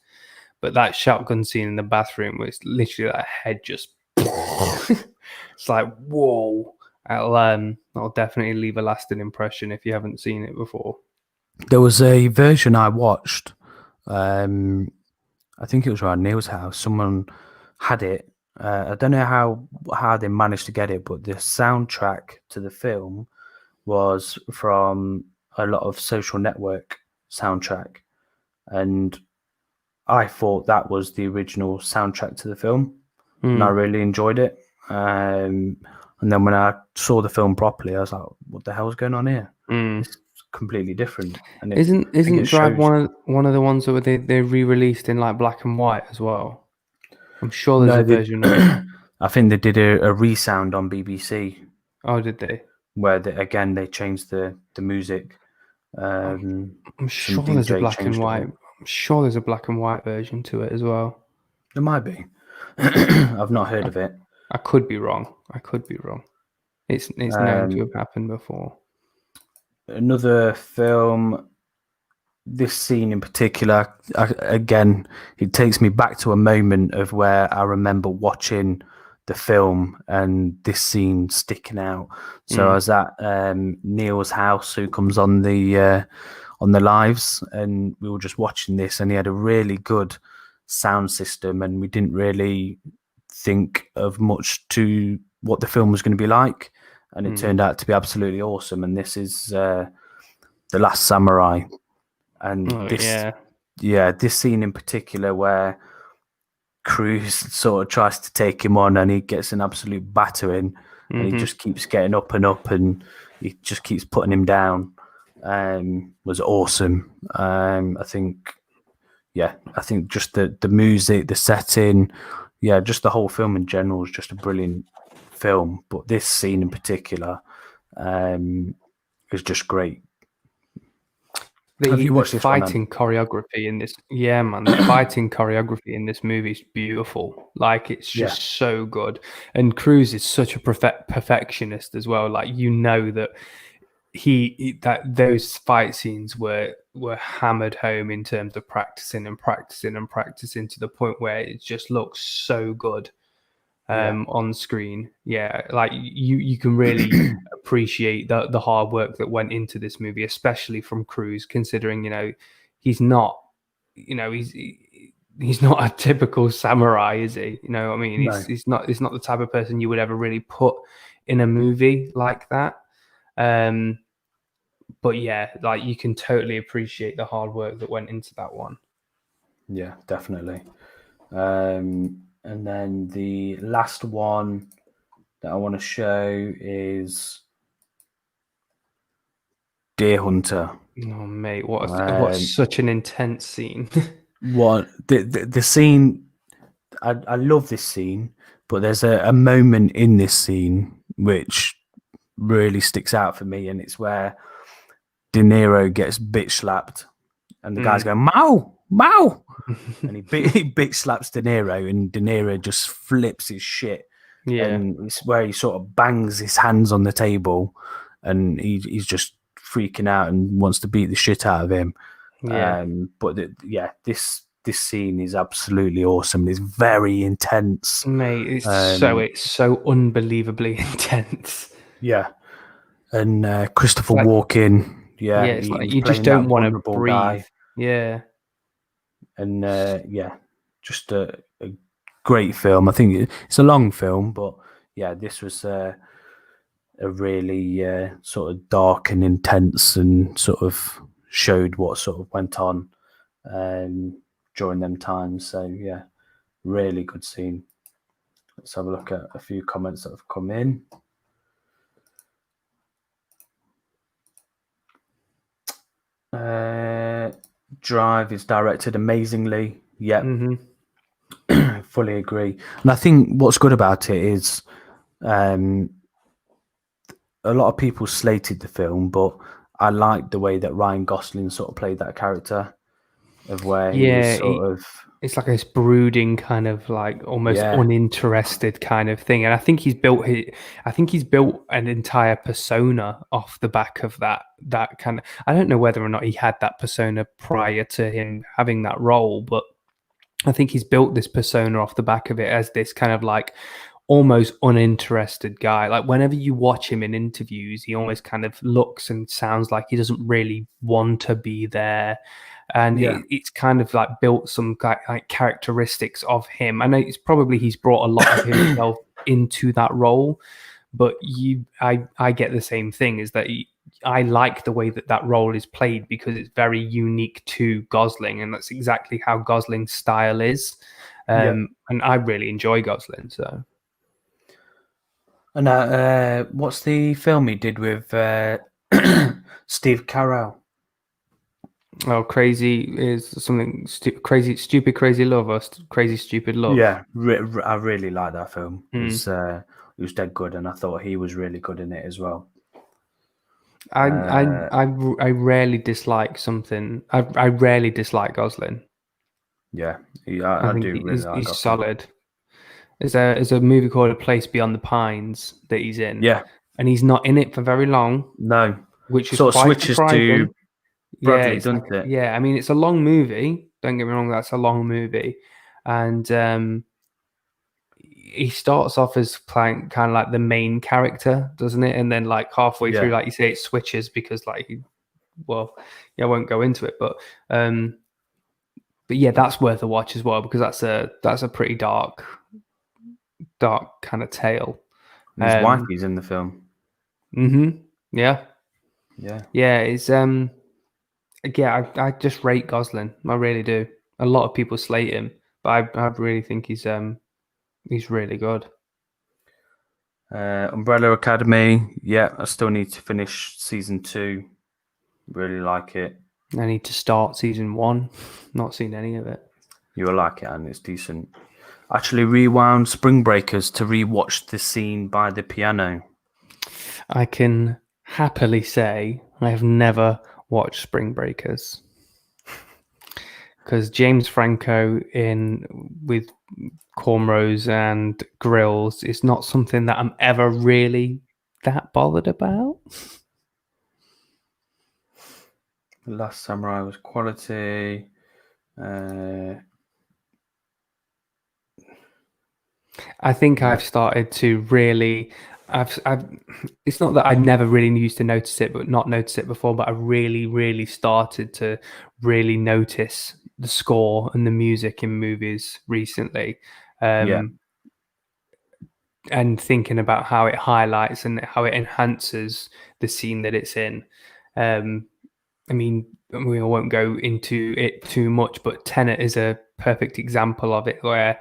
But that shotgun scene in the bathroom was literally that head just... It's like, whoa. I'll definitely leave a lasting impression if you haven't seen it before. There was a version I watched. I think it was around Neil's house. Someone had it, I don't know how they managed to get it, but the soundtrack to the film was from a lot of Social Network soundtrack, and I thought that was the original soundtrack to the film, and I really enjoyed it. And then when I saw the film properly, I was like, "What the hell's going on here? It's completely different." And Isn't Drive one of the ones that they re-released in like black and white as well? I'm sure there's a version of it. I think they did a resound on BBC. Oh, did they? Where they changed the music. I'm sure there's a black and white. I'm sure there's a black and white version to it as well. There might be. I've not heard of it. I could be wrong. It's known to have happened before. Another film, this scene in particular, again, it takes me back to a moment of where I remember watching the film and this scene sticking out. So I was at Neil's house, who comes on the lives, and we were just watching this, and he had a really good sound system, and we didn't really think of much to what the film was going to be like, and it turned out to be absolutely awesome. And this is The Last Samurai, and this scene in particular where Cruise sort of tries to take him on and he gets an absolute battering, and he just keeps getting up and up, and he just keeps putting him down. Was awesome. I think just the music, the setting, just the whole film in general is just a brilliant film. But this scene in particular is just great. Have you watched the fighting choreography in this? Yeah, man, the fighting choreography in this movie is beautiful. Like, it's just so good. And Cruise is such a perfectionist as well. Like, you know that that those fight scenes were hammered home in terms of practicing to the point where it just looks so good on screen. Like you can really appreciate the hard work that went into this movie, especially from Cruise, considering he's not he's not a typical samurai, is he? I mean, he's not the type of person you would ever really put in a movie like that. But like, you can totally appreciate the hard work that went into that one. Yeah, definitely. And then the last one that I want to show is Deer Hunter. Oh, mate, what such an intense scene. What the scene, I love this scene, but there's a moment in this scene which really sticks out for me, and it's where De Niro gets bitch slapped, and the guy's going, "Mao, Mao," and he bitch slaps De Niro, and De Niro just flips his shit. And it's where he sort of bangs his hands on the table, and he's just freaking out and wants to beat the shit out of him. But this scene is absolutely awesome. It's very intense, mate. It's so unbelievably intense. Yeah, and Christopher Walken. It's like you just don't want to breathe. Guy. And just a great film. I think it's a long film, but this was a really sort of dark and intense, and sort of showed what sort of went on during them times. So really good scene. Let's have a look at a few comments that have come in. Drive is directed amazingly. Fully agree. And I think what's good about it is a lot of people slated the film, but I liked the way that Ryan Gosling sort of played that character, of where it's like this brooding kind of, like, almost uninterested kind of thing. And I think he's built an entire persona off the back of that kind of. I don't know whether or not he had that persona prior to him having that role, but I think he's built this persona off the back of it as this kind of, like, almost uninterested guy. Like, whenever you watch him in interviews, he almost kind of looks and sounds like he doesn't really want to be there. and it's kind of like built some like characteristics of him. I know it's probably he's brought a lot of himself into that role, but I get the same thing, is that I like the way that role is played because it's very unique to Gosling, and that's exactly how Gosling's style is. And I really enjoy Gosling. So, and what's the film he did with Steve Carell? Oh, Crazy is something stupid, crazy love, or crazy, stupid love. Yeah, I really like that film. It was dead good, and I thought he was really good in it as well. I rarely dislike something. I rarely dislike Gosling. Yeah, I think do really like he's solid. There's a movie called A Place Beyond the Pines that he's in. Yeah, and he's not in it for very long. No, which is sort of quite switches surprising. to Bradley, doesn't it? Yeah, I mean it's a long movie. Don't get me wrong, that's a long movie, and he starts off as playing kind of like the main character, doesn't it? And then like halfway through, like you say, it switches because like, I won't go into it, but yeah, that's worth a watch as well because that's a pretty dark kind of tale. His wife is in the film. Yeah. It's I just rate Gosling. I really do. A lot of people slate him, but I really think he's really good. Umbrella Academy. Yeah, I still need to finish season 2. Really like it. I need to start season 1. Not seen any of it. You'll like it, and it's decent. Actually, rewound Spring Breakers to rewatch the scene by the piano. I can happily say I have never watched Spring Breakers because James Franco with cornrows and grills is not something that I'm ever really that bothered about. The Last Samurai was quality. I think I've started to really. It's not that I never really used to notice it, but not notice it before. But I really, really started to really notice the score and the music in movies recently. And thinking about how it highlights and how it enhances the scene that it's in. I mean, we won't go into it too much, but Tenet is a perfect example of it, where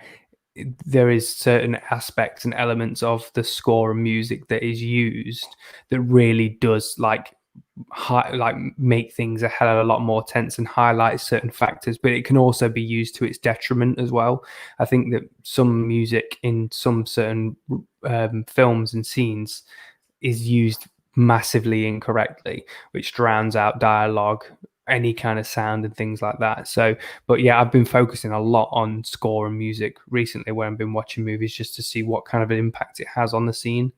there is certain aspects and elements of the score and music that is used that really does make things a hell of a lot more tense and highlight certain factors, but it can also be used to its detriment as well. I think that some music in some certain films and scenes is used massively incorrectly, which drowns out dialogue, any kind of sound and things like that. So, but yeah, I've been focusing a lot on score and music recently when I've been watching movies, just to see what kind of an impact it has on the scene.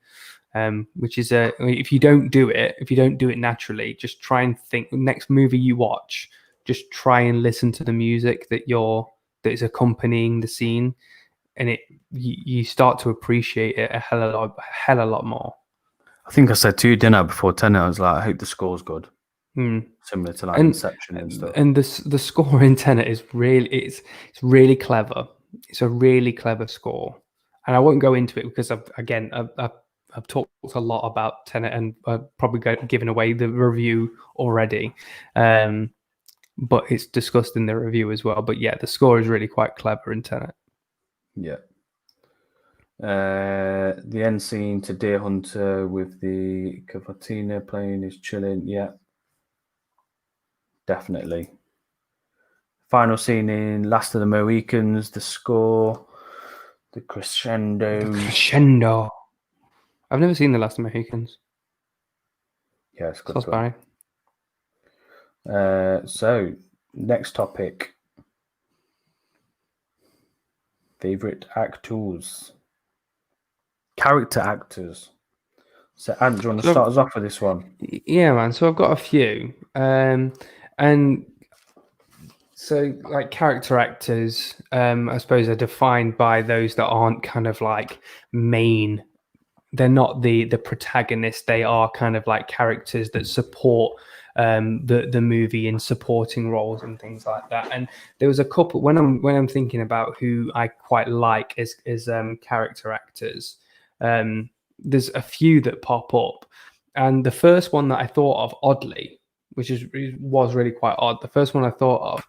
Which is if you don't do it naturally, just try and think next movie you watch, just try and listen to the music that is accompanying the scene, and you start to appreciate it a hell of a lot more. I think I said to you dinner before Tenet, I was like, I hope the score's good. Similar to like Inception and stuff. And the score in Tenet is it's really clever. It's a really clever score, and I won't go into it because I've talked a lot about Tenet and probably given away the review already, but it's discussed in the review as well. But yeah, the score is really quite clever in Tenet. Yeah. The end scene to Deer Hunter with the Cavatina playing is chilling. Yeah, definitely. Final scene in Last of the Mohicans, the score, the crescendo. I've never seen The Last of the Mohicans. Yeah, it's good. So, next topic. Favorite actors. Character actors. So, Ant, do you want to start us off with this one? Yeah, man. So I've got a few. And so, like, character actors, I suppose, are defined by those that aren't kind of like main. They're not the protagonist. They are kind of like characters that support the movie in supporting roles and things like that. And there was a couple when I'm thinking about who I quite like as character actors. There's a few that pop up, and the first one that I thought of, oddly, which was really quite odd, the first one I thought of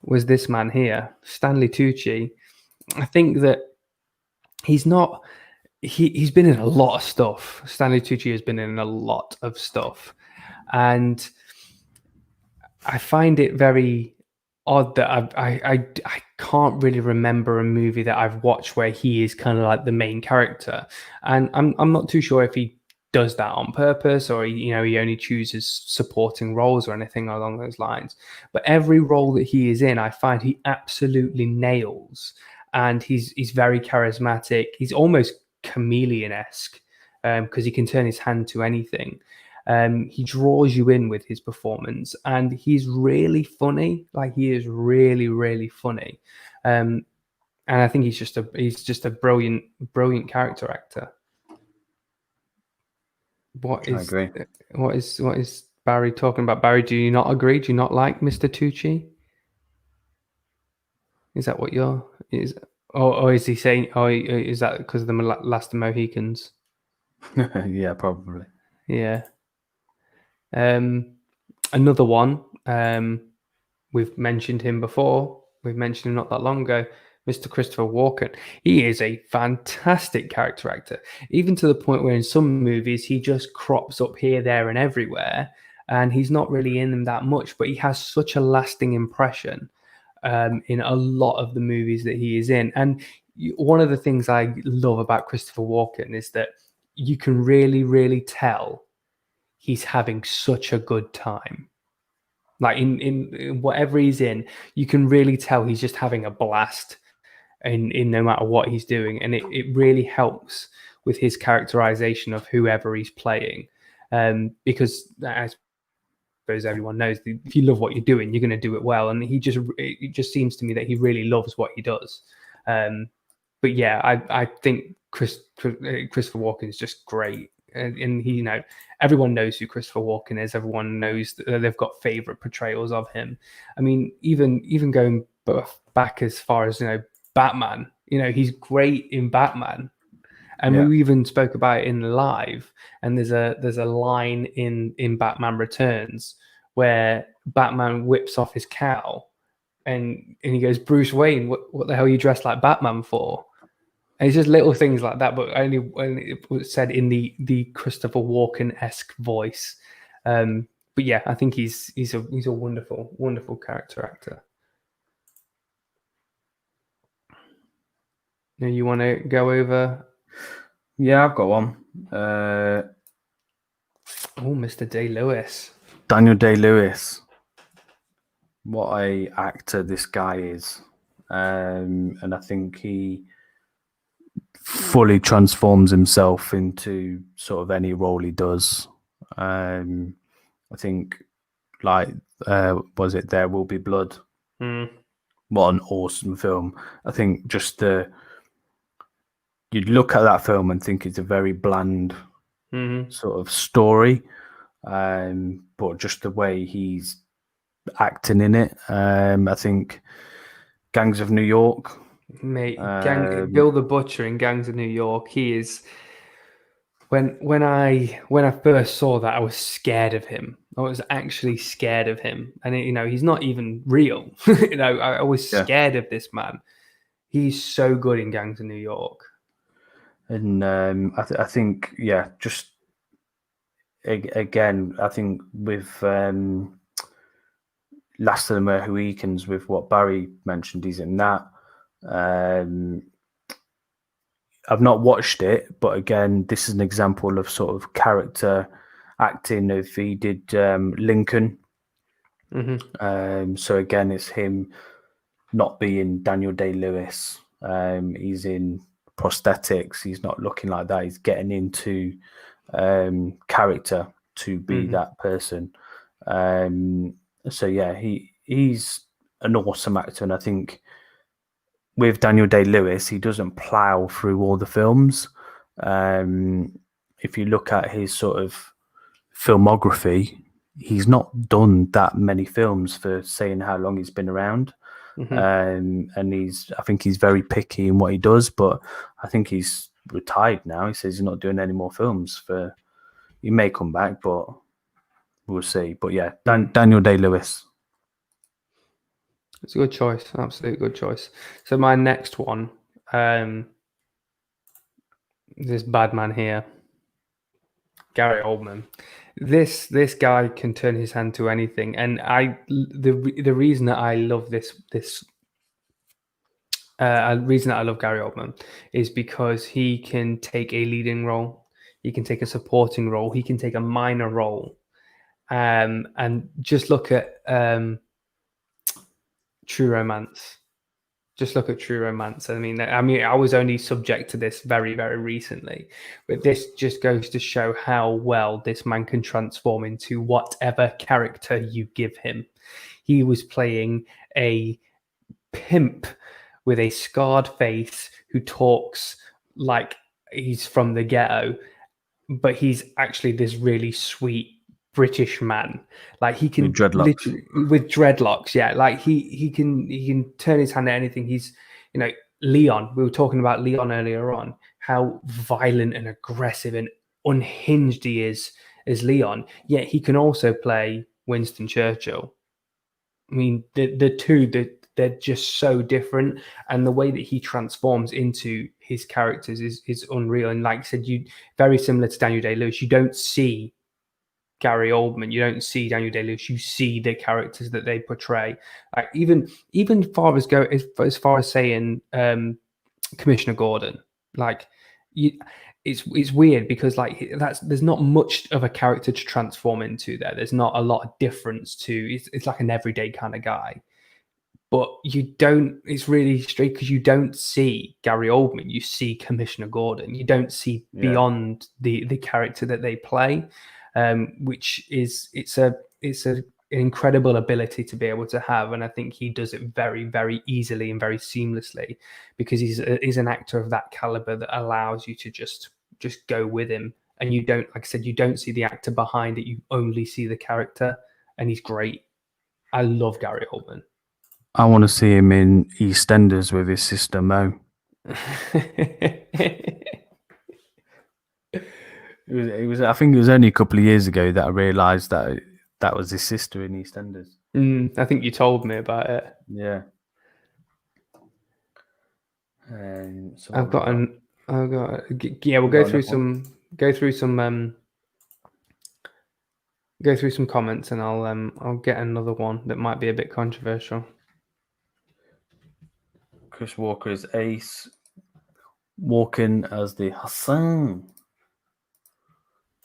was this man here, Stanley Tucci. I think that he's been in a lot of stuff. Stanley Tucci has been in a lot of stuff, and I find it very odd that I can't really remember a movie that I've watched where he is kind of like the main character, and I'm not too sure if he does that on purpose or he only chooses supporting roles or anything along those lines. But every role that he is in, I find he absolutely nails, and he's very charismatic. He's almost chameleon-esque because he can turn his hand to anything. He draws you in with his performance, and he's really funny. Like, he is really, really funny. And I think he's just a brilliant character actor. What is Barry talking about? Barry, do you not agree? Do you not like Mr. Tucci? Is that what is? Or is he saying? Oh, is that because of the Last of Mohicans? Yeah, probably. Yeah. Another one. We've mentioned him before. We've mentioned him not that long ago. Mr. Christopher Walken. He is a fantastic character actor, even to the point where in some movies he just crops up here, there, and everywhere, and he's not really in them that much, but he has such a lasting impression in a lot of the movies that he is in. And one of the things I love about Christopher Walken is that you can really, really tell he's having such a good time. Like in whatever he's in, you can really tell he's just having a blast in no matter what he's doing. And it really helps with his characterization of whoever he's playing. Because I suppose everyone knows that if you love what you're doing, you're going to do it well. And it just seems to me that he really loves what he does. But yeah, I think Christopher Walken is just great. And he, everyone knows who Christopher Walken is. Everyone knows that they've got favorite portrayals of him. I mean, even going back as far as Batman. He's great in Batman, and we even spoke about it in Live. And there's a line in Batman Returns where Batman whips off his cowl, and he goes, "Bruce Wayne, what the hell are you dressed like Batman for?" And it's just little things like that, but only when it was said in the Christopher Walken-esque voice. But yeah, I think he's a wonderful, wonderful character actor. Now, you want to go over? Yeah, I've got one. Mr. Day-Lewis. Daniel Day-Lewis. What a actor this guy is. And I think he fully transforms himself into sort of any role he does. I think, was it There Will Be Blood? What an awesome film. I think just you'd look at that film and think it's a very bland sort of story, but just the way he's acting in it. I think Gangs of New York. Mate, Bill the Butcher in Gangs of New York. He is. When I first saw that, I was scared of him. I was actually scared of him, and he's not even real. I was scared of this man. He's so good in Gangs of New York. And I think, just again, I think with Last of the Mohicans, with what Barry mentioned, he's in that. I've not watched it, but again, this is an example of sort of character acting. If he did Lincoln, so again, it's him not being Daniel Day-Lewis. He's in prosthetics. He's not looking like that. He's getting into character to be that person. So yeah, he's an awesome actor, and I think with Daniel Day-Lewis, he doesn't plow through all the films. If you look at his sort of filmography, he's not done that many films for saying how long he's been around. And I think he's very picky in what he does, but I think he's retired now. He says he's not doing any more films he may come back, but we'll see. But yeah, Daniel Day-Lewis. It's a good choice. Absolute good choice. So my next one, this bad man here, Gary Oldman. This guy can turn his hand to anything, and the reason that I love reason that I love Gary Oldman is because he can take a leading role, he can take a supporting role, he can take a minor role, and just look at True Romance. Just look at True Romance. I mean, I was only subject to this very, very recently, but this just goes to show how well this man can transform into whatever character you give him. He was playing a pimp with a scarred face who talks like he's from the ghetto, but he's actually this really sweet British man. Like he can with dreadlocks, yeah. Like he can turn his hand at anything. He's, Leon. We were talking about Leon earlier on, how violent and aggressive and unhinged he is as Leon. Yet he can also play Winston Churchill. I mean, the two, they're just so different, and the way that he transforms into his characters is unreal. And like I said, very similar to Daniel Day-Lewis. You don't see Gary Oldman, you don't see Daniel Day-Lewis, you see the characters that they portray. Like even as far as saying Commissioner Gordon, like it's weird because like there's not much of a character to transform into there. There's not a lot of difference to it's like an everyday kind of guy. But it's really strange because you don't see Gary Oldman, you see Commissioner Gordon. You don't see beyond the character that they play. Which is it's an incredible ability to be able to have, and I think he does it very, very easily and very seamlessly because he's an actor of that caliber that allows you to just go with him, and you don't, like I said, you don't see the actor behind it, you only see the character, and he's great. I love Gary Oldman. I want to see him in EastEnders with his sister Mo. It was. I think it was only a couple of years ago that I realised that was his sister in EastEnders. I think you told me about it. Yeah. So We'll go through some comments, and I'll get another one that might be a bit controversial. Chris Walker is Ace. Walking as the Hassan.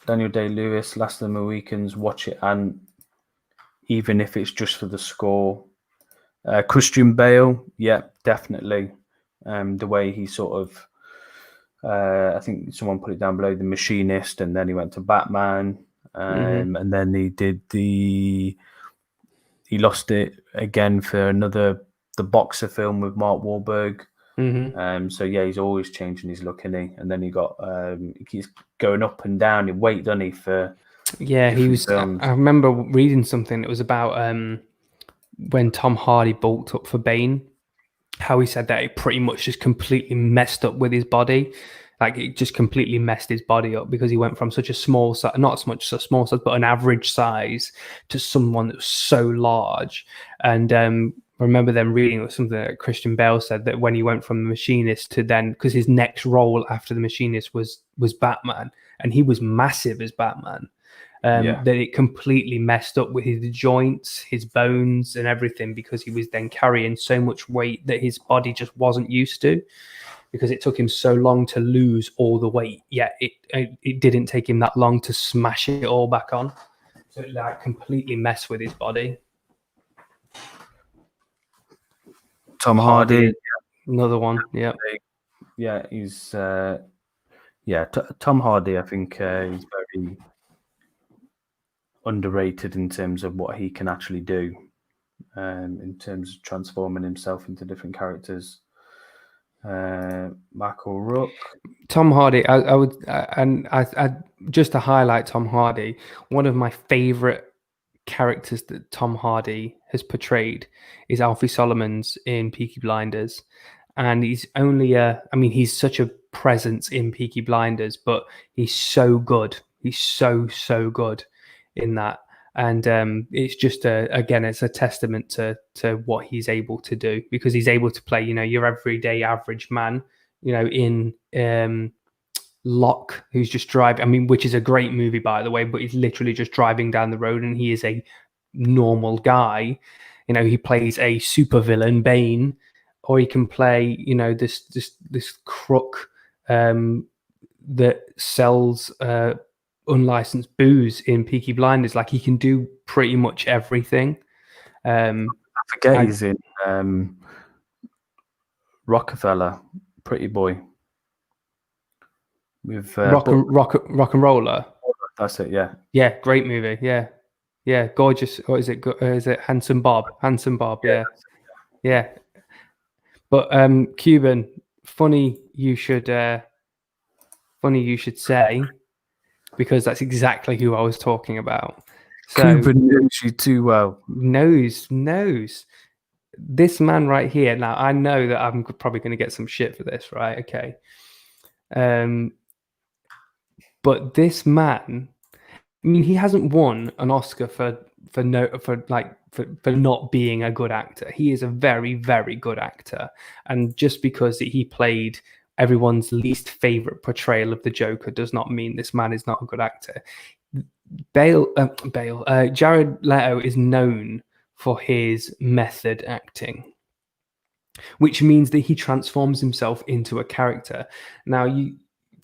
Daniel Day-Lewis, Last of the Mohicans, watch it, and even if it's just for the score. Christian Bale, yeah, definitely. The way he sort of, I think someone put it down below, The Machinist, and then he went to Batman, and then he lost it again for the Boxer film with Mark Wahlberg. So yeah, he's always changing his look, isn't he? And then he keeps going up and down in weight, doesn't he? He was. Films. I remember reading something that was about when Tom Hardy bulked up for Bane, how he said that it pretty much just completely messed up with his body. Like it just completely messed his body up because he went from such a small size, not so much a small size, but an average size, to someone that was so large. And I remember them reading something that Christian Bale said, that when he went from The Machinist to then, because his next role after The Machinist was Batman, and he was massive as Batman, that it completely messed up with his joints, his bones, and everything, because he was then carrying so much weight that his body just wasn't used to, because it took him so long to lose all the weight. Yet it didn't take him that long to smash it all back on. So it like completely messed with his body. Tom Hardy, another one. Yeah, he's Tom Hardy. I think he's very underrated in terms of what he can actually do, in terms of transforming himself into different characters. Michael Rook, Tom Hardy. I just to highlight Tom Hardy, one of my favorite characters that Tom Hardy has portrayed is Alfie Solomons in Peaky Blinders. And he's only he's such a presence in Peaky Blinders, but he's so good. He's so good in that. And it's just it's a testament to what he's able to do, because he's able to play, your everyday average man, in Locke, who's just driving, which is a great movie, by the way, but he's literally just driving down the road and he is a normal guy. He plays a supervillain, Bane, or he can play, this crook that sells unlicensed booze in Peaky Blinders. Like, he can do pretty much everything. I forget he's in Rockefeller, Pretty Boy. With Rock and Roller. That's it. Yeah. Yeah, great movie. Yeah, gorgeous. Or is it Handsome Bob? Handsome Bob. Yeah. But Cuban, funny you should say, because that's exactly who I was talking about. So, Cuban knows you too well. Knows. This man right here. Now, I know that I'm probably going to get some shit for this, right? Okay. But this man, he hasn't won an Oscar for not being a good actor. He is a very, very good actor. And just because he played everyone's least favorite portrayal of the Joker does not mean this man is not a good actor. Jared Leto is known for his method acting, which means that he transforms himself into a character. Now, you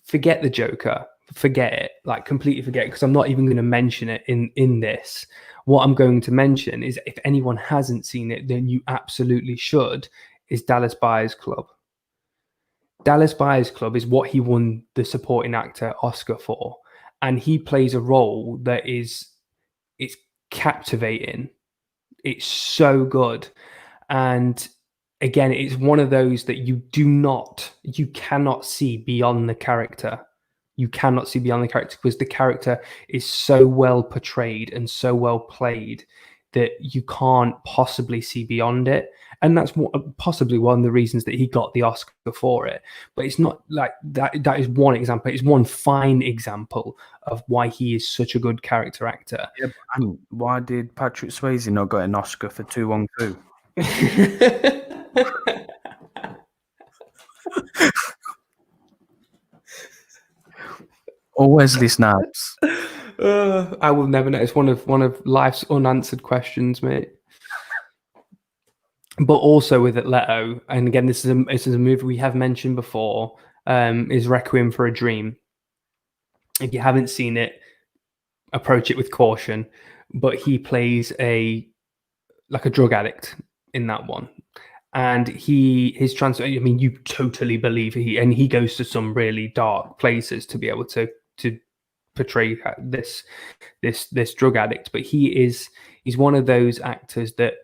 forget the Joker, forget it, like completely forget it, because I'm not even going to mention it in this. What I'm going to mention is, if anyone hasn't seen it, then you absolutely should, is Dallas Buyers Club. Dallas Buyers Club is what he won the supporting actor Oscar for. And he plays a role that it's captivating. It's so good. And again, it's one of those that you cannot see beyond the character. You cannot see beyond the character, because the character is so well portrayed and so well played that you can't possibly see beyond it. And that's possibly one of the reasons that he got the Oscar for it. But it's not like that. That is one example. It's one fine example of why he is such a good character actor. Yeah, and why did Patrick Swayze not get an Oscar for To Wong Foo? Or Wesley Snipes? I will never know. It's one of life's unanswered questions, mate. But also with Leto, and again, this is a movie we have mentioned before, is Requiem for a Dream. If you haven't seen it, approach it with caution. But he plays a drug addict in that one, and his transfer. You totally believe he goes to some really dark places to be able to portray this drug addict. But he's one of those actors that.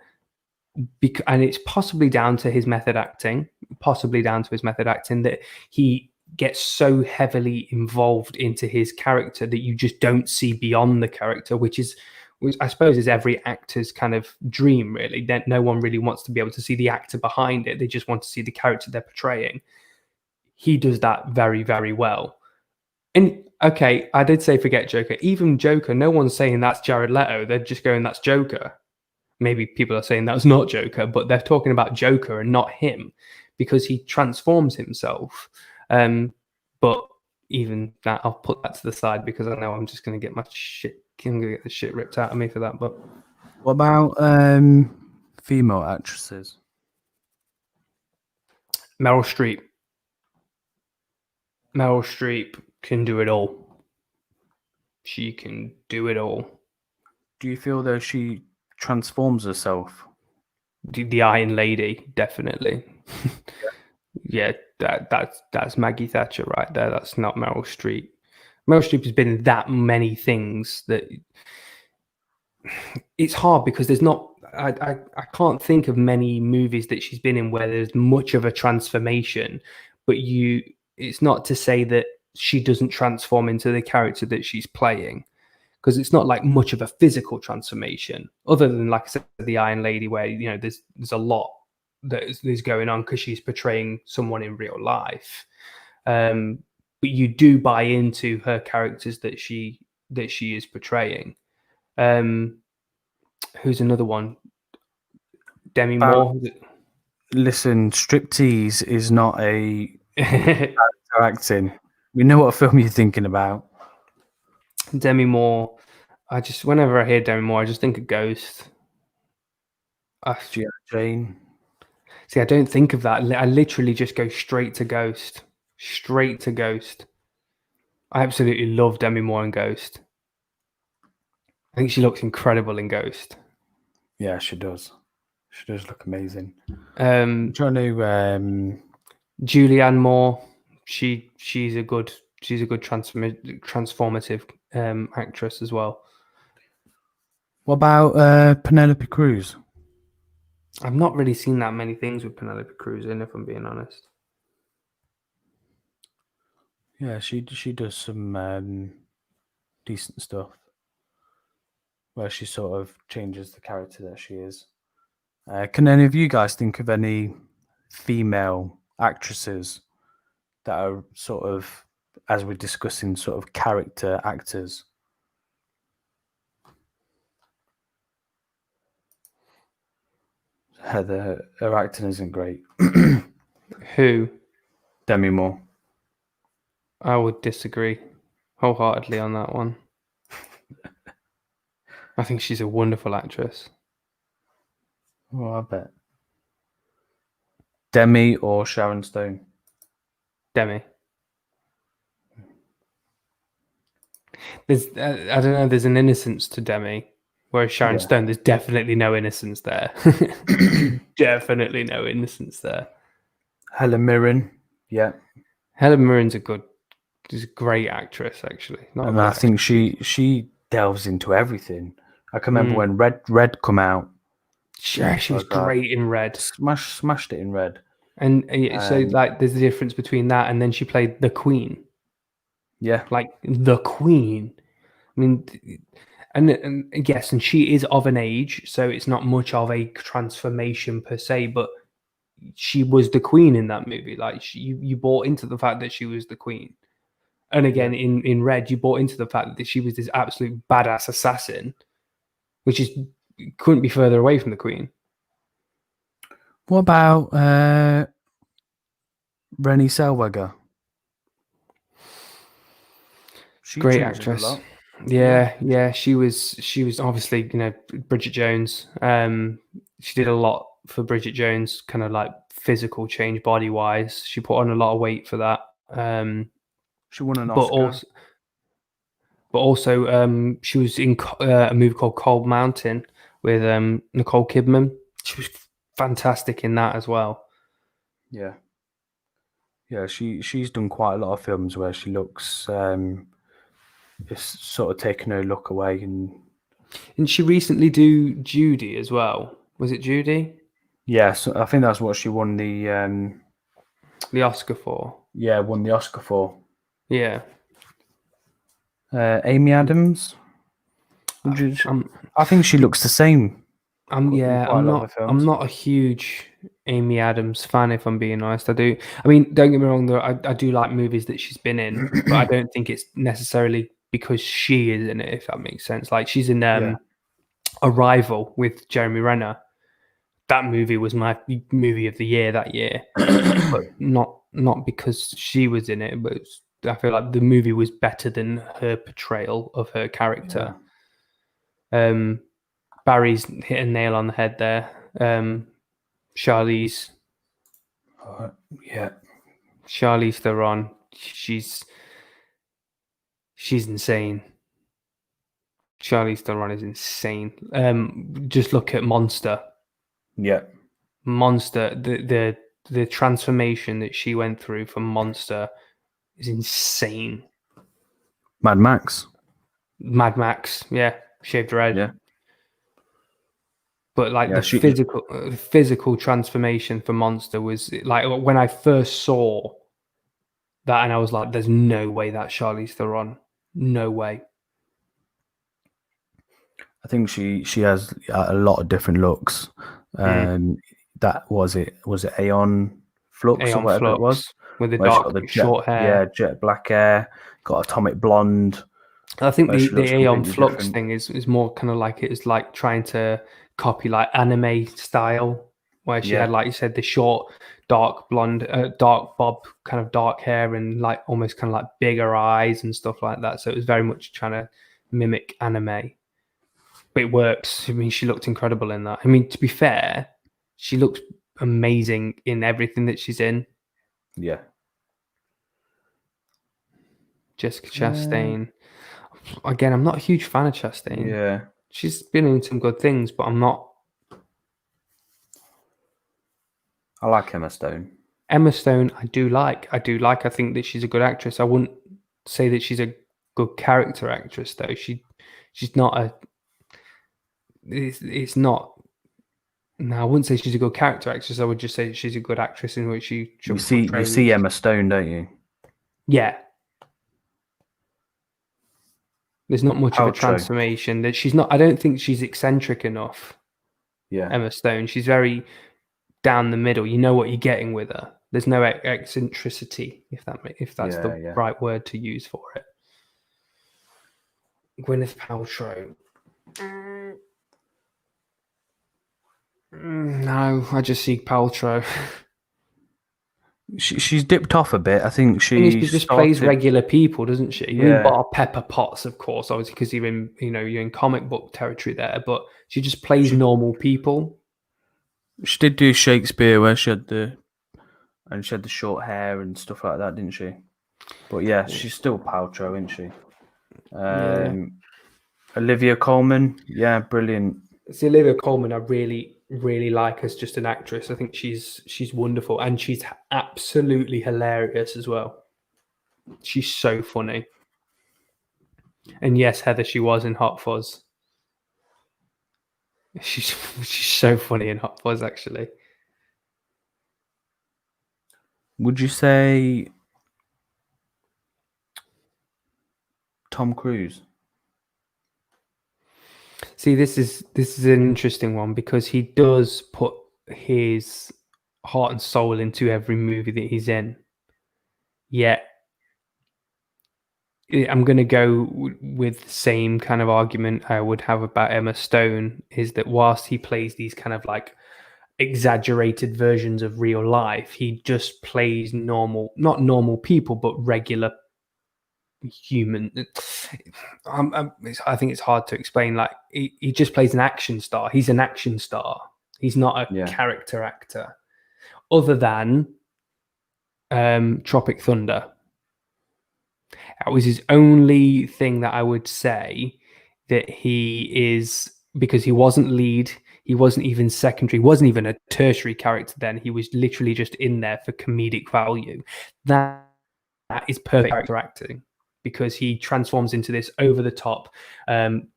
And it's possibly down to his method acting, that he gets so heavily involved into his character that you just don't see beyond the character, which I suppose is every actor's kind of dream, really. That no one really wants to be able to see the actor behind it. They just want to see the character they're portraying. He does that very, very well. And okay, I did say forget Joker. Even Joker, no one's saying that's Jared Leto. They're just going, that's Joker. Maybe people are saying that's not Joker, but they're talking about Joker and not him, because he transforms himself. But even that, I'll put that to the side, because I know I'm just going to get the shit ripped out of me for that. But what about female actresses? Meryl Streep. Meryl Streep can do it all. She can do it all. Do you feel that she transforms herself? The Iron Lady, definitely. Yeah, that's Maggie Thatcher right there. That's not Meryl Streep. Meryl Streep has been in that many things that it's hard, because there's not. I can't think of many movies that she's been in where there's much of a transformation. But it's not to say that she doesn't transform into the character that she's playing. because it's not like much of a physical transformation, other than, like I said, the Iron Lady, where there's a lot that is going on because she's portraying someone in real life. But you do buy into her characters that she is portraying. Who's another one? Demi Moore. Listen, striptease is not a character acting. We know what film you're thinking about. Demi Moore. Whenever I hear Demi Moore, I just think of Ghost. G.I. Jane. See, I don't think of that. I literally just go straight to Ghost. Straight to Ghost. I absolutely love Demi Moore in Ghost. I think she looks incredible in Ghost. Yeah, she does. She does look amazing. I'm trying to Julianne Moore. She's a good transformative actress as well. What about Penelope Cruz? I've not really seen that many things with Penelope Cruz in, if I'm being honest. Yeah, she does some decent stuff where she sort of changes the character that she is. Can any of you guys think of any female actresses that are sort of, as we're discussing, sort of character actors? Her acting isn't great. Who? Demi Moore. I would disagree wholeheartedly on that one. I think she's a wonderful actress. Oh, I bet. Demi or Sharon Stone? Demi. There's, I don't know, there's an innocence to Demi, whereas Sharon Stone, there's definitely no innocence there. Definitely no innocence there. Helen Mirren, yeah. Helen Mirren's she's a great actress, actually. And I think she delves into everything. I can remember when Red come out. Yeah, she was great in Red. Smashed it in Red. And so, like, there's a difference between that and then she played the Queen. Yeah. Like, the Queen. I mean, and yes, and she is of an age, so it's not much of a transformation per se, but she was the Queen in that movie. Like, you bought into the fact that she was the Queen. And again, in Red, you bought into the fact that she was this absolute badass assassin, which couldn't be further away from the Queen. What about Renée Zellweger? Great actress. Yeah. She was obviously, Bridget Jones. She did a lot for Bridget Jones, kind of like physical change body wise. She put on a lot of weight for that. She won an Oscar. But also, she was in a movie called Cold Mountain with Nicole Kidman. She was fantastic in that as well. Yeah. Yeah, she's done quite a lot of films where she looks it's sort of taken her look away. And she recently do Judy as well? Was it Judy? Yeah, so I think that's what she won the Oscar for. Yeah, won the Oscar for. Yeah. Amy Adams. I think she looks the same. I'm not a huge Amy Adams fan, if I'm being honest. I mean, don't get me wrong, though, I do like movies that she's been in, but I don't think it's necessarily because she is in it, if that makes sense. Like, she's in Arrival with Jeremy Renner. That movie was my movie of the year that year, but not because she was in it, but I feel like the movie was better than her portrayal of her character. Yeah. Barry's hit a nail on the head there. Charlize. Yeah. Charlize Theron. She's insane. Charlize Theron is insane. Just look at Monster. Yeah. Monster. The transformation that she went through from Monster is insane. Mad Max. Yeah. Shaved her head. Yeah. But like the physical transformation for Monster was like when I first saw that, and I was like, "There's no way that's Charlize Theron. No way." I think she has a lot of different looks. That was it. Was it Aeon Flux or Aeon whatever it was? Flux with the Where she got dark the short hair. jet black hair, got atomic blonde. I think Where she the looks Aeon completely Flux different. thing is more kind of like it's like trying to copy like anime style, where she had, Yeah, like you said, the short, dark blonde, dark bob kind of dark hair and like almost kind of like bigger eyes and stuff like that. So it was very much trying to mimic anime, but it works. I mean, she looked incredible in that. I mean, to be fair, she looks amazing in everything that she's in. yeah. Jessica Chastain. Again, I'm not a huge fan of Chastain. Yeah. She's been in some good things, but I'm not. I like Emma Stone. Emma Stone, I do like. I think that she's a good actress. I wouldn't say that she's a good character actress, though. She's not a. It's not. No, I wouldn't say she's a good character actress. I would just say she's a good actress in which she You see Emma Stone, don't you? Yeah. There's not much of a Paltrow. transformation. That she's not. I don't think she's eccentric enough. Yeah. Emma Stone. She's very down the middle. You know what you're getting with her. There's no eccentricity, if that's the right word to use for it. Gwyneth Paltrow. No, I just see Paltrow. She's dipped off a bit. I think she just plays regular people, doesn't she? Yeah. I mean, bar Pepper Potts, of course, obviously, because you're in comic book territory there. But she just plays normal people. She did do Shakespeare, where she had the short hair and stuff like that, didn't she? But yeah, she's still Paltrow, isn't she? Olivia Colman, yeah, brilliant. See, Olivia Colman, I really, really like as just an actress. I think she's wonderful, and she's absolutely hilarious as well. She's so funny. And yes, Heather, she was in Hot Fuzz. She's so funny in Hot Fuzz, actually. Would you say Tom Cruise? See, this is an interesting one because he does put his heart and soul into every movie that he's in. Yet, I'm going to go with the same kind of argument I would have about Emma Stone, is that whilst he plays these kind of like exaggerated versions of real life, he just plays not normal people, but regular human. I think it's hard to explain. Like he just plays an action star. He's an action star. He's not a character actor, other than Tropic Thunder. That was his only thing that I would say that he is, because he wasn't lead, he wasn't even secondary, wasn't even a tertiary character then. He was literally just in there for comedic value. That is perfect character acting, because he transforms into this over the top.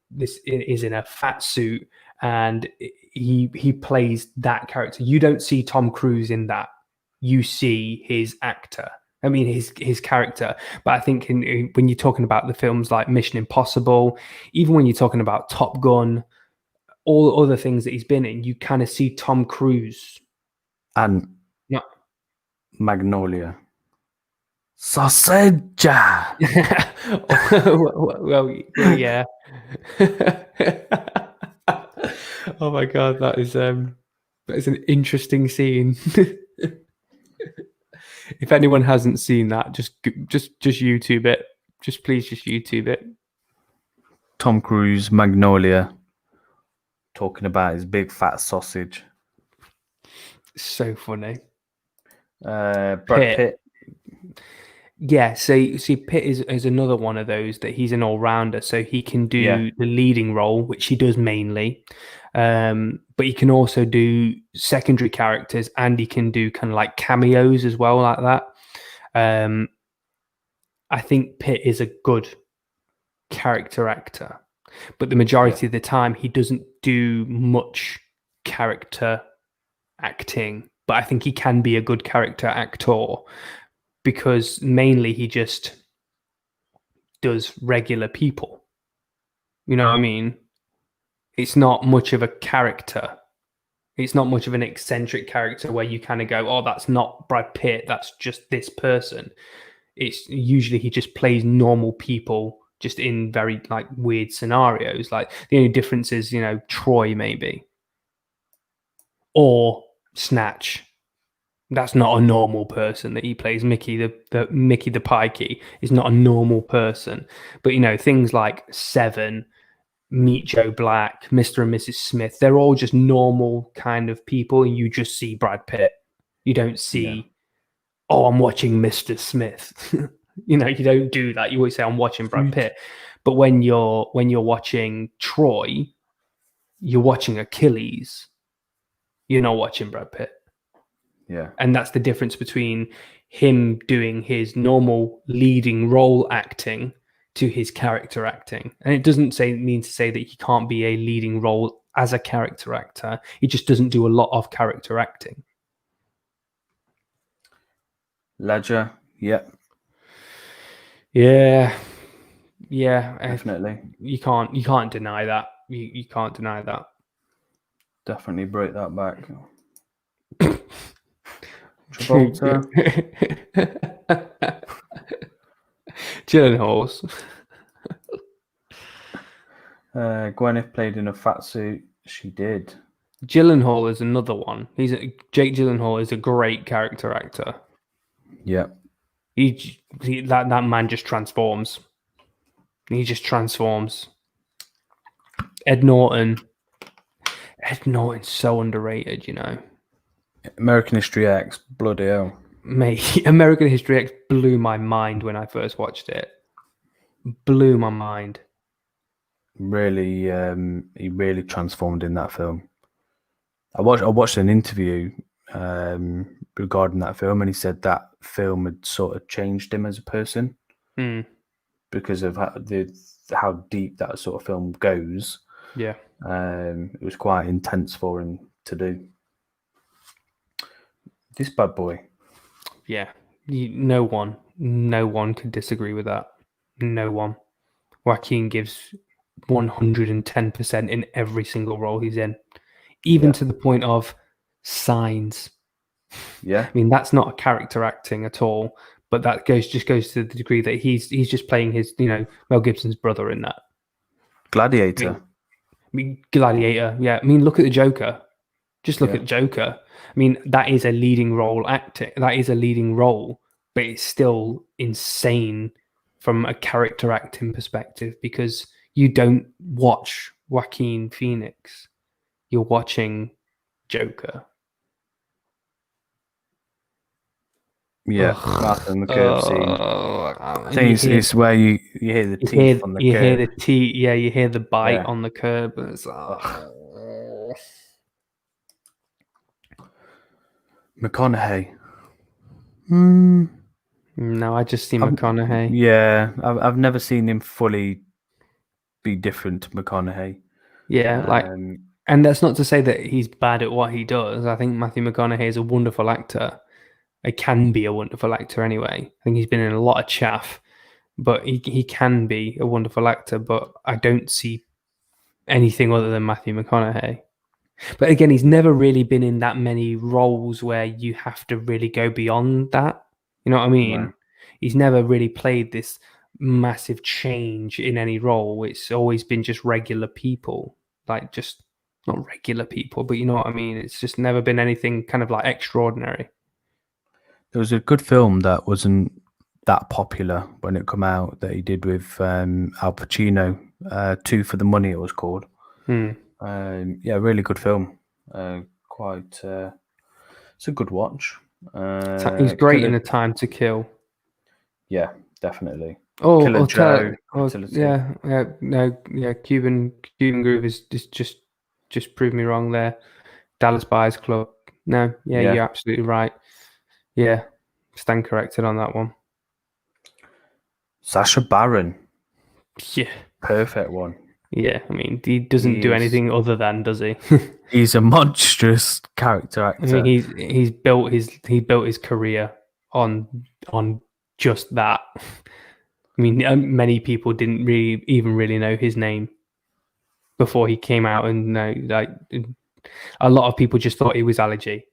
This is in a fat suit, and he plays that character. You don't see Tom Cruise in that. You see his actor. I mean, his character. But I think when you're talking about the films like Mission Impossible, even when you're talking about Top Gun, all other things that he's been in, you kind of see Tom Cruise. And Magnolia. Sausage. well, yeah. Oh my God, that is an interesting scene. If anyone hasn't seen that, just YouTube it. Please YouTube it. Tom Cruise, Magnolia, talking about his big fat sausage. So funny. Brad Pitt. Yeah, see, Pitt is another one of those that he's an all-rounder, so he can do the leading role, which he does mainly, but he can also do secondary characters, and he can do kind of like cameos as well, like that. I think Pitt is a good character actor, but the majority of the time he doesn't do much character acting, but I think he can be a good character actor, because mainly he just does regular people. You know what I mean? it's not much of a character. It's not much of an eccentric character where you kind of go, oh, that's not Brad Pitt. That's just this person. It's usually he just plays normal people just in very like weird scenarios. Like the only difference is, Troy maybe or Snatch. That's not a normal person that he plays. Mickey, the Mickey the Pikey is not a normal person. But things like Seven, Meet Joe Black, Mr. and Mrs. Smith, they're all just normal kind of people, and you just see Brad Pitt. You don't see, oh, I'm watching Mr. Smith. You don't do that. You always say, I'm watching Brad Pitt. But when you're watching Troy, you're watching Achilles. You're not watching Brad Pitt. Yeah. And that's the difference between him doing his normal leading role acting to his character acting. And it doesn't mean to say that he can't be a leading role as a character actor. He just doesn't do a lot of character acting. Ledger, yeah. Yeah, definitely. You can't deny that. You can't deny that. Definitely break that back. Travolta. Gyllenhaal. Gwyneth played in a fat suit. She did. Gyllenhaal is another one. Jake Gyllenhaal is a great character actor. Yeah. That man just transforms. He just transforms. Ed Norton's so underrated, American History X, bloody hell. Mate, American History X blew my mind when I first watched it. Blew my mind. Really, he really transformed in that film. I watched an interview regarding that film, and he said that film had sort of changed him as a person because of how deep that sort of film goes. Yeah, it was quite intense for him to do. This bad boy. Yeah, no one could disagree with that. No one. Joaquin gives 110% in every single role he's in, even to the point of Signs. Yeah, I mean that's not a character acting at all, but that just goes to the degree that he's just playing his Mel Gibson's brother in that. Gladiator. I mean Gladiator. Yeah, I mean look at the Joker. Just look at Joker. I mean that is a leading role acting. That is a leading role, but it's still insane from a character acting perspective because you don't watch Joaquin Phoenix. You're watching Joker. Yeah, Martha and the curve scene. I think it's where you hear the teeth on the curb. You hear the teeth, yeah, you hear the bite on the curb. It's, McConaughey. No, I just see McConaughey. Yeah, I've never seen him fully be different to McConaughey. Yeah, and that's not to say that he's bad at what he does. I think Matthew McConaughey is a wonderful actor. He can be a wonderful actor anyway. I think he's been in a lot of chaff, but he can be a wonderful actor. But I don't see anything other than Matthew McConaughey. But again, he's never really been in that many roles where you have to really go beyond that. You know what I mean? No. He's never really played this massive change in any role. It's always been just regular people, like just not regular people, but you know what I mean? It's just never been anything kind of like extraordinary. There was a good film that wasn't that popular when it came out that he did with Al Pacino, Two for the Money it was called. Yeah, really good film. It's a good watch. He's great in A Time to Kill. Yeah, definitely. Oh, Killer Joe. Cuban Groove is just proved me wrong there. Dallas Buyers Club. No, you're absolutely right. Yeah, stand corrected on that one. Sacha Baron. Yeah. Perfect one. Yeah, I mean, he doesn't do anything other than, does he? He's a monstrous character actor. I mean, he built his career on just that. I mean, many people didn't really know his name. before he came out, and like a lot of people just thought he was Ali G.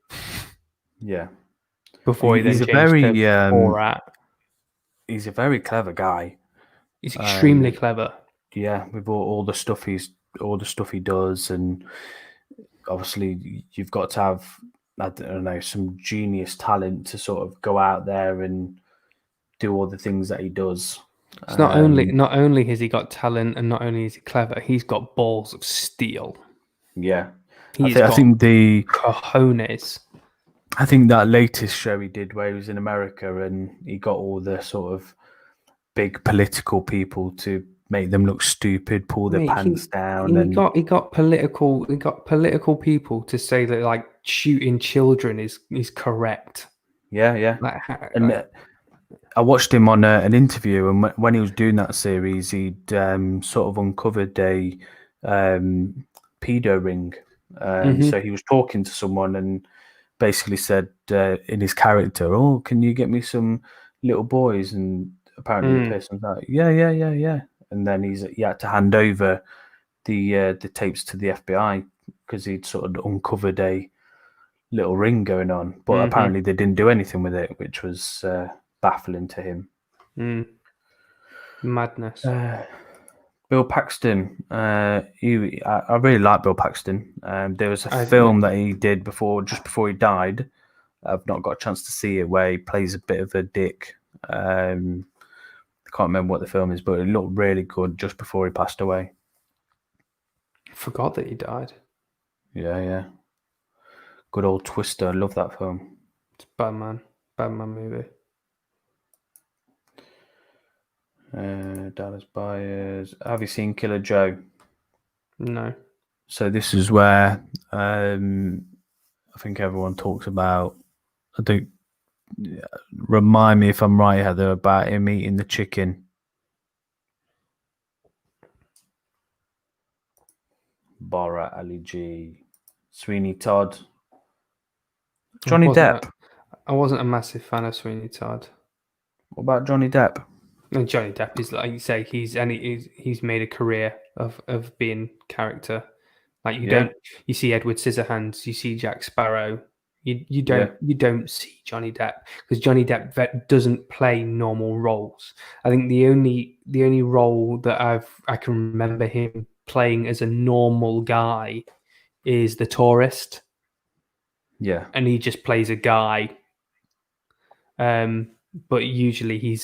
Yeah. Before he then He's a changed very to Borat. he's a very clever guy. He's extremely clever. Yeah, with all the stuff he does, and obviously you've got to have, I don't know, some genius talent to sort of go out there and do all the things that he does. It's not only has he got talent, and not only is he clever, he's got balls of steel. Yeah, I think the cojones. I think that latest show he did, where he was in America and he got all the sort of big political people to make them look stupid, pull their pants down, and he got political people to say that like shooting children is correct. Yeah. I watched him on an interview, and when he was doing that series, he'd sort of uncovered a pedo ring. So he was talking to someone and basically said in his character, "Oh, can you get me some little boys?" And apparently the person's like, "Yeah." And then he had to hand over the tapes to the FBI because he'd sort of uncovered a little ring going on, but apparently they didn't do anything with it, which was baffling to him. Madness. Bill Paxton. I really like Bill Paxton. There was a film that he did just before he died. I've not got a chance to see it, where he plays a bit of a dick. I can't remember what the film is, but it looked really good just before he passed away. I forgot that he died. Yeah. Good old Twister. I love that film. It's Batman movie. Dallas Buyers. Have you seen Killer Joe? No. So this is where I think everyone talks about. I think. Remind me if I'm right, Heather, about him eating the chicken. Borat, Ali G, Sweeney Todd, Johnny Depp. I wasn't a massive fan of Sweeney Todd. What about Johnny Depp? And Johnny Depp is, like you say, he's made a career of being character. Like you see Edward Scissorhands, you see Jack Sparrow. You don't see Johnny Depp, because Johnny Depp doesn't play normal roles. I think the only role that I can remember him playing as a normal guy is The Tourist. Yeah, and he just plays a guy. But usually he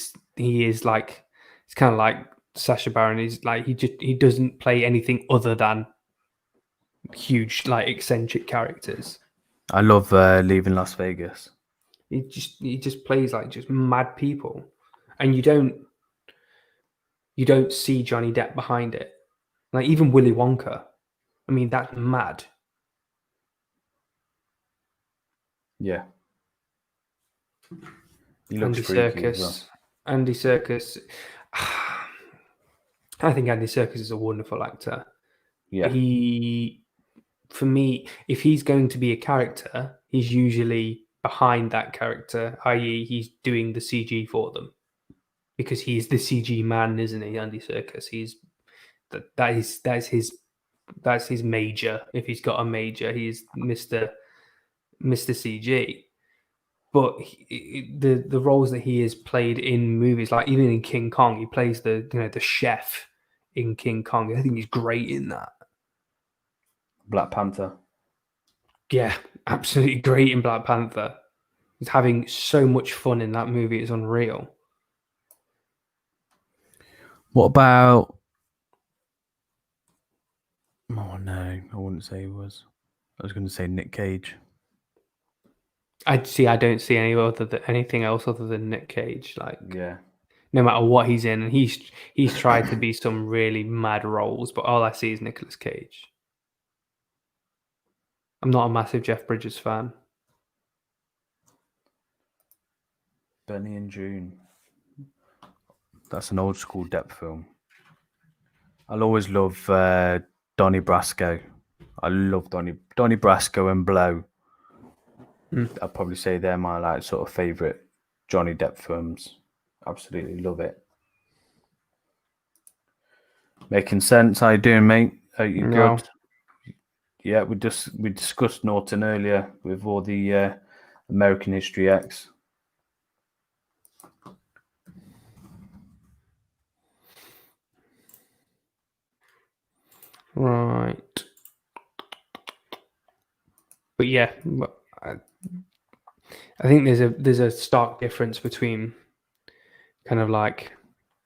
is like, it's kind of like Sacha Baron. He's like he doesn't play anything other than huge, like, eccentric characters. I love Leaving Las Vegas. He just plays like just mad people, and you don't see Johnny Depp behind it. Like even Willy Wonka, I mean, that's mad. Yeah. He looks Andy Serkis. Well. Andy Serkis. I think Andy Serkis is a wonderful actor. Yeah. For me, if he's going to be a character, he's usually behind that character, i.e., he's doing the CG for them, because he's the CG man, isn't he? Andy Serkis. That's his major. If he's got a major, he's Mr. CG. But the roles that he has played in movies, like even in King Kong, he plays the chef in King Kong. I think he's great in that. Black Panther. Yeah, absolutely great in Black Panther. He's having so much fun in that movie. It's unreal. What about... Oh, no. I wouldn't say he was. I was going to say Nick Cage. I don't see anything else other than Nick Cage. Like, yeah, no matter what he's in, and he's tried to be some really mad roles, but all I see is Nicolas Cage. I'm not a massive Jeff Bridges fan. Benny and June. That's an old school Depp film. I'll always love Donnie Brasco. I love Donnie Brasco and Blow. I'd probably say they're my sort of favourite Johnny Depp films. Absolutely love it. Making sense. How you doing, mate? Are you No. good? Yeah, we discussed Norton earlier with all the American History X. Right. But yeah, I think there's a stark difference between kind of like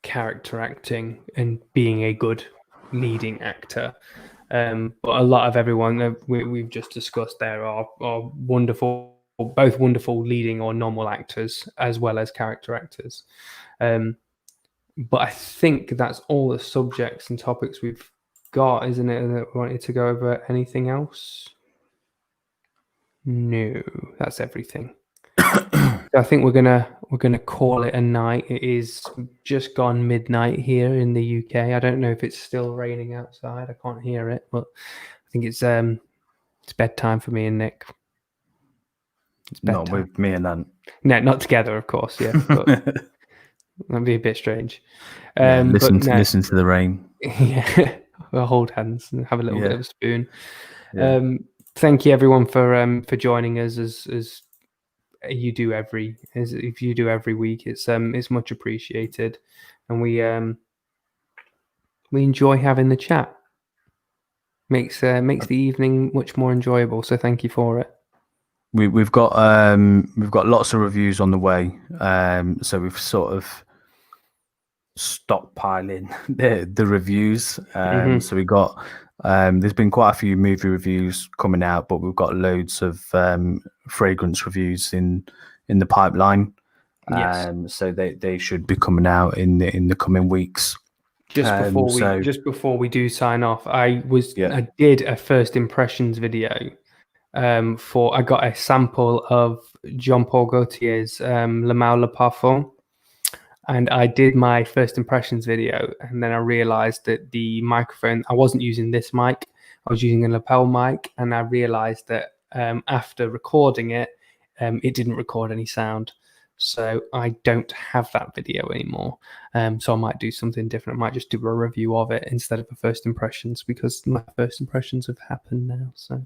character acting and being a good leading actor. But a lot of everyone we've just discussed there are wonderful, both wonderful leading or normal actors as well as character actors. But I think that's all the subjects and topics we've got, isn't it? That we wanted to go over anything else? No, that's everything. So I think we're gonna call it a night. It is just gone midnight here in the UK. I don't know if it's still raining outside. I can't hear it, but I think it's bedtime for me and Nick. It's bedtime. Not with me and Ant. No, not together, of course. Yeah, but that'd be a bit strange. Listen to the rain. Yeah, we'll hold hands and have a little bit of a spoon. Yeah. Thank you everyone for joining us as you do every week. It's much appreciated, and we enjoy having the chat. Makes the evening much more enjoyable. So thank you for it. We've got lots of reviews on the way. So we've sort of stockpiling the reviews. So we got there's been quite a few movie reviews coming out, but we've got loads of fragrance reviews in the pipeline. Yes. So they should be coming out in the coming weeks. Just before we do sign off, I did a first impressions video. I got a sample of Jean Paul Gaultier's Le Male Le Parfum, and I did my first impressions video, and then I realized that the microphone, I wasn't using this mic, I was using a lapel mic, and I realized that after recording it, it didn't record any sound. So I don't have that video anymore. So I might do something different. I might just do a review of it instead of a first impressions, because my first impressions have happened now. So,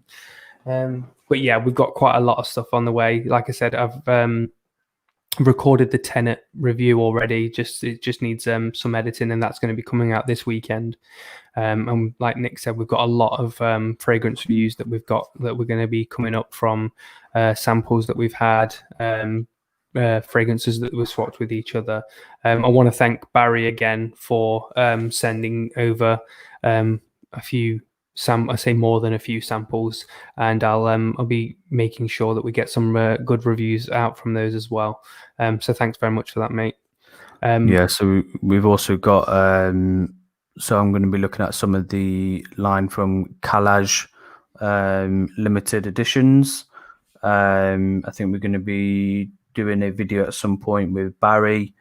but yeah, we've got quite a lot of stuff on the way. Like I said, I've recorded the Tenet review already. It just needs some editing, and that's going to be coming out this weekend. And like Nick said, we've got a lot of fragrance reviews that we're going to be coming up from samples that we've had. Fragrances that were swapped with each other. I want to thank Barry again for sending over a few. I say more than a few samples, and I'll be making sure that we get some good reviews out from those as well. So thanks very much for that, mate. So we've also got. So I'm going to be looking at some of the line from Calage limited editions. I think we're going to be doing a video at some point with Barry.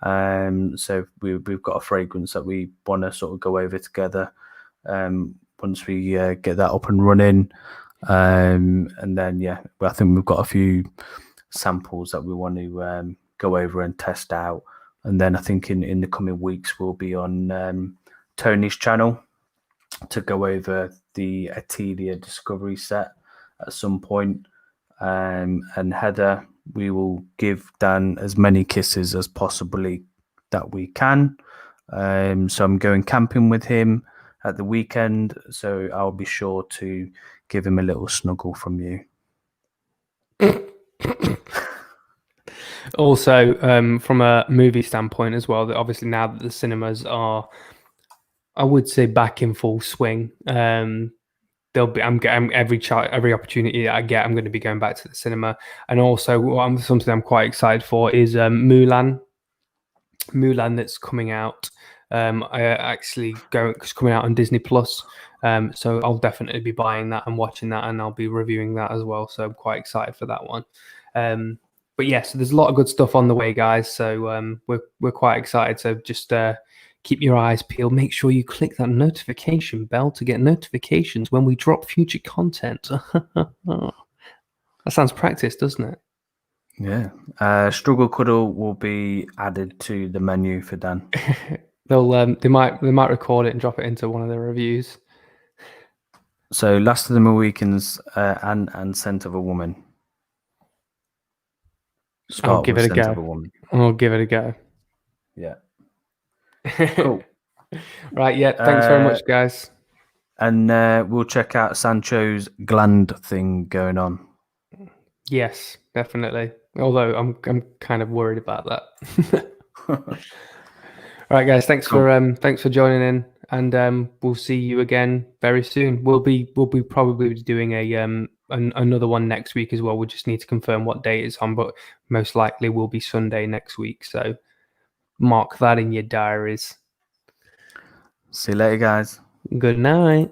So we've got a fragrance that we want to sort of go over together. Once we get that up and running, and then I think we've got a few samples that we want to go over and test out, and then I think in the coming weeks we'll be on Tony's channel to go over the Atelier Discovery set at some point. And Heather, we will give Dan as many kisses as possibly that we can. So I'm going camping with him at the weekend, so I'll be sure to give him a little snuggle from you. Also, from a movie standpoint as well, that obviously now that the cinemas are, I would say, back in full swing, there'll be I'm every opportunity that I get, I'm going to be going back to the cinema. And also, something I'm quite excited for is Mulan that's coming out. It's coming out on Disney Plus. So I'll definitely be buying that and watching that, and I'll be reviewing that as well. So I'm quite excited for that one. But yeah, so there's a lot of good stuff on the way, guys. So we're quite excited. So just keep your eyes peeled. Make sure you click that notification bell to get notifications when we drop future content. That sounds practiced, doesn't it? Yeah. Struggle Cuddle will be added to the menu for Dan. They might record it and drop it into one of their reviews. So Last of the Mohicans and Scent of a Woman. I'll give it a Scent of a go. Woman. I'll give it a go. Yeah. Cool. Right. Yeah. Thanks very much, guys. And we'll check out Sancho's gland thing going on. Yes, definitely. Although I'm kind of worried about that. All right, guys. Thanks for joining in, and we'll see you again very soon. We'll be probably doing another one next week as well. We just need to confirm what date it's on, but most likely will be Sunday next week. So mark that in your diaries. See you later, guys. Good night.